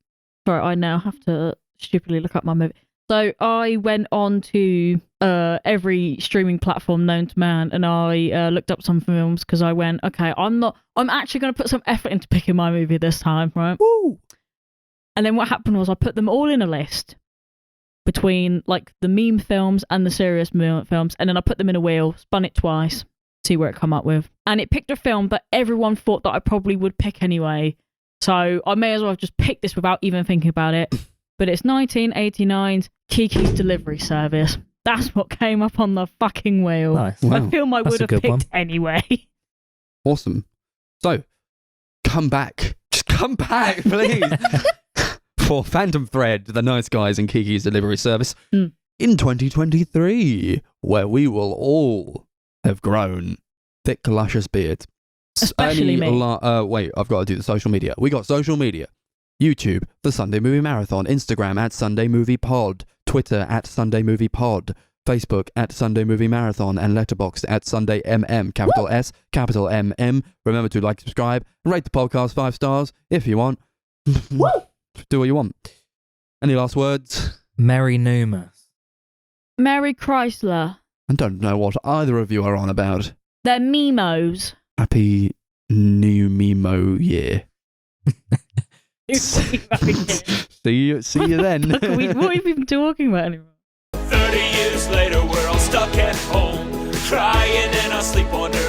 [SPEAKER 4] Sorry, I now have to stupidly look up my movie. So I went on to every streaming platform known to man, and I looked up some films because I went, okay, I'm actually going to put some effort into picking my movie this time, right?
[SPEAKER 2] Woo!
[SPEAKER 4] And then what happened was I put them all in a list between the meme films and the serious films, and then I put them in a wheel, spun it twice, see where it come up with, and it picked a film that everyone thought that I probably would pick anyway. So I may as well have just picked this without even thinking about it. But it's 1989's Kiki's Delivery Service. That's what came up on the fucking wheel.
[SPEAKER 3] Nice.
[SPEAKER 2] Wow.
[SPEAKER 4] A film I would have picked anyway.
[SPEAKER 2] Awesome. So, come back. Just come back, please. For Phantom Thread, The Nice Guys and Kiki's Delivery Service in 2023, where we will all have grown thick, luscious beards.
[SPEAKER 4] Especially me.
[SPEAKER 2] Wait, I've got to do the social media. We got social media. YouTube, The Sunday Movie Marathon. Instagram, @SundayMoviePod. Twitter, @SundayMoviePod. Facebook, @Sunday Movie Marathon. And Letterboxd, @SundayMM. Capital S, capital MM. Remember to like, subscribe, and rate the podcast 5 stars if you want. Do what you want. Any last words?
[SPEAKER 3] Merry Numas.
[SPEAKER 4] Merry Chrysler.
[SPEAKER 2] I don't know what either of you are on about.
[SPEAKER 4] They're Memos.
[SPEAKER 2] Happy New Memo year. See you then.
[SPEAKER 4] What are we even talking about anymore?
[SPEAKER 5] 30 years later, we're all stuck at home, crying in our sleep, wondering